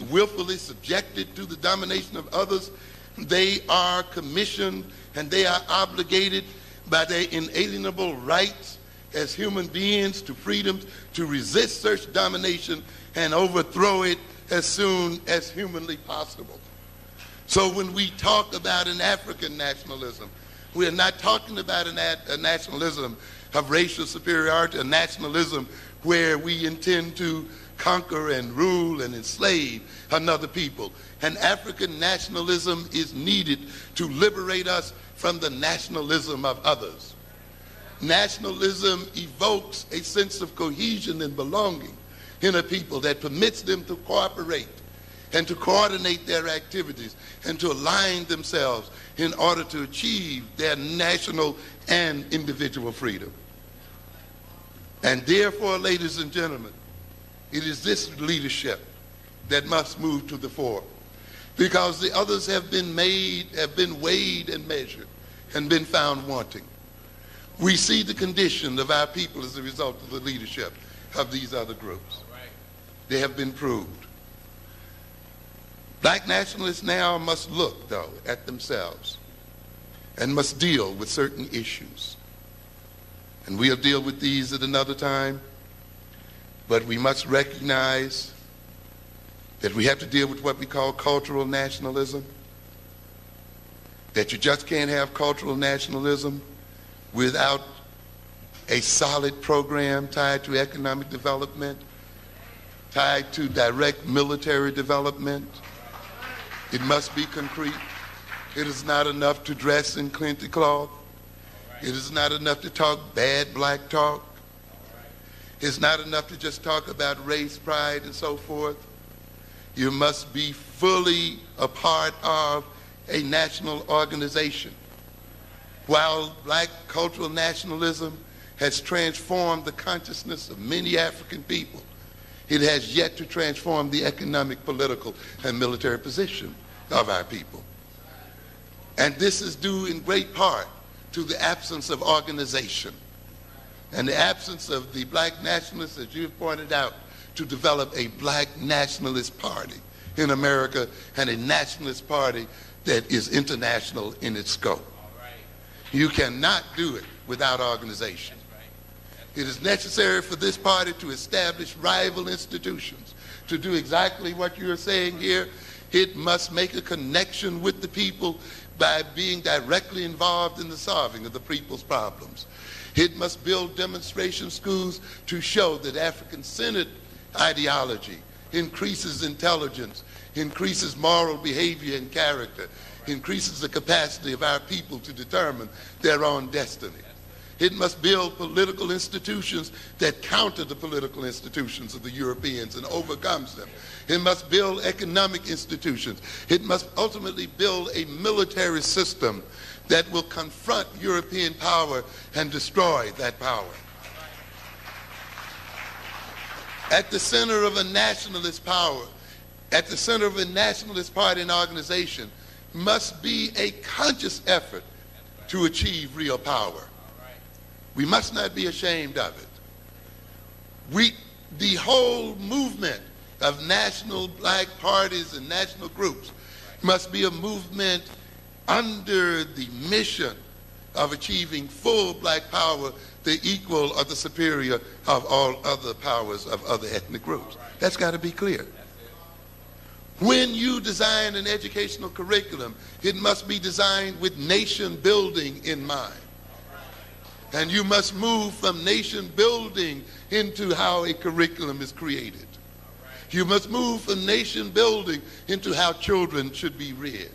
willfully subjected to the domination of others, they are commissioned and they are obligated by their inalienable rights as human beings to freedom to resist such domination and overthrow it as soon as humanly possible. So when we talk about an African nationalism, we are not talking about a nationalism of racial superiority, a nationalism where we intend to conquer and rule and enslave another people. An African nationalism is needed to liberate us from the nationalism of others. Nationalism evokes a sense of cohesion and belonging in a people that permits them to cooperate and to coordinate their activities and to align themselves in order to achieve their national and individual freedom. And therefore, ladies and gentlemen, it is this leadership that must move to the fore, because the others have been weighed and measured and been found wanting. We see the condition of our people as a result of the leadership of these other groups. They have been proved. Black nationalists now must look, though, at themselves and must deal with certain issues. And we'll deal with these at another time, but we must recognize that we have to deal with what we call cultural nationalism, that you just can't have cultural nationalism without a solid program tied to economic development, tied to direct military development. It must be concrete. It is not enough to dress in clinty cloth. It is not enough to talk bad black talk. It's not enough to just talk about race, pride, and so forth. You must be fully a part of a national organization. While black cultural nationalism has transformed the consciousness of many African people, it has yet to transform the economic, political, and military position of our people. And this is due in great part to the absence of organization and the absence of the black nationalists, as you have pointed out, to develop a black nationalist party in America and a nationalist party that is international in its scope. You cannot do it without organization. It is necessary for this party to establish rival institutions. To do exactly what you're saying here, it must make a connection with the people by being directly involved in the solving of the people's problems. It must build demonstration schools to show that African-centered ideology increases intelligence, increases moral behavior and character, increases the capacity of our people to determine their own destiny. It must build political institutions that counter the political institutions of the Europeans and overcomes them. It must build economic institutions. It must ultimately build a military system that will confront European power and destroy that power. At the center of a nationalist power, at the center of a nationalist party and organization, must be a conscious effort to achieve real power. We must not be ashamed of it. The whole movement of national black parties and national groups must be a movement under the mission of achieving full black power, the equal or the superior of all other powers of other ethnic groups. That's got to be clear. When you design an educational curriculum, it must be designed with nation building in mind. And you must move from nation building into how a curriculum is created. You must move from nation building into how children should be reared.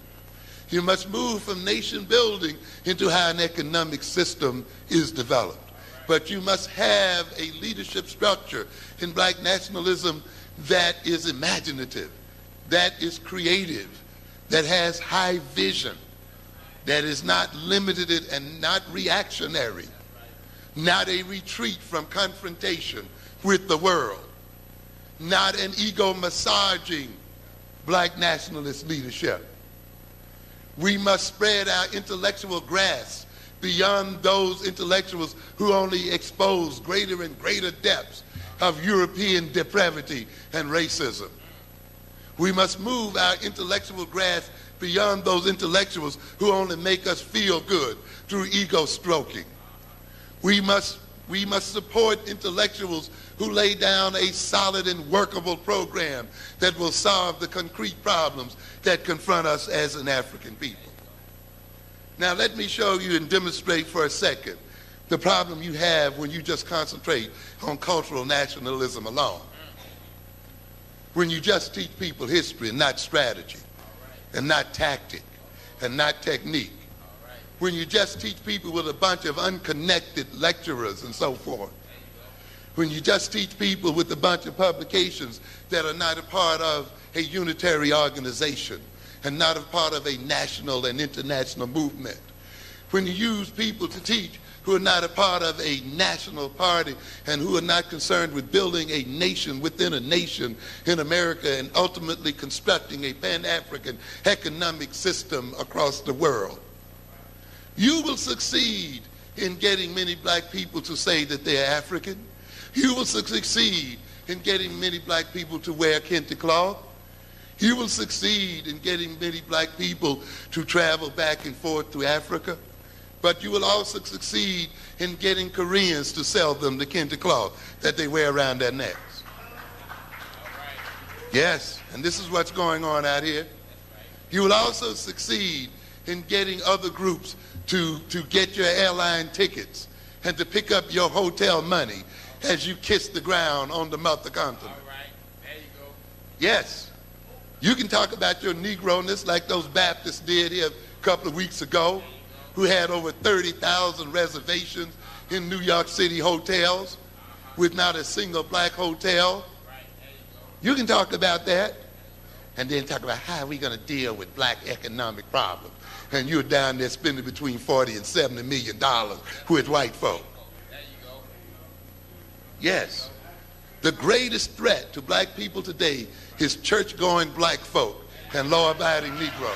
You must move from nation building into how an economic system is developed. But you must have a leadership structure in black nationalism that is imaginative, that is creative, that has high vision, that is not limited and not reactionary, not a retreat from confrontation with the world, not an ego-massaging black nationalist leadership. We must spread our intellectual grasp beyond those intellectuals who only expose greater and greater depths of European depravity and racism. We must move our intellectual grasp beyond those intellectuals who only make us feel good through ego stroking. We must support intellectuals who lay down a solid and workable program that will solve the concrete problems that confront us as an African people. Now let me show you and demonstrate for a second the problem you have when you just concentrate on cultural nationalism alone. When you just teach people history and not strategy, and not tactic, and not technique. When you just teach people with a bunch of unconnected lecturers and so forth. When you just teach people with a bunch of publications that are not a part of a unitary organization and not a part of a national and international movement. When you use people to teach who are not a part of a national party and who are not concerned with building a nation within a nation in America and ultimately constructing a Pan-African economic system across the world. You will succeed in getting many black people to say that they're African. You will succeed in getting many black people to wear kente cloth. You will succeed in getting many black people to travel back and forth to Africa. But you will also succeed in getting Koreans to sell them the kente cloth that they wear around their necks. Yes, and this is what's going on out here. You will also succeed in getting other groups to get your airline tickets and to pick up your hotel money as you kiss the ground on the mother continent. All right, there you go. Yes, you can talk about your Negroness like those Baptists did here a couple of weeks ago, who had over 30,000 reservations in New York City hotels with not a single black hotel. You can talk about that and then talk about how are we going to deal with black economic problems. And you're down there spending between $40 and $70 million with white folk. Yes, the greatest threat to black people today is church-going black folk and law-abiding Negroes.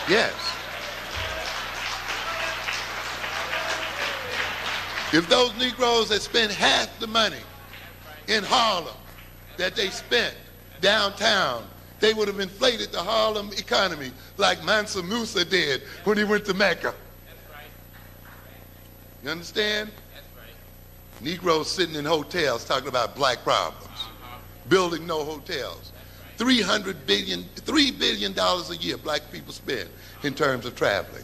Yes. If those Negroes had spent half the money in Harlem that they spent downtown, they would have inflated the Harlem economy like Mansa Musa did when he went to Mecca. You understand? Negroes sitting in hotels talking about black problems, building no hotels. $3 billion a year black people spend in terms of traveling.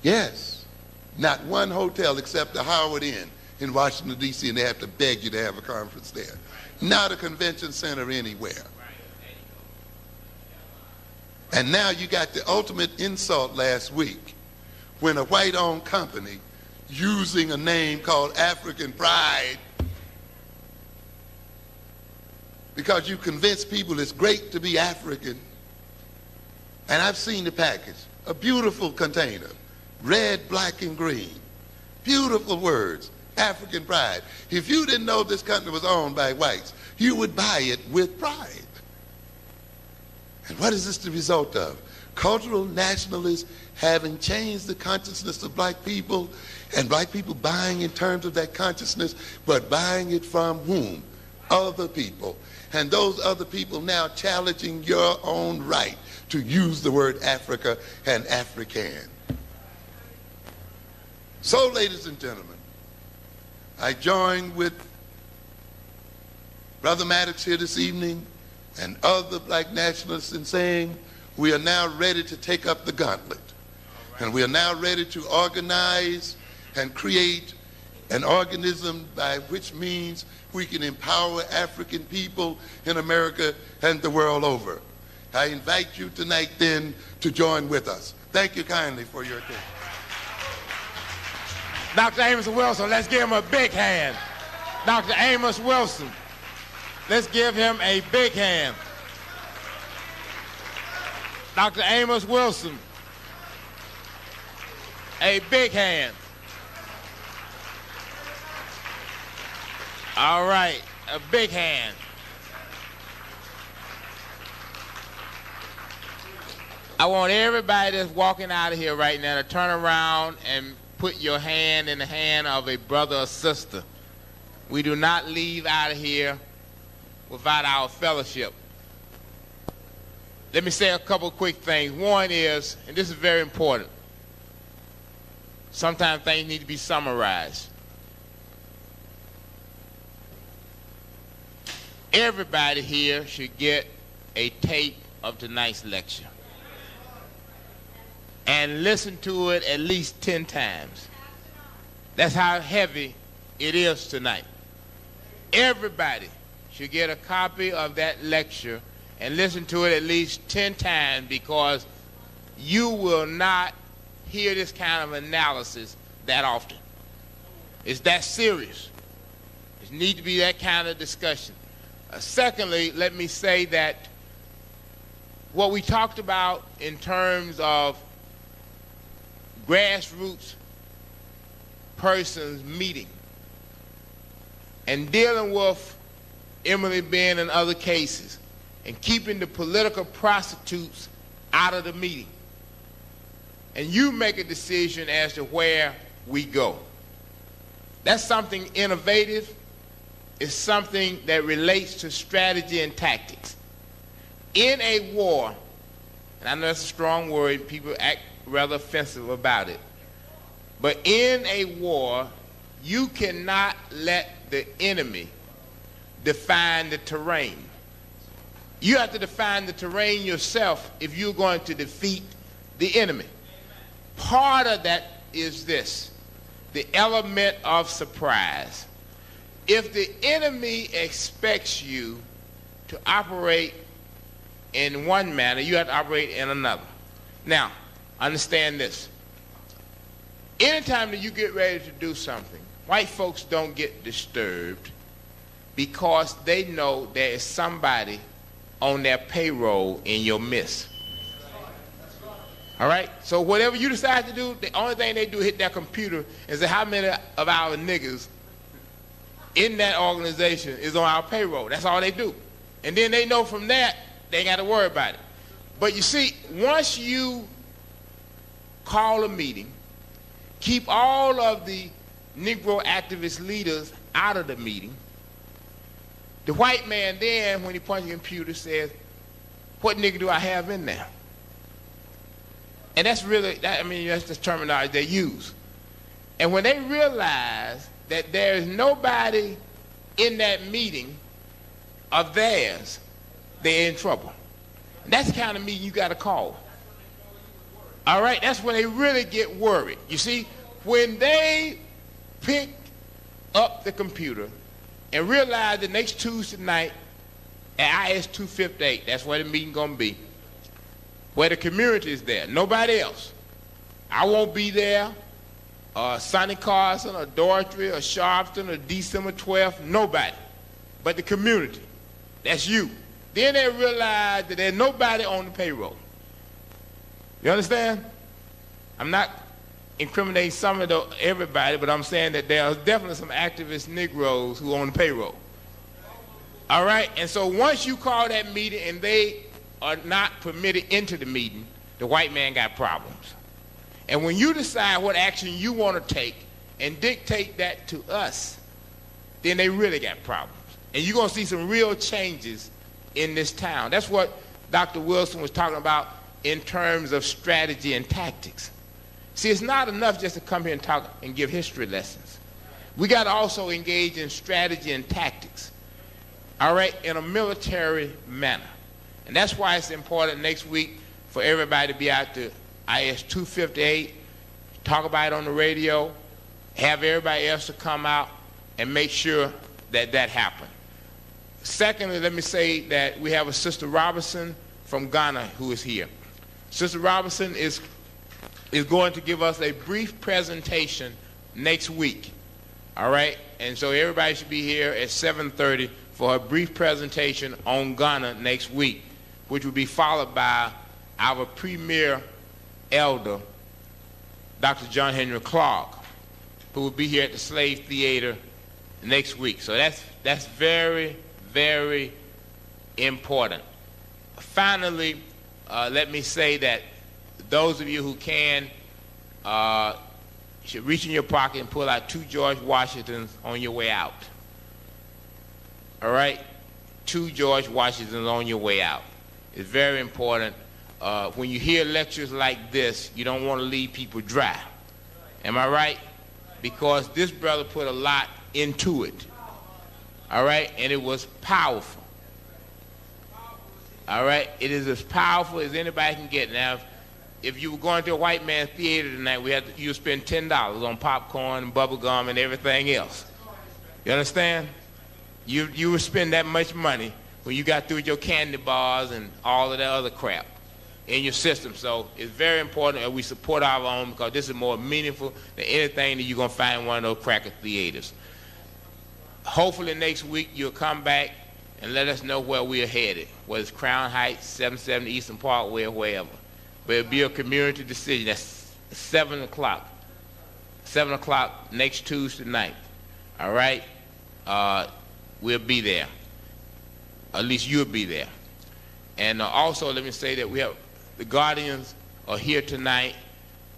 Yes, not one hotel except the Howard Inn in Washington, D.C., and they have to beg you to have a conference there. Not a convention center anywhere. And now you got the ultimate insult last week when a white-owned company using a name called African Pride, because you convince people it's great to be African. And I've seen the package, a beautiful container, red, black, and green. Beautiful words, African Pride. If you didn't know this country was owned by whites, you would buy it with pride. And what is this the result of? Cultural nationalists having changed the consciousness of black people, and black people buying in terms of that consciousness, but buying it from whom? Other people. And those other people now challenging your own right to use the word Africa and African. So, ladies and gentlemen, I join with Brother Maddox here this evening and other black nationalists in saying we are now ready to take up the gauntlet. And we are now ready to organize and create an organism by which means we can empower African people in America and the world over. I invite you tonight then to join with us. Thank you kindly for your attention. Dr. Amos Wilson, let's give him a big hand. Dr. Amos Wilson. Let's give him a big hand. Dr. Amos Wilson. A big hand. All right, a big hand. I want everybody that's walking out of here right now to turn around and put your hand in the hand of a brother or sister. We do not leave out of here without our fellowship. Let me say a couple quick things. One is, and this is very important, sometimes things need to be summarized. Everybody here should get a tape of tonight's lecture and listen to it at least 10 times. That's how heavy it is tonight. Everybody should get a copy of that lecture and listen to it at least 10 times, because you will not hear this kind of analysis that often. It's that serious. It needs to be that kind of discussion. Secondly, let me say that what we talked about in terms of grassroots persons meeting and dealing with Emily Ben and other cases and keeping the political prostitutes out of the meeting. And you make a decision as to where we go. That's something innovative. It's something that relates to strategy and tactics. In a war, and I know that's a strong word, people act rather offensive about it, but in a war, you cannot let the enemy define the terrain. You have to define the terrain yourself if you're going to defeat the enemy. Part of that is this, the element of surprise. If the enemy expects you to operate in one manner, you have to operate in another. Now, understand this. Anytime that you get ready to do something, white folks don't get disturbed because they know there is somebody on their payroll in your midst. All right? So whatever you decide to do, the only thing they do is hit their computer and say how many of our niggas in that organization is on our payroll. That's all they do. And then they know from that, they ain't got to worry about it. But you see, once you call a meeting, keep all of the Negro activist leaders out of the meeting, the white man then, when he punches the computer, says, what nigga do I have in there? And that's really, that's the terminology they use. And when they realize that there is nobody in that meeting of theirs, they're in trouble. And that's the kind of meeting you got to call. All right, that's when they really get worried. You see, when they pick up the computer and realize the next Tuesday night at IS 258, that's where the meeting going to be, where the community is there, nobody else. I won't be there. Sonny Carson or Dorothy or Sharpton or December 12th, nobody. But the community, that's you. Then they realize that there's nobody on the payroll. You understand? I'm not incriminating everybody, but I'm saying that there are definitely some activist Negroes who are on the payroll. All right? And so once you call that meeting and they are not permitted into the meeting, the white man got problems. And when you decide what action you want to take and dictate that to us, then they really got problems. And you're going to see some real changes in this town. That's what Dr. Wilson was talking about in terms of strategy and tactics. See, it's not enough just to come here and talk and give history lessons. We got to also engage in strategy and tactics, all right, in a military manner. And that's why it's important next week for everybody to be out to IS 258, talk about it on the radio, have everybody else to come out and make sure that that happens. Secondly, let me say that we have a Sister Robinson from Ghana who is here. Sister Robinson is going to give us a brief presentation next week, all right? And so everybody should be here at 7:30 for a brief presentation on Ghana next week, which will be followed by our premier elder, Dr. John Henry Clark, who will be here at the Slave Theater next week. So that's very, very important. Finally, let me say that those of you who can should reach in your pocket and pull out 2 George Washingtons on your way out. All right? 2 George Washingtons on your way out. It's very important. When you hear lectures like this, you don't want to leave people dry. Am I right? Because this brother put a lot into it. All right? And it was powerful. All right? It is as powerful as anybody can get. Now, if you were going to a white man's theater tonight, you would spend $10 on popcorn and bubble gum and everything else. You understand? You would spend that much money when you got through with your candy bars and all of that other crap in your system. So it's very important that we support our own, because this is more meaningful than anything that you're going to find in one of those cracker theaters. Hopefully next week you'll come back and let us know where we are headed, whether it's Crown Heights, 770 Eastern Parkway, or wherever. But it'll be a community decision. That's 7 o'clock. 7 o'clock next Tuesday night. All right? We'll be there. At least you'll be there. And also, let me say that we have the Guardians are here tonight,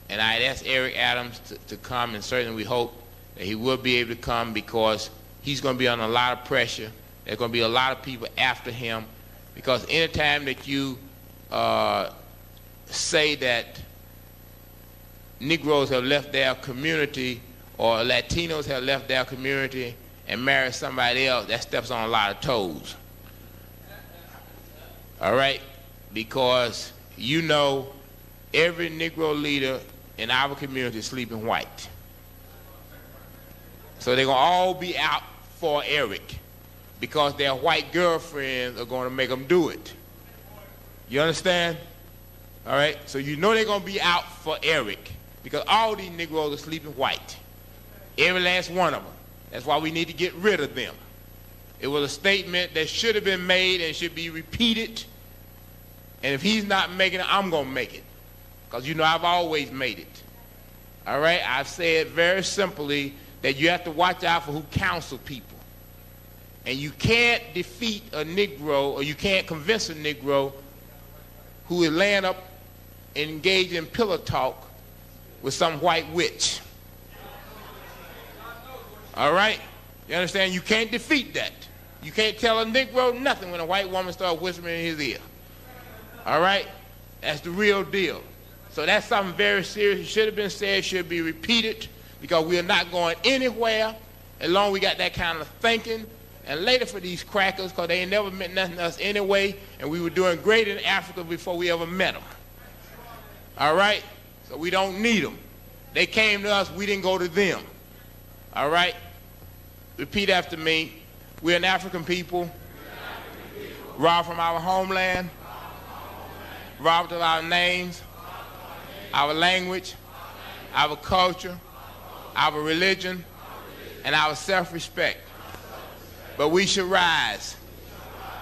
and I asked Eric Adams to come, and certainly we hope that he will be able to come, because he's going to be under a lot of pressure. There's going to be a lot of people after him, because anytime that you say that Negroes have left their community or Latinos have left their community and married somebody else, that steps on a lot of toes. All right? Because you know every Negro leader in our community is sleeping white. So they're going to all be out for Eric, because their white girlfriends are going to make them do it. You understand? All right? So you know they're going to be out for Eric, because all these Negroes are sleeping white. Every last one of them. That's why we need to get rid of them. It was a statement that should have been made and should be repeated. And if he's not making it, I'm going to make it, because you know I've always made it. All right? I've said very simply that you have to watch out for who counsel people. And you can't defeat a Negro, or you can't convince a Negro who is laying up and engaged in pillow talk with some white witch. All right? You understand? You can't defeat that. You can't tell a Negro nothing when a white woman starts whispering in his ear. All right? That's the real deal. So that's something very serious. It should have been said, should be repeated, because we are not going anywhere as long as we got that kind of thinking. And later for these crackers, because they ain't never meant nothing to us anyway, and we were doing great in Africa before we ever met them. All right? So we don't need them. They came to us, we didn't go to them. All right? Repeat after me. We're an African people, robbed from our homeland, robbed of our names, our language, our culture, our religion, and our self-respect. But we shall rise,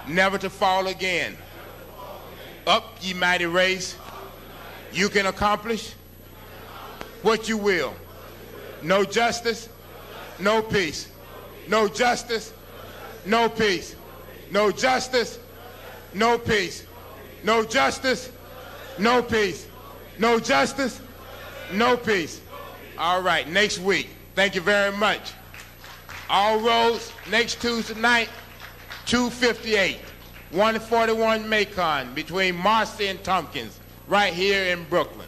never to fall again. Up, ye mighty race, you can accomplish what you will. No justice, no peace. No justice, no peace. No justice, no peace. No justice, no peace. No justice, no peace. All right, next week. Thank you very much. All roads next Tuesday night, 258, 141 Macon, between Marcy and Tompkins, right here in Brooklyn.